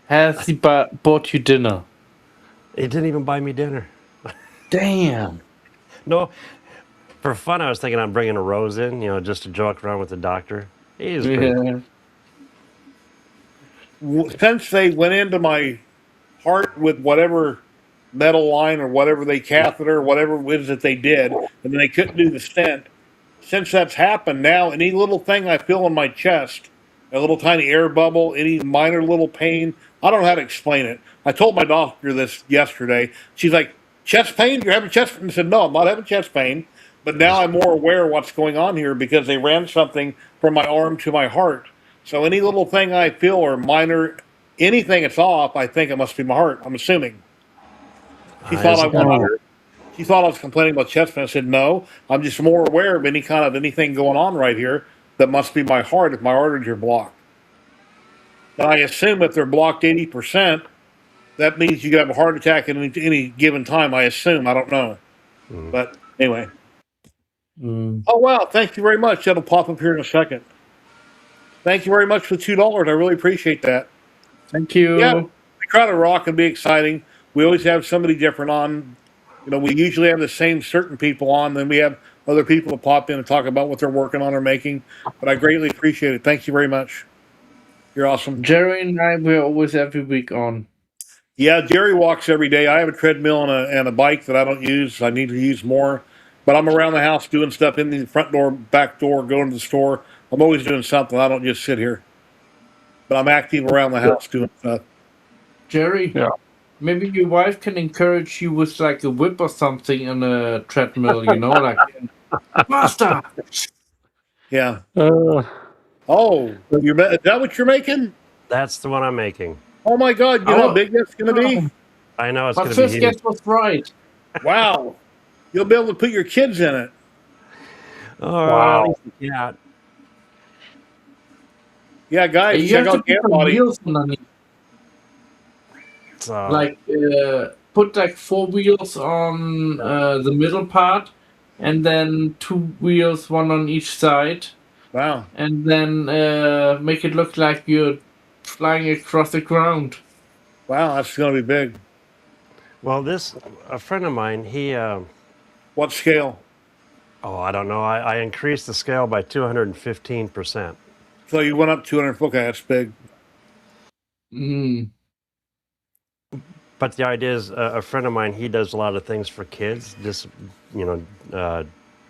Has he bought you dinner? He didn't even buy me dinner. Damn. No, for fun, I was thinking I'm bringing a rose in, just to joke around with the doctor. He's pretty. Since they went into my heart with whatever metal line or whatever they catheter, whatever it is that they did, and then they couldn't do the stent. Since that's happened now, any little thing I feel in my chest, a little tiny air bubble, any minor little pain, I don't know how to explain it. I told my doctor this yesterday. She's like, chest pain? You're having chest pain? I said, no, I'm not having chest pain. But now I'm more aware of what's going on here because they ran something from my arm to my heart. So any little thing I feel or minor, anything that's off, I think it must be my heart. I'm assuming. She thought I was complaining about chest pain. I said, no, I'm just more aware of any kind of anything going on right here that must be my heart if my arteries are blocked. And I assume if they're blocked 80%, that means you could have a heart attack at any given time. I assume. I don't know. But anyway. Oh, wow. Thank you very much. That'll pop up here in a second. Thank you very much for the $2. I really appreciate that. Thank you. Yeah, we try to rock and be exciting. We always have somebody different on. We usually have the same certain people on, then we have other people to pop in and talk about what they're working on or making. But I greatly appreciate it. Thank you very much. You're awesome. Jerry and I, we're always every week on. Yeah, Jerry walks every day. I have a treadmill and a bike that I don't use. I need to use more. But I'm around the house doing stuff in the front door, back door, going to the store. I'm always doing something. I don't just sit here. But I'm active around the house doing stuff. Jerry? Yeah. Maybe your wife can encourage you with like a whip or something on a treadmill, like faster. Yeah. Is that what you're making? That's the one I'm making. Oh my God! You know how big that's going to be? I know it's My going to be first huge. guess was right. Wow! You'll be able to put your kids in it. Oh, Wow. Yeah. Yeah, guys, You check have to out put some Camp wheels underneath. Put like 4 wheels on the middle part, and then 2 wheels, one on each side, Wow. and then make it look like you're flying across the ground. Wow, that's going to be big. Well, a friend of mine, What scale? oh, I don't know. I increased the scale by 215%. So you went up 200. Okay, that's big. Mm. But the idea is, a friend of mine, he does a lot of things for kids, just, you know,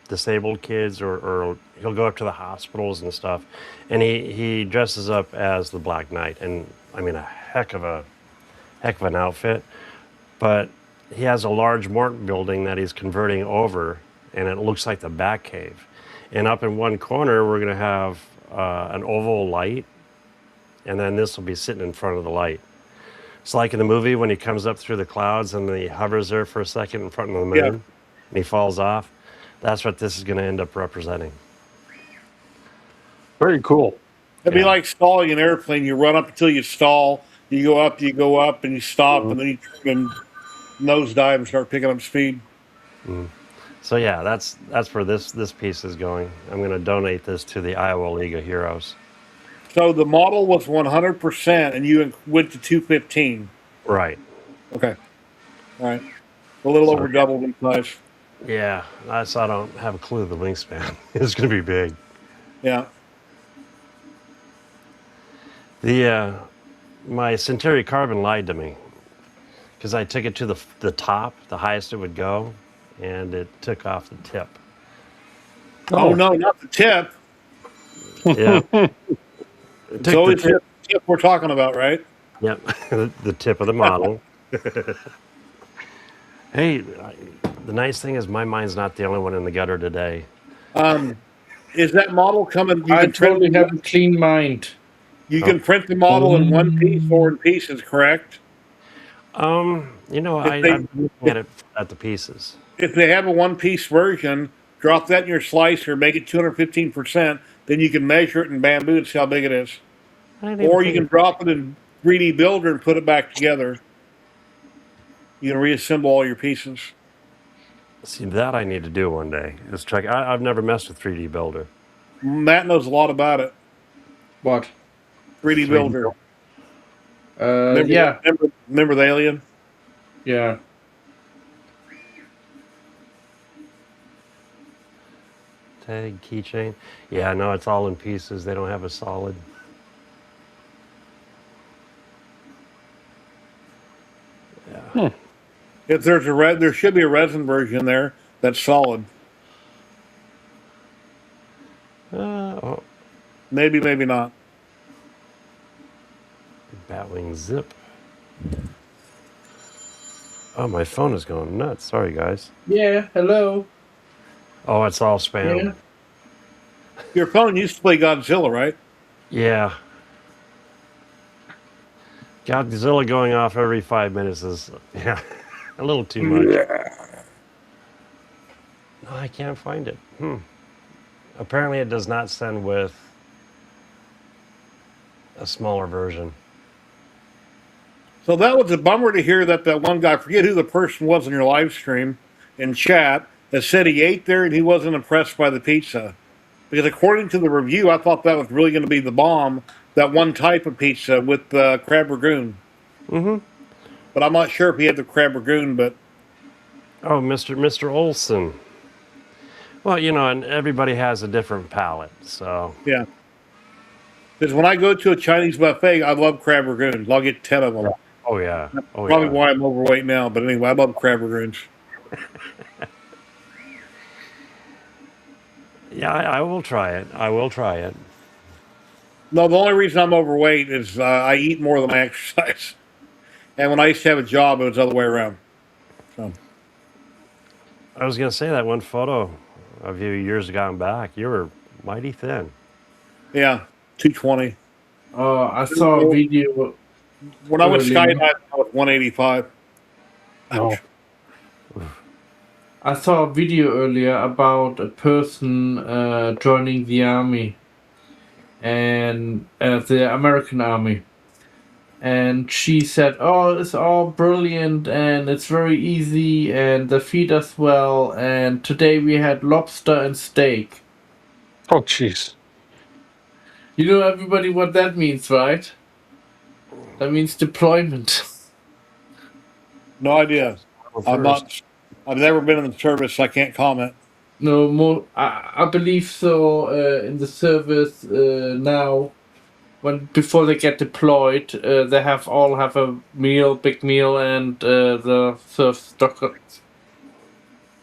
disabled kids, or he'll go up to the hospitals and stuff. And he dresses up as the Black Knight. And I mean, a heck of an outfit. But he has a large Morton building that he's converting over, and it looks like the Batcave. And up in one corner, we're going to have an oval light, and then this will be sitting in front of the light. It's like in the movie when he comes up through the clouds and he hovers there for a second in front of the moon, Yeah. and he falls off. That's what this is going to end up representing. Very cool. It'd be like stalling an airplane. You run up until you stall. You go up, and you stop, and then you can nosedive and start picking up speed. So yeah, that's where this piece is going. I'm going to donate this to the Iowa League of Heroes. So the model was 100%, and you went to 215. Right. Okay. All right. A little over double in size. Yeah, I don't have a clue of the wingspan. It's going to be big. Yeah. My Centauri Carbon lied to me, because I took it to the top, the highest it would go, and it took off the tip. Oh no, not the tip. Yeah. It's always the tip we're talking about, right? Yep, the tip of the model. Hey, the nice thing is my mind's not the only one in the gutter today. Is that model coming? I totally have a clean mind. You can print the model in one piece or in pieces, correct? I'm looking at it at the pieces. If they have a one-piece version, drop that in your slicer, make it 215%, then you can measure it in bamboo and see how big it is. Or you can drop it in 3D Builder and put it back together. You can reassemble all your pieces. See, that I need to do one day. Just check. I've never messed with 3D Builder. Matt knows a lot about it. What? 3D Builder. Yeah. Remember the alien? Yeah. Tag, keychain. Yeah, no, it's all in pieces. They don't have a solid. Yeah. If there's there should be a resin version there that's solid. Maybe, maybe not. Batwing zip. Oh, my phone is going nuts. Sorry, guys. Yeah. Hello. Oh, it's all spam. Yeah. Your phone used to play Godzilla, right? Yeah. Godzilla going off every 5 minutes is a little too much. No, I can't find it. Apparently it does not send with a smaller version. So that was a bummer to hear that one guy, I forget who the person was in your live stream in chat, that said he ate there and he wasn't impressed by the pizza. Because according to the review, I thought that was really going to be the bomb, that one type of pizza with crab ragoon. Mm-hmm. But I'm not sure if he had the crab ragoon, but... Oh, Mr. Olson. Well, and everybody has a different palate, so... Yeah. Because when I go to a Chinese buffet, I love crab ragoons. I'll get 10 of them. Oh, yeah. Probably why I'm overweight now, but anyway, I love crab ragoons. Yeah, I will try it. I will try it. No, the only reason I'm overweight is I eat more than I exercise. And when I used to have a job, it was the other way around. So. I was going to say that one photo of you years gone back, you were mighty thin. Yeah, 220. I saw a video. When I was skydiving, I was 185. Oh. I saw a video earlier about a person joining the army, and the American army. And she said, "Oh, it's all brilliant, and it's very easy, and they feed us well. And today we had lobster and steak." Oh, jeez. You know, everybody, what that means, right? That means deployment. No idea. Well, I'm first, not. I've never been in the service, so I can't comment. No more. I believe so. In the service now, when before they get deployed, they all have a big meal, and the serve stock.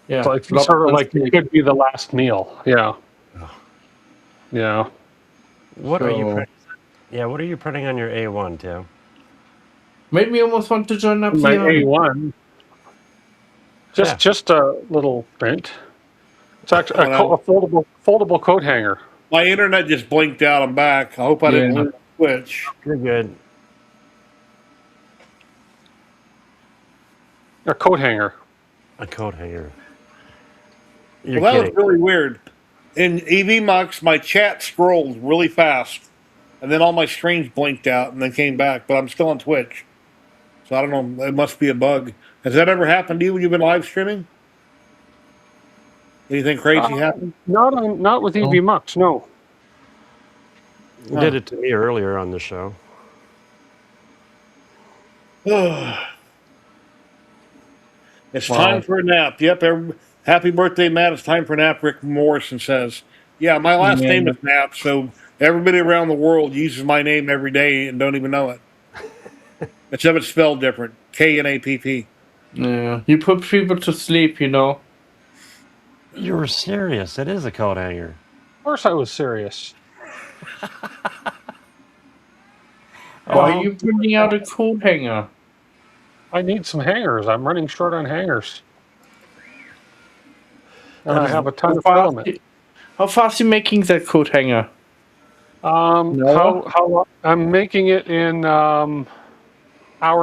Yeah, It's like lobster sort of and like it steak. could be the last meal. Yeah, yeah. what are you So printing? Yeah, what are you printing on your A1, Tim? made me almost want to join up My the army. A1, Yeah. just a little print. It's actually a, Well, a foldable coat hanger. my internet just blinked out. I'm back. I hope I didn't Yeah. lose Twitch. You're good. A coat hanger. A coat hanger. You're Well, that kidding. was really weird. In EV Mux, my chat scrolled really fast, and then all my streams blinked out and then came back. But I'm still on Twitch, so I don't know. It must be a bug. Has that ever happened to you when you've been live streaming? Anything crazy happen? Not with Oh. EV Mux. No. You did it to me earlier on the show. It's Wow. time for a nap. Yep. Happy birthday, Matt. It's time for a nap, Rick Morrison says. Yeah, my last Yeah. name is Nap, so everybody around the world uses my name every day and don't even know it. Except it's spelled different. Knapp. Yeah, you put people to sleep, you know. You were serious. It is a coat hanger. Of course, I was serious. Why are you printing out a coat hanger? I need some hangers. I'm running short on hangers, and I have a ton of filament. How fast are you making that coat hanger? No. How I'm making it in hour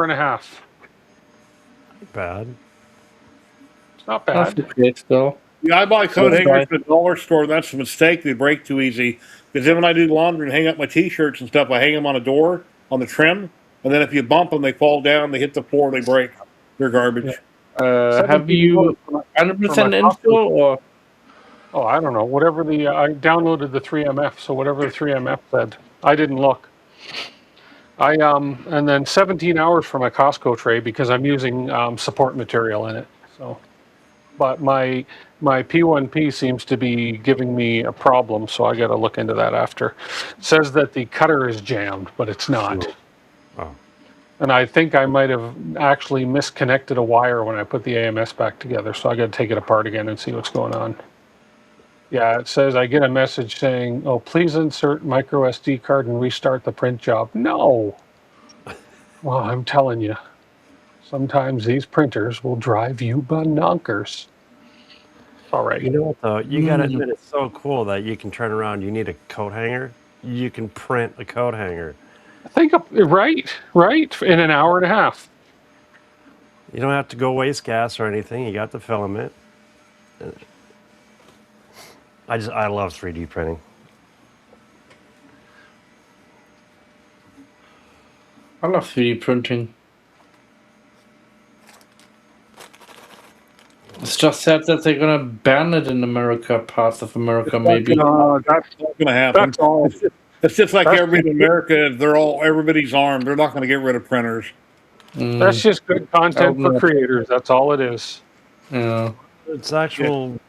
and a half. Bad. It's not That's bad. okay, though. Yeah, I buy coat That's hangers right. at the dollar store. That's a mistake. They break too easy. Because then when I do laundry and hang up my T-shirts and stuff, I hang them on a door on the trim, and then if you bump them, they fall down. They hit the floor. They break. They're garbage. Have you 100% info or? Oh, I don't know. Whatever I downloaded the 3MF, so whatever the 3MF said, I didn't look. And then 17 hours for my Costco tray because I'm using support material in it. So, but my P1P seems to be giving me a problem, so I got to look into that after. It says that the cutter is jammed, but it's not. Oh. And I think I might have actually misconnected a wire when I put the AMS back together, so I got to take it apart again and see what's going on. Yeah, it says I get a message saying, "Oh, please insert micro SD card and restart the print job." No. Well, I'm telling you, sometimes these printers will drive you bonkers. All right. You know what though? You gotta admit it's so cool that you can turn around. You need a coat hanger. You can print a coat hanger. Think of right, in an hour and a half. You don't have to go waste gas or anything. You got the filament. I love 3D printing. I love 3D printing. It's just sad that they're gonna ban it in America, parts of America, maybe. That's not going to happen. That's all. It's just like everybody in America. Everybody's armed. They're not going to get rid of printers. That's just good content for creators. That's all it is. Yeah. It's actual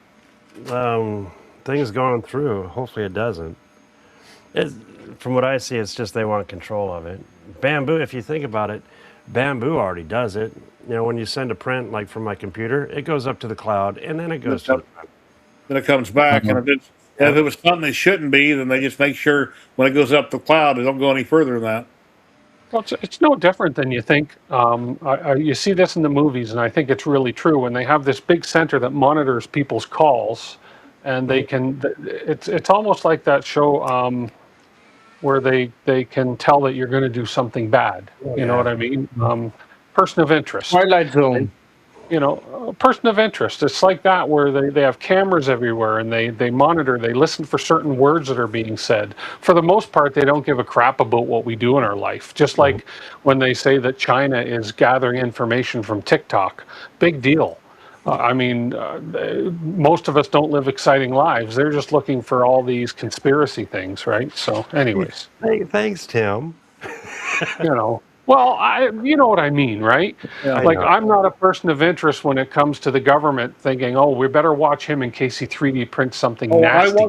things going through. Hopefully it doesn't. From what I see, it's just they want control of it. Bamboo, if you think about it, Bamboo already does it. You know, when you send a print, like from my computer, it goes up to the cloud, and then it goes to the print. Then it comes back, and if it was something it shouldn't be, then they just make sure when it goes up the cloud, it don't go any further than that. Well, it's no different than you think. You see this in the movies, and I think it's really true. When they have this big center that monitors people's calls, and they can, it's almost like that show where they can tell that you're going to do something bad. You know what I mean? Person of interest. Twilight Zone. You know, a person of interest. It's like that where they have cameras everywhere and they monitor, they listen for certain words that are being said. For the most part, they don't give a crap about what we do in our life. Just like when they say that China is gathering information from TikTok. Big deal. I mean, most of us don't live exciting lives. They're just looking for all these conspiracy things, right? So, anyways, Thanks, Tim. well, you know what I mean, right? Yeah. I Like, know. I'm not a person of interest when it comes to the government thinking, oh, we better watch him in case he 3D prints something Oh, nasty.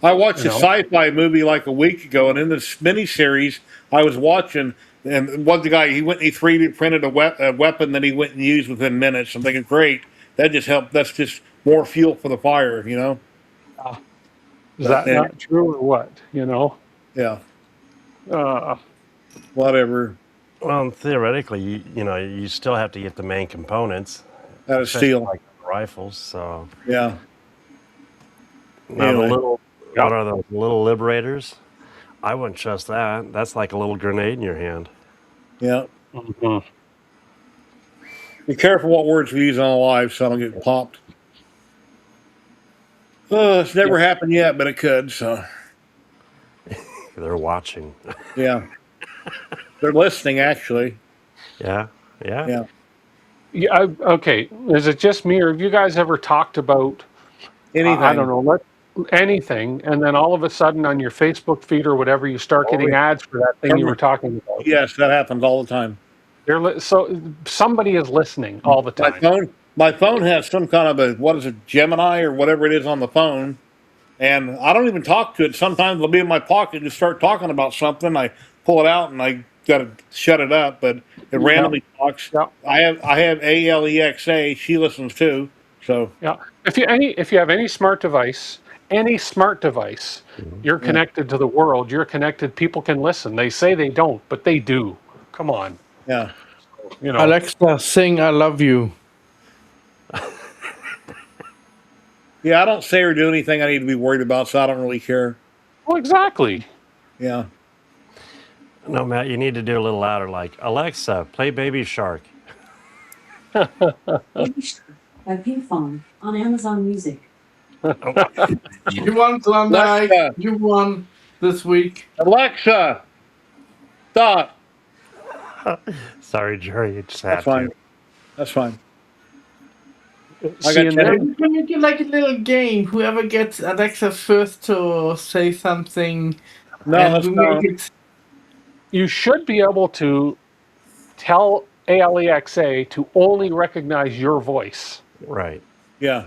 I watched You a know? sci-fi movie like a week ago, and in this miniseries I was watching, and one the guy he went and he 3D printed a weapon that he went and used within minutes. I'm thinking, great, that just helped. That's just more fuel for the fire, you know. Is But that anyway, not true or what? yeah, Uh, whatever. Well, theoretically, you still have to get the main components, Out of especially steel. like rifles. So Yeah. now the Anyway, little, Yep. what are those little liberators? I wouldn't trust that. That's like a little grenade in your hand. yeah. mhm. Be careful what words we use on live, so I don't get popped. It's Yeah. never happened yet, but it could. So They're watching. yeah, they're listening actually. Yeah, yeah. Yeah. Yeah. Okay. Is it just me, or have you guys ever talked about, I don't Anything. know, anything, and then all of a sudden on your Facebook feed or whatever, you start Oh, getting ads for that thing you were talking about? yes, that happens all the time. So somebody is listening all the My time. phone has some kind of a what is it, Gemini or whatever it is on the phone, and I don't even talk to it. Sometimes it'll be in my pocket and start talking about something. I pull it out and I got to shut it up, but it Yeah. randomly talks. Yeah. I have Alexa. She listens too. So Yeah. If you have any smart device, you're yeah, connected to the world. You're connected. People can listen. They say they don't, but they do. Come on. yeah. Alexa, sing "I Love You." Yeah, I don't say or do anything I need to be worried about, so I don't really care. Well, exactly. Yeah. No, Matt, you need to do a little louder, like Alexa, play Baby Shark. Baby Shark by Pink Phone on Amazon Music. You won, Klondike. Alexa, You won this week. Alexa, stop. Sorry, Jerry, you just That's have fine. to. That's fine. I See, got and 10. then Can you do like a little game? Whoever gets Alexa first to say something, No, and that's we not. make it. you should be able to tell Alexa to only recognize your voice. Right. Yeah.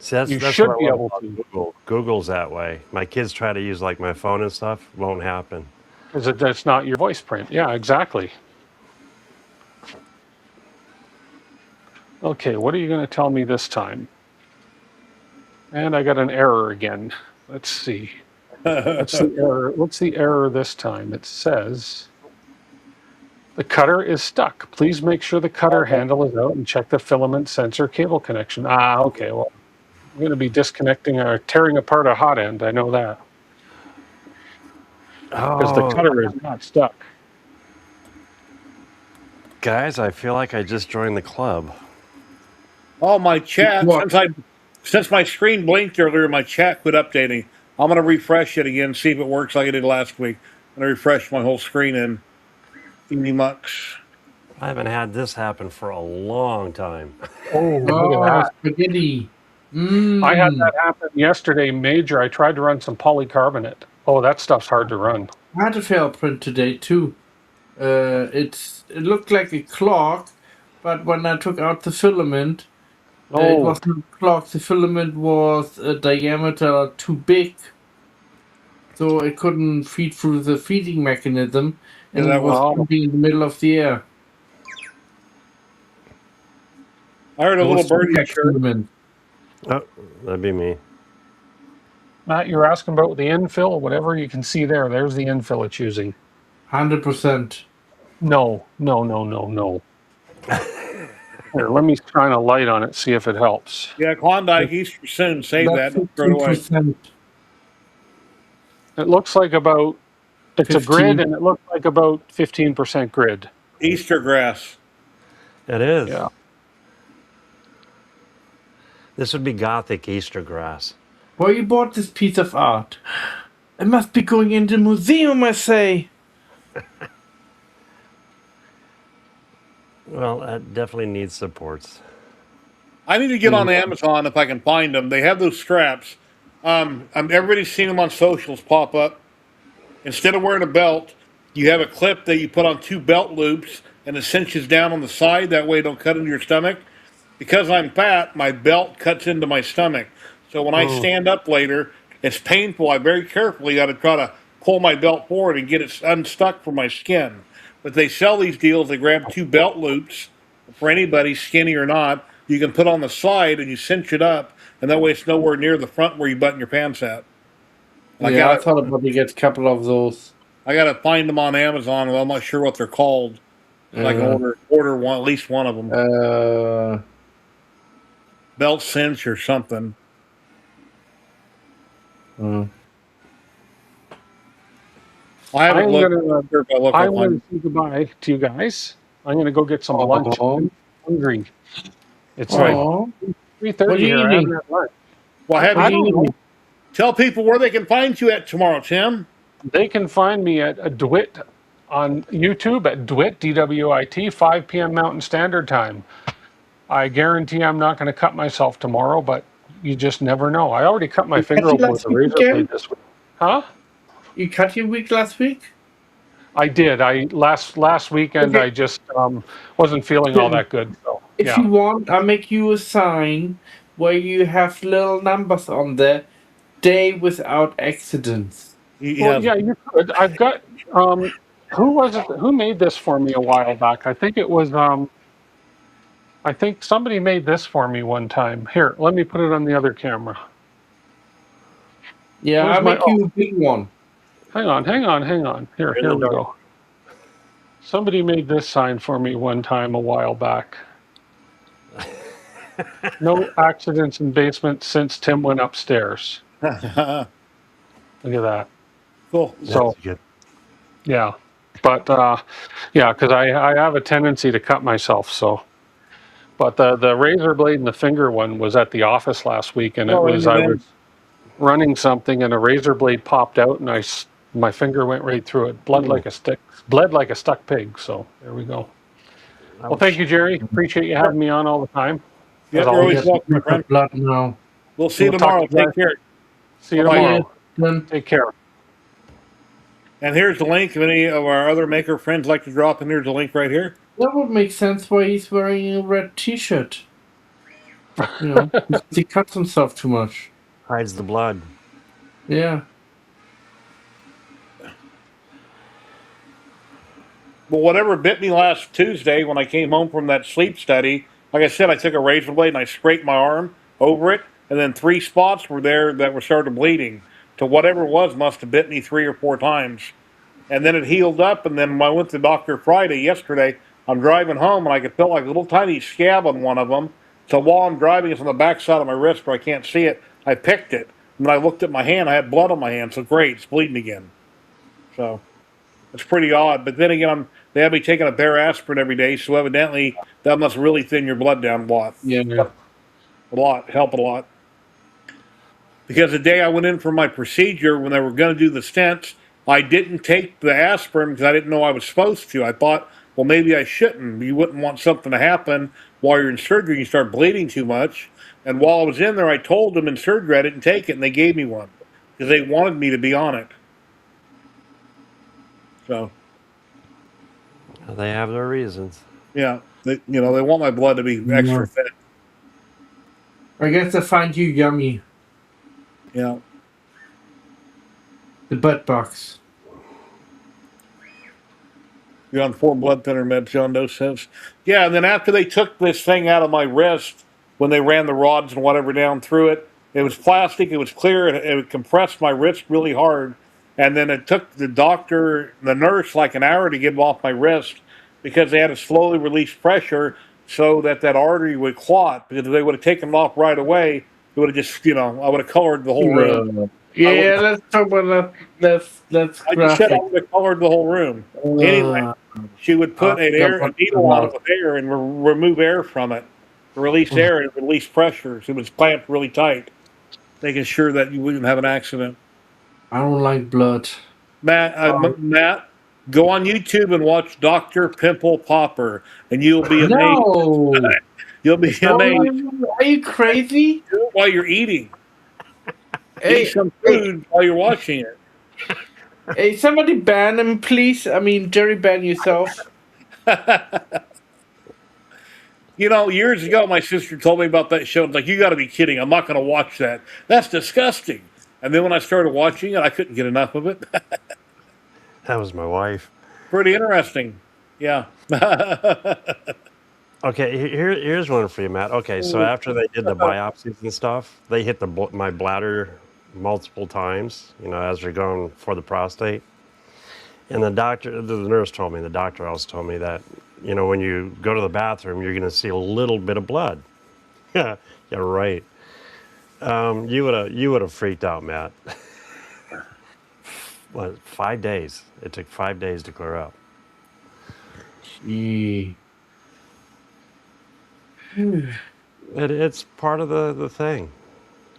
See, that's You that's should what I be love able about to, Google. Google's that way. My kids try to use like my phone and stuff. Won't happen. because that's not your voice print. Yeah, exactly. Okay, what are you going to tell me this time? And I got an error again. Let's see. What's the error? What's the error this time? It says the cutter is stuck. Please make sure the cutter handle is out and check the filament sensor cable connection. Okay. Well, I'm going to be disconnecting or tearing apart a hot end. I know that because the Oh, cutter is not stuck. guys, I feel like I just joined the club. Oh, my chat. What? Since my screen blinked earlier, my chat quit updating. I'm gonna refresh it again, see if it works like I did last week. I'm gonna refresh my whole screen in Eeny Mucks. I haven't had this happen for a long time. Oh, look at Oh, that. spaghetti. I had that happen yesterday, major. I tried to run some polycarbonate. Oh, that stuff's hard to run. I had a fail print today too. It looked like a clock, but when I took out the filament, it Oh, wasn't a clock. The filament was a diameter too big, so it couldn't feed through the feeding mechanism, and Yeah, it that was was- jumping in the middle of the air. I heard a It little was birdie contact chirp. filament. Oh, that'd be me. Matt, you're asking about the infill, whatever you can see there. There's the infill it's using. 100%. No. Here, let me shine a light on it, see if it helps. Yeah, Klondike Easter soon. Save that. That's Don't throw it away. 15%. It looks like about, it's a 15. grid, and it looks like about 15% grid. Easter grass. It is. Yeah. This would be Gothic Easter grass. Where you bought this piece of art? It must be going in the museum, I say. Well, that definitely needs supports. I need to get on Amazon if I can find them. They have those straps. Everybody's seen them on socials pop up. Instead of wearing a belt, you have a clip that you put on two belt loops and it cinches down on the side. That way, it don't cut into your stomach. Because I'm fat, my belt cuts into my stomach. So when I Oh, stand up later, it's painful. I very carefully got to try to pull my belt forward and get it unstuck from my skin. But they sell these deals. They grab two belt loops for anybody, skinny or not. You can put on the side and you cinch it up, and that way it's nowhere near the front where you button your pants at. And Yeah, I thought about to get a couple of those. I gotta find them on Amazon. I'm not sure what they're called, so I can order one, at least one of them. Belt cinch or something. Mm. I haven't I'm looked. gonna say goodbye to you guys. I'm gonna go get some lunch. I'm hungry. It's like Aw. 3:30 What are you here. I haven't eating? had lunch. Well, I have don't you know. tell people where they can find you at tomorrow, Tim? They can find me at DWIT on YouTube at DWIT, DWIT, 5 p.m. Mountain Standard Time. I guarantee I'm not going to cut myself tomorrow, but you just never know. I already cut my You finger cut your open with last a week razor again? blade this week. Huh? You cut your week last week? I did. I last weekend Okay. I just wasn't feeling all that good. So If yeah. you want, I'll make you a sign where you have little numbers on there. Day without accidents. Well, yeah, you could. I've got who was it? Who made this for me a while back? I think it was I think somebody made this for me one time. Here, let me put it on the other camera. Yeah, Where's I'll my? make you a big one. Hang on. Here we go. Somebody made this sign for me one time a while back. No accidents in basement since Tim went upstairs. Look at that. Cool. So, yeah, but yeah, because I have a tendency to cut myself. So, but the razor blade and the finger one was at the office last week, and I was running something, and a razor blade popped out, and my finger went right through it. Bled like a stuck pig. So there we go. Well, thank you, Jerry. Appreciate you having me on all the time. Yeah, As you're always always. welcome, my friend. Blood now. We'll see you We'll talk tomorrow. to you Take care. See you Bye-bye. tomorrow. Take care. And here's the link. If any of our other maker friends like to drop in, here's the link right here. That would make sense why he's wearing a red T-shirt. You know, because he cuts himself too much. Hides the blood. Yeah. Well, whatever bit me last Tuesday when I came home from that sleep study, like I said, I took a razor blade and I scraped my arm over it, and then 3 spots were there that were started bleeding. So whatever it was must have bit me 3 or 4 times. And then it healed up, and then when I went to the doctor yesterday, I'm driving home and I could feel like a little tiny scab on one of them. So while I'm driving, it's on the back side of my wrist where I can't see it. I picked it. And when I looked at my hand, I had blood on my hand. So great, it's bleeding again. So it's pretty odd. But then again, they have me taking a bare aspirin every day, so evidently that must really thin your blood down a lot. Yeah. Help a lot. Because the day I went in for my procedure, when they were going to do the stents, I didn't take the aspirin because I didn't know I was supposed to. I thought, well, maybe I shouldn't. You wouldn't want something to happen while you're in surgery. You start bleeding too much. And while I was in there, I told them in surgery I didn't take it, and they gave me one because they wanted me to be on it. So. They have their reasons. Yeah, they want my blood to be extra thin. I guess I find you yummy. Yeah. The butt box. You're on 4 blood thinner meds, John, no sense. Yeah, and then after they took this thing out of my wrist, when they ran the rods and whatever down through it, it was plastic, it was clear, it compressed my wrist really hard. And then it took the nurse, like an hour to get off my wrist because they had to slowly release pressure so that artery would clot. Because if they would have taken it off right away, it would have just, I would have colored the whole room. Yeah, let's talk about that. That's I just said I would have colored the whole room. Anyway, she would put a needle on it with air and remove air from it, release air and release pressure. So it was clamped really tight, making sure that you wouldn't have an accident. I don't like blood. Matt, go on YouTube and watch Dr. Pimple Popper, and you'll be amazed. No. You'll be amazed. Are you crazy? Do it while you're eating. Eat Hey, some hey, food while you're watching it. hey, somebody ban him, please. I mean, Jerry, ban yourself. You know, years ago, my sister told me about that show. It's like, you got to be kidding. I'm not going to watch that. That's disgusting. And then when I started watching it, I couldn't get enough of it. That was my wife. Pretty interesting. Yeah. Okay, here's one for you, Matt. Okay, so after they did the biopsies and stuff, they hit my bladder multiple times, as they're going for the prostate. And the nurse told me, the doctor also told me that, when you go to the bathroom, you're going to see a little bit of blood. Yeah, yeah, right. You would have freaked out, Matt. What, 5 days? It took 5 days to clear up. Gee. It's part of the thing.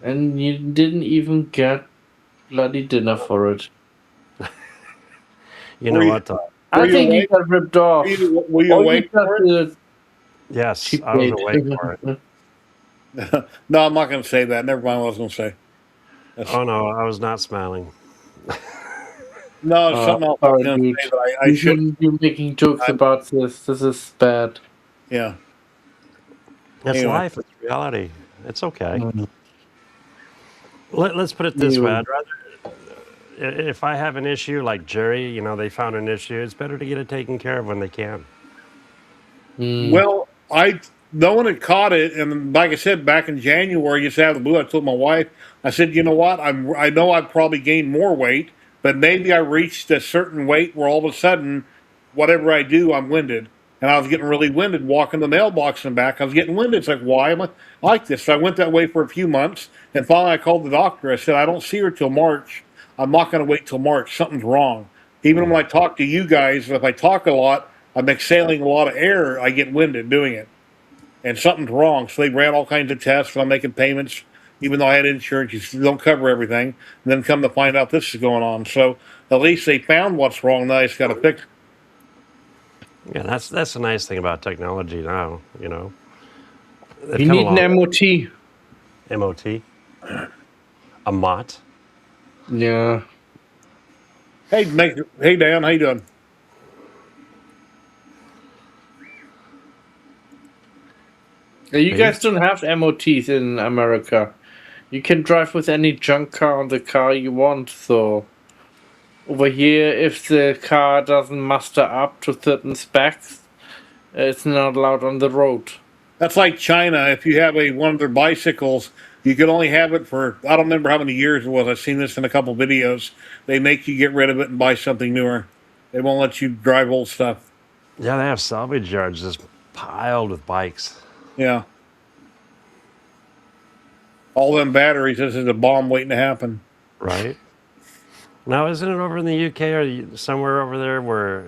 And you didn't even get bloody dinner for it. You know what? I think you got ripped off. Were you Or awake for it? Yes, cheap I was date. awake for it. No, I'm not going to say that. Never mind what I was going to say. Oh no, I was not smiling. No, it's something else I was sorry, going to dude. say, but I You should. shouldn't be making jokes about this. This is bad. Yeah. It's Anyway. life. It's reality. It's okay. Mm. Let's put it this way. You- I'd rather, if I have an issue like Jerry, they found an issue. It's better to get it taken care of when they can. Mm. Well, no one had caught it, and like I said, back in January, just out of the blue, I told my wife, I said, you know what? I know I've probably gained more weight, but maybe I reached a certain weight where all of a sudden, whatever I do, I'm winded, and I was getting really winded walking the mailbox and back. I was getting winded. It's like, why am I like this? So I went that way for a few months, and finally I called the doctor. I said, I don't see her till March. I'm not going to wait till March. Something's wrong. Even when I talk to you guys, if I talk a lot, I'm exhaling a lot of air, I get winded doing it. And something's wrong. So they ran all kinds of tests, and I'm making payments, even though I had insurance. You still don't cover everything. And then come to find out this is going on. So at least they found what's wrong. Now I just got to fix it. Yeah, that's the nice thing about technology now. They've You come need along. an MOT. MOT, a MOT. Yeah. Hey, Dan, how you doing? You guys don't have MOTs in America. You can drive with any junk car on the car you want, so over here, if the car doesn't muster up to certain specs, it's not allowed on the road. That's like China. If you have one of their bicycles, you can only have it for, I don't remember how many years it was. I've seen this in a couple videos. They make you get rid of it and buy something newer. They won't let you drive old stuff. Yeah, they have salvage yards just piled with bikes. Yeah. All them batteries, this is a bomb waiting to happen. Right. Now, isn't it over in the UK or somewhere over there where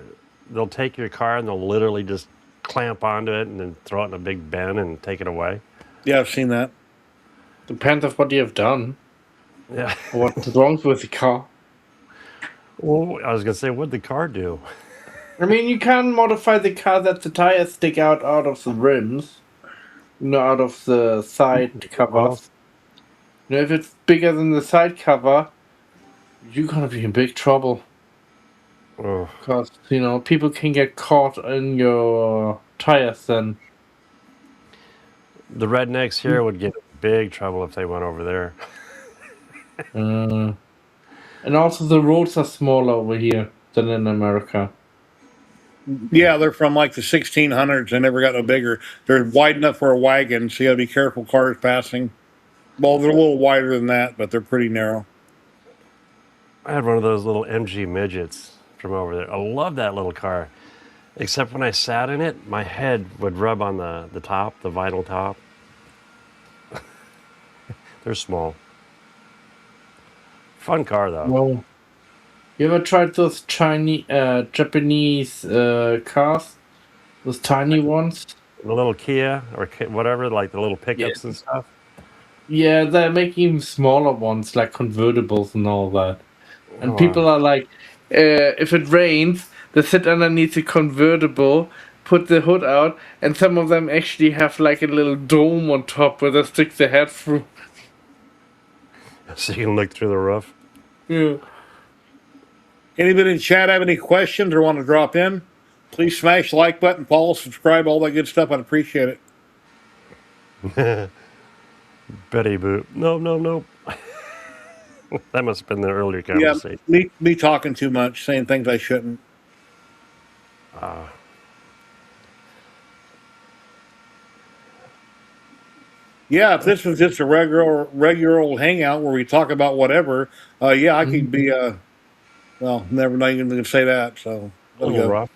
they'll take your car and they'll literally just clamp onto it and then throw it in a big bin and take it away? Yeah, I've seen that. Depends on what you have done. Yeah. What's wrong with the car? Well, I was going to say, what'd the car do? I mean, you can modify the car that the tires stick out of the rims, out of the side covers. If it's bigger than the side cover, you're gonna be in big trouble. Oh. Because, people can get caught in your tires then. The rednecks here would get in big trouble if they went over there. And also the roads are smaller over here than in America. Yeah, they're from like the 1600s. They never got no bigger. They're wide enough for a wagon, so you gotta be careful cars passing. Well, they're a little wider than that, but they're pretty narrow. I had one of those little MG midgets from over there. I love that little car. Except when I sat in it, my head would rub on the top, the vinyl top. They're small. Fun car, though. Well, you ever tried those Japanese cars? Those tiny ones? The little Kia or whatever, like the little pickups and stuff. Yeah, they're making smaller ones, like convertibles and all that. And Oh, people are like, if it rains, they sit underneath the convertible put the hood out, and some of them actually have like a little dome on top where they stick the head through. So you can look through the roof. Yeah. Anybody in chat have any questions or want to drop in? Please smash the like button, follow, subscribe, all that good stuff. I'd appreciate it. Betty Boop. Nope. That must have been the earlier Yeah, conversation. me talking too much, saying things I shouldn't. Yeah, if this was just a regular old hangout where we talk about whatever, yeah, I could be. Well, never not even going to say that. So A little rough.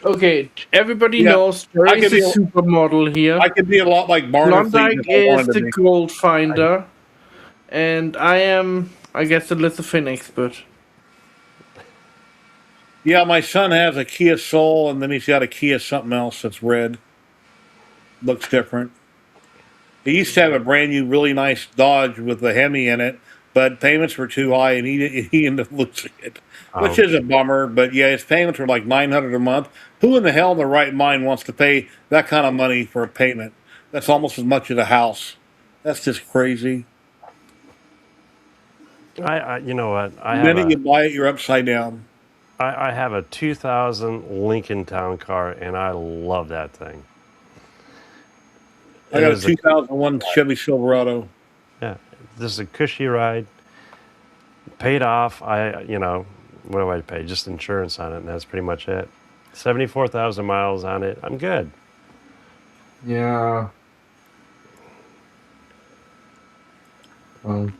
Okay, everybody Yeah, knows I Terry's could a be. supermodel here. I could be a lot like Barnaby Klondike if I is wanted to the be. gold finder, and I am, I guess, the lithophane expert. Yeah, my son has a Kia Soul, and then he's got a Kia something else that's red. Looks different. He used to have a brand new, really nice Dodge with a Hemi in it, but payments were too high, and he ended up losing it, which is a bummer. But yeah, his payments were like $900 a month. Who in the hell in their right mind wants to pay that kind of money for a payment? That's almost as much as a house. That's just crazy. You know what? The minute you buy it, you're upside down. I have a 2000 Lincoln Town Car, and I love that thing. I got a 2001 Chevy Silverado. Yeah, this is a cushy ride. Paid off. What do I pay? Just insurance on it, and that's pretty much it. 74,000 miles on it. I'm good. Yeah. And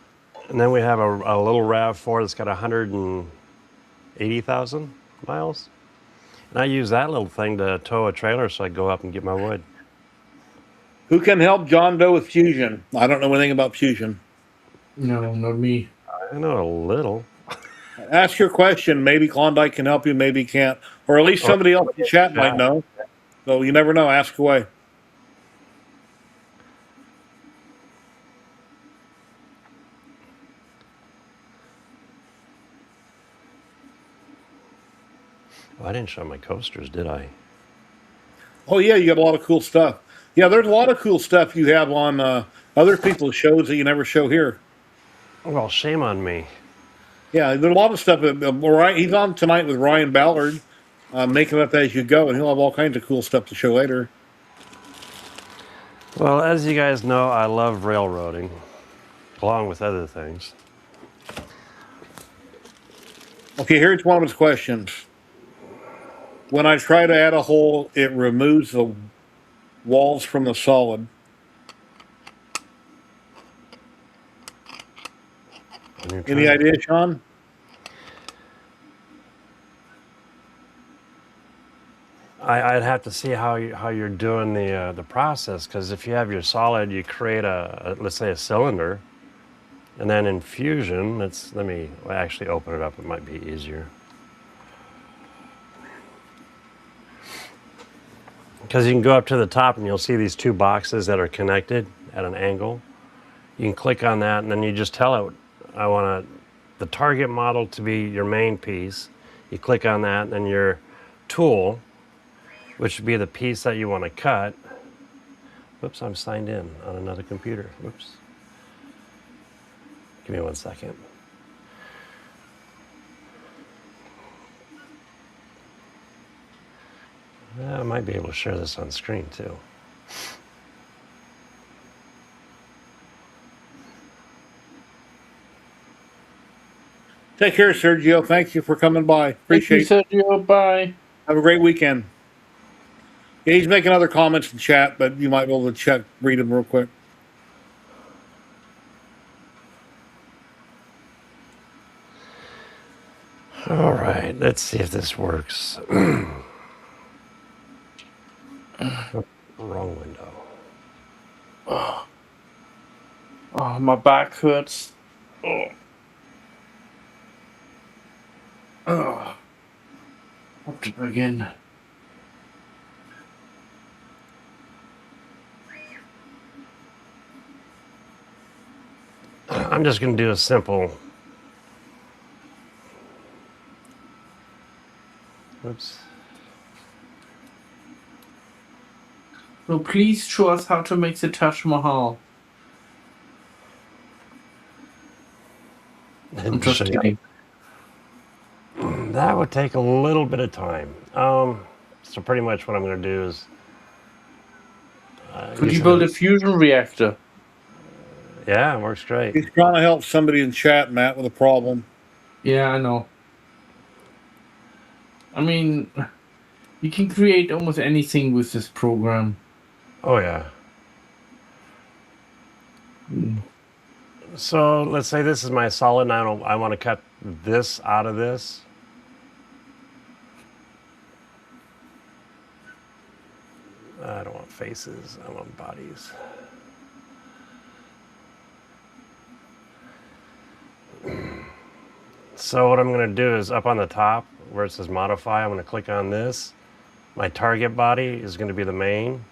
then we have a little RAV4 that's got 180,000 miles. And I use that little thing to tow a trailer so I go up and get my wood. Who can help John Doe with Fusion? I don't know anything about Fusion. No, not me. I know a little. Ask your question. Maybe Klondike can help you, maybe he can't. Or at least somebody else in chat might know. So you never know. Ask away. Oh, I didn't show my coasters, did I? Oh, yeah, you got a lot of cool stuff. Yeah, there's a lot of cool stuff you have on other people's shows that you never show here. Well, shame on me. Yeah, there's a lot of stuff. He's on tonight with Ryan Ballard, making up as you go, and he'll have all kinds of cool stuff to show later. Well, as you guys know, I love railroading, along with other things. Okay, here's one of his questions. When I try to add a hole, it removes the walls from the solid. Any idea, Sean? I'd have to see how you're doing the process, because if you have your solid, you create let's say a cylinder, and then in Fusion, let me actually open it up. It might be easier. Because you can go up to the top and you'll see these two boxes that are connected at an angle. You can click on that, and then you just tell it, I want the target model to be your main piece. You click on that, and then your tool, which would be the piece that you want to cut. Whoops, I'm signed in on another computer. Whoops. Give me 1 second. I might be able to share this on screen too. Take care, Sergio. Thank you for coming by. Appreciate it. Sergio, bye. Have a great weekend. Yeah, he's making other comments in chat, but you might be able to read them real quick. All right, let's see if this works. Wrong window. Oh, my back hurts. Oh. Oh. Have to begin. I'm just going to do a simple. Oops. So please show us how to make the Taj Mahal. I'm just Show you. kidding. That would take a little bit of time. So pretty much what I'm going to do is. Could you using build the- a fusion reactor? Yeah, it works great. He's trying to help somebody in chat, Matt, with a problem. Yeah, I know. I mean, you can create almost anything with this program. Oh yeah. Mm. So let's say this is my solid, and I want to cut this out of this. I don't want faces. I want bodies. So what I'm going to do is up on the top where it says modify, I'm going to click on this. My target body is going to be the main.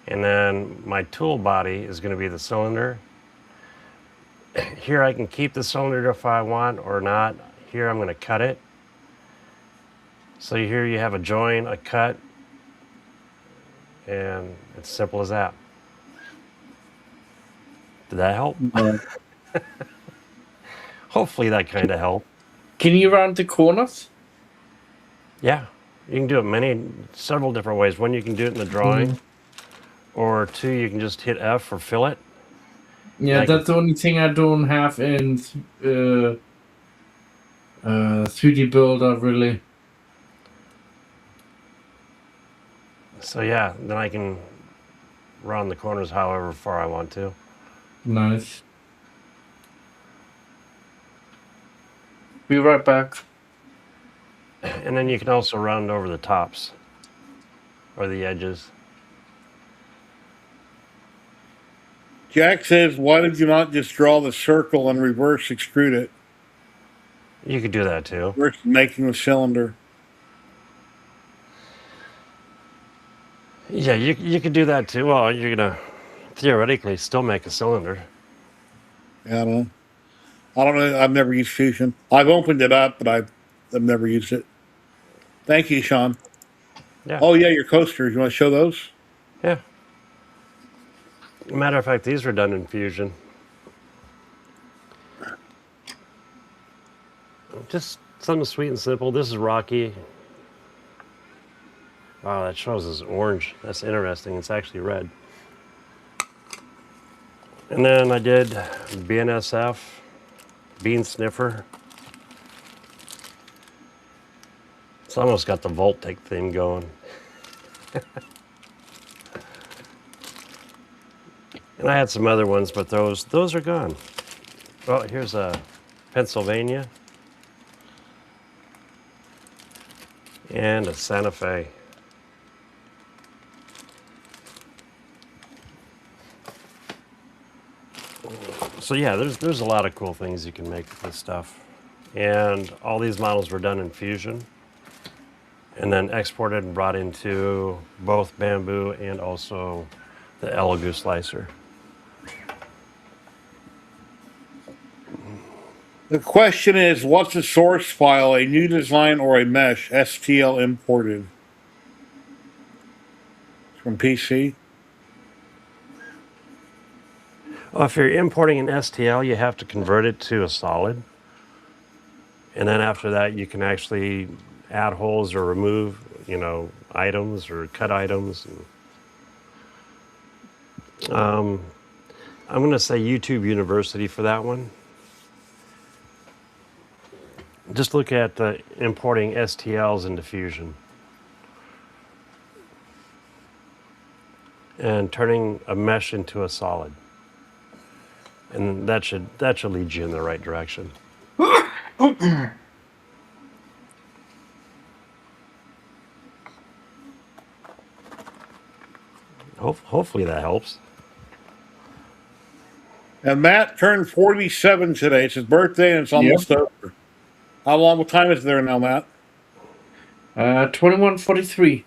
And then my tool body is going to be the cylinder. Here I can keep the cylinder if I want or not. Here I'm going to cut it. So here you have a join, a cut, and it's simple as that. Did that help? No. Hopefully that kind of helped. Can you round the corners? Yeah, you can do it several different ways. One, you can do it in the drawing, or two, you can just hit F for fillet. Yeah, that's the only thing I don't have in 3D Builder, really. So yeah, then I can round the corners however far I want to. Nice. Be right back. And then you can also round over the tops or the edges. Jack says, why did you not just draw the circle and reverse extrude it You could do that too. versus making the cylinder? Yeah, you could do that too. Well, you're gonna theoretically still make a cylinder. Yeah, I don't know. I've never used Fusion. I've opened it up, but I've never used it. Thank you, Sean. Yeah. Oh yeah, your coasters. You want to show those? Yeah. Matter of fact, these were done in Fusion. Just something sweet and simple. This is Rocky. Wow, that shows as orange. That's interesting. It's actually red. And then I did BNSF, Bean Sniffer. It's almost got the Voltec theme going. And I had some other ones, but those are gone. Oh, here's a Pennsylvania and a Santa Fe. So yeah, there's a lot of cool things you can make with this stuff. And all these models were done in Fusion and then exported and brought into both Bamboo and also the Elegoo slicer. The question is, what's the source file? A new design or a mesh? STL imported from PC. Well, if you're importing an STL, you have to convert it to a solid. And then after that, you can actually add holes or remove, items or cut items. I'm going to say YouTube University for that one. Just look at importing STLs into Fusion and turning a mesh into a solid. And that should lead you in the right direction. Hopefully that helps. And Matt turned 47 today. It's his birthday, and it's almost over. How long? What time is there now, Matt? 21:43.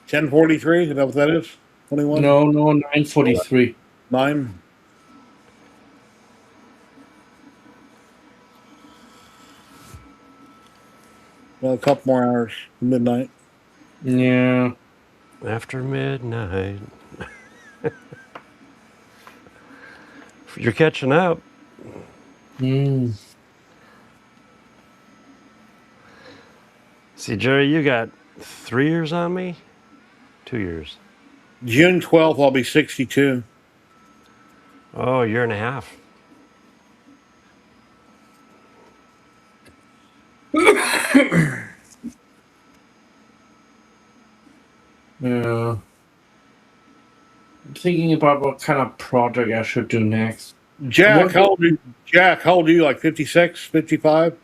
10:43. Is that what that is? 21. No, 9:43. 9. Well, a couple more hours. Midnight. Yeah. After midnight. You're catching up. Mm. See, Jerry, you got 3 years on me? 2 years. June 12th, I'll be 62. Oh, a year and a half. Yeah. I'm thinking about what kind of project I should do next. Jack, What how old are you? Jack, how old are you? Like 56, 55?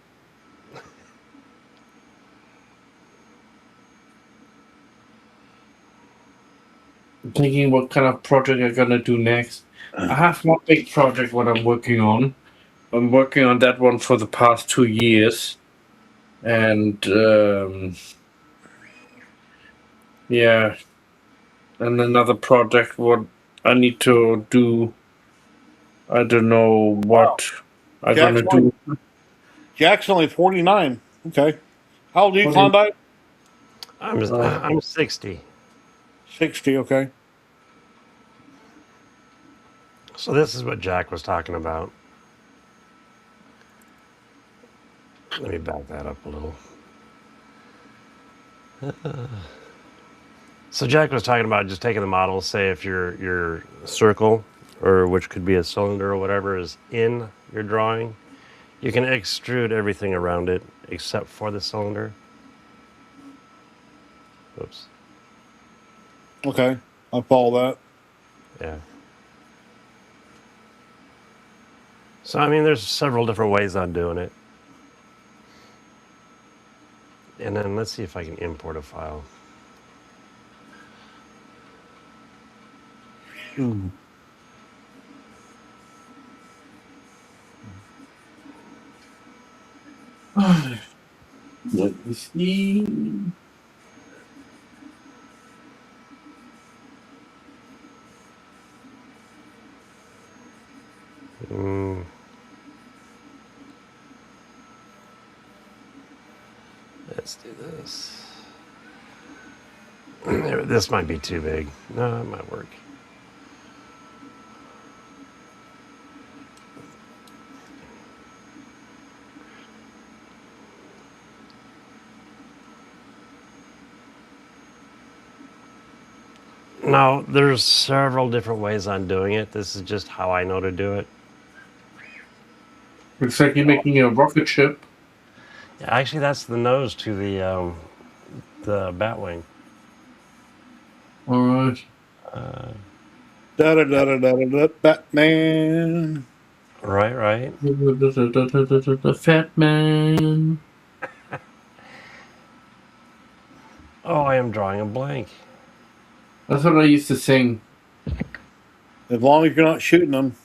I'm thinking what kind of project I'm gonna do next. I have one big project what I'm working on. I'm working on that one for the past 2 years, and yeah, and another project what I need to do. I don't know what I'm Jack's gonna only, do. Jack's only 49. Okay. How old are you, What is, Klondike? I'm 60. 60, okay. So this is what Jack was talking about. Let me back that up a little. So Jack was talking about just taking the model, say if your circle, or which could be a cylinder or whatever, is in your drawing, you can extrude everything around it except for the cylinder. Oops. Okay. I follow that. Yeah. So I mean, there's several different ways on doing it. And then let's see if I can import a file. Hmm. let me see. Mm, let's do this. This might be too big. No, it might work. No, there's several different ways on doing it. This is just how I know to do it. Looks like you're making a rocket ship. Yeah, actually, that's the nose to the bat wing. All right. Da da da da da da. Batman. Right, right. The Fat Man. Oh, I am drawing a blank. That's what I used to sing. As long as you're not shooting them.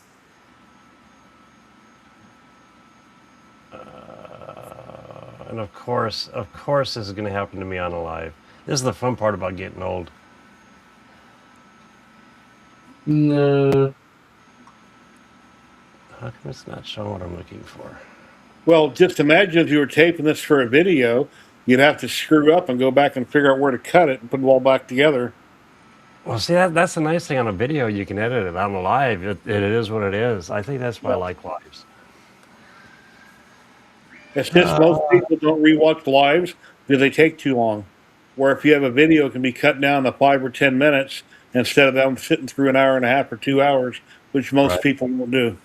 And of course, this is going to happen to me on a live. This is the fun part about getting old. No. How come it's not showing what I'm looking for? Well, just imagine if you were taping this for a video, you'd have to screw up and go back and figure out where to cut it and put it all back together. Well, see, that's the nice thing on a video. You can edit it. On a live, it is what it is. I think that's why I like lives. It's just most people don't rewatch lives because they take too long. Where if you have a video, it can be cut down to 5 or 10 minutes instead of them sitting through an hour and a half or 2 hours, which most Right. people won't do.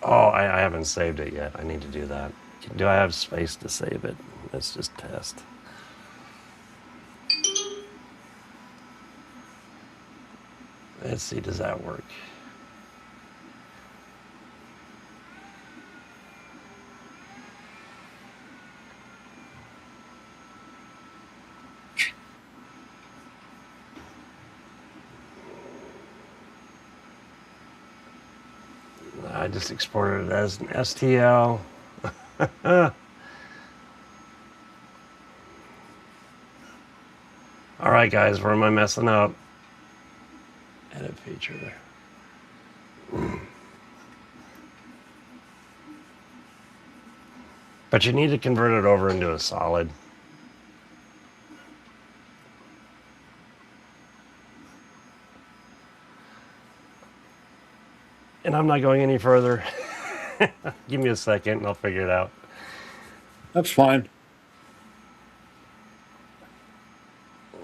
Oh, I haven't saved it yet. I need to do that. Do I have space to save it? Let's just test. Let's see, does that work? I just exported it as an STL. All right, guys, where am I messing up? Edit feature. But you need to convert it over into a solid. And I'm not going any further. Give me a second and I'll figure it out. That's fine.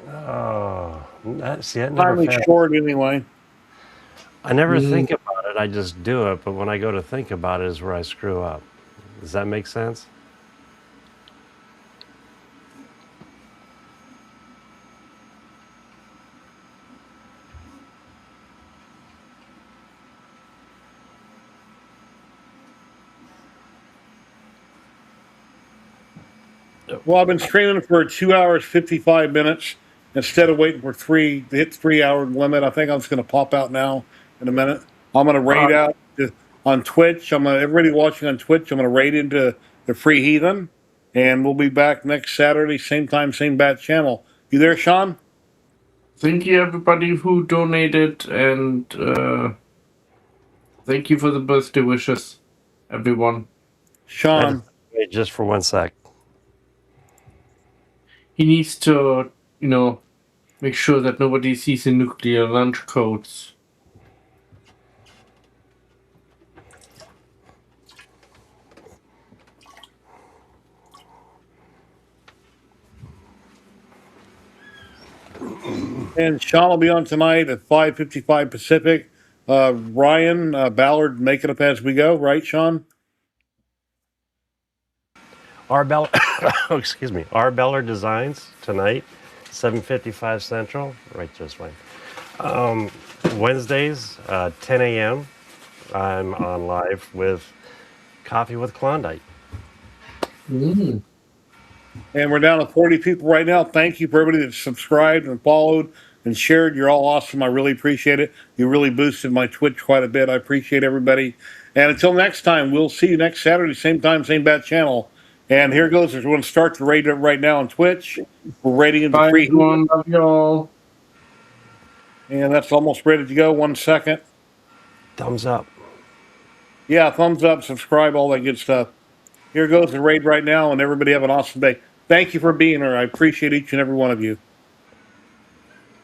Oh, see, that never Timely fails. short anyway. I never think about it. I just do it. But when I go to think about it is where I screw up. Does that make sense? Well, I've been streaming for 2 hours 55 minutes instead of waiting for three to hit 3 hour limit. I think I'm just going to pop out now in a minute. I'm going to raid out on Twitch. Everybody watching on Twitch. I'm going to raid into the Free Heathen, and we'll be back next Saturday, same time, same bat channel. You there, Sean? Thank you, everybody who donated, and thank you for the birthday wishes, everyone. Sean. Wait just for 1 sec. He needs to, make sure that nobody sees the nuclear lunch codes. And Sean will be on tonight at 5:55 Pacific. Ryan Ballard, make it up as we go, right, Sean? Excuse me. R. Beller Designs tonight, 7:55 Central, right this way. Wednesdays, 10 a.m. I'm on live with Coffee with Klondike. And we're down to 40 people right now. Thank you for everybody that subscribed and followed and shared. You're all awesome. I really appreciate it. You really boosted my Twitch quite a bit. I appreciate everybody. And until next time, we'll see you next Saturday, same time, same bat channel. And here goes. We're going to start the raid right now on Twitch. We're raiding into Bye, Free everyone. Love y'all. And that's almost ready to go. 1 second. Thumbs up. Yeah, thumbs up, subscribe, all that good stuff. Here goes the raid right now, and everybody have an awesome day. Thank you for being here. I appreciate each and every one of you.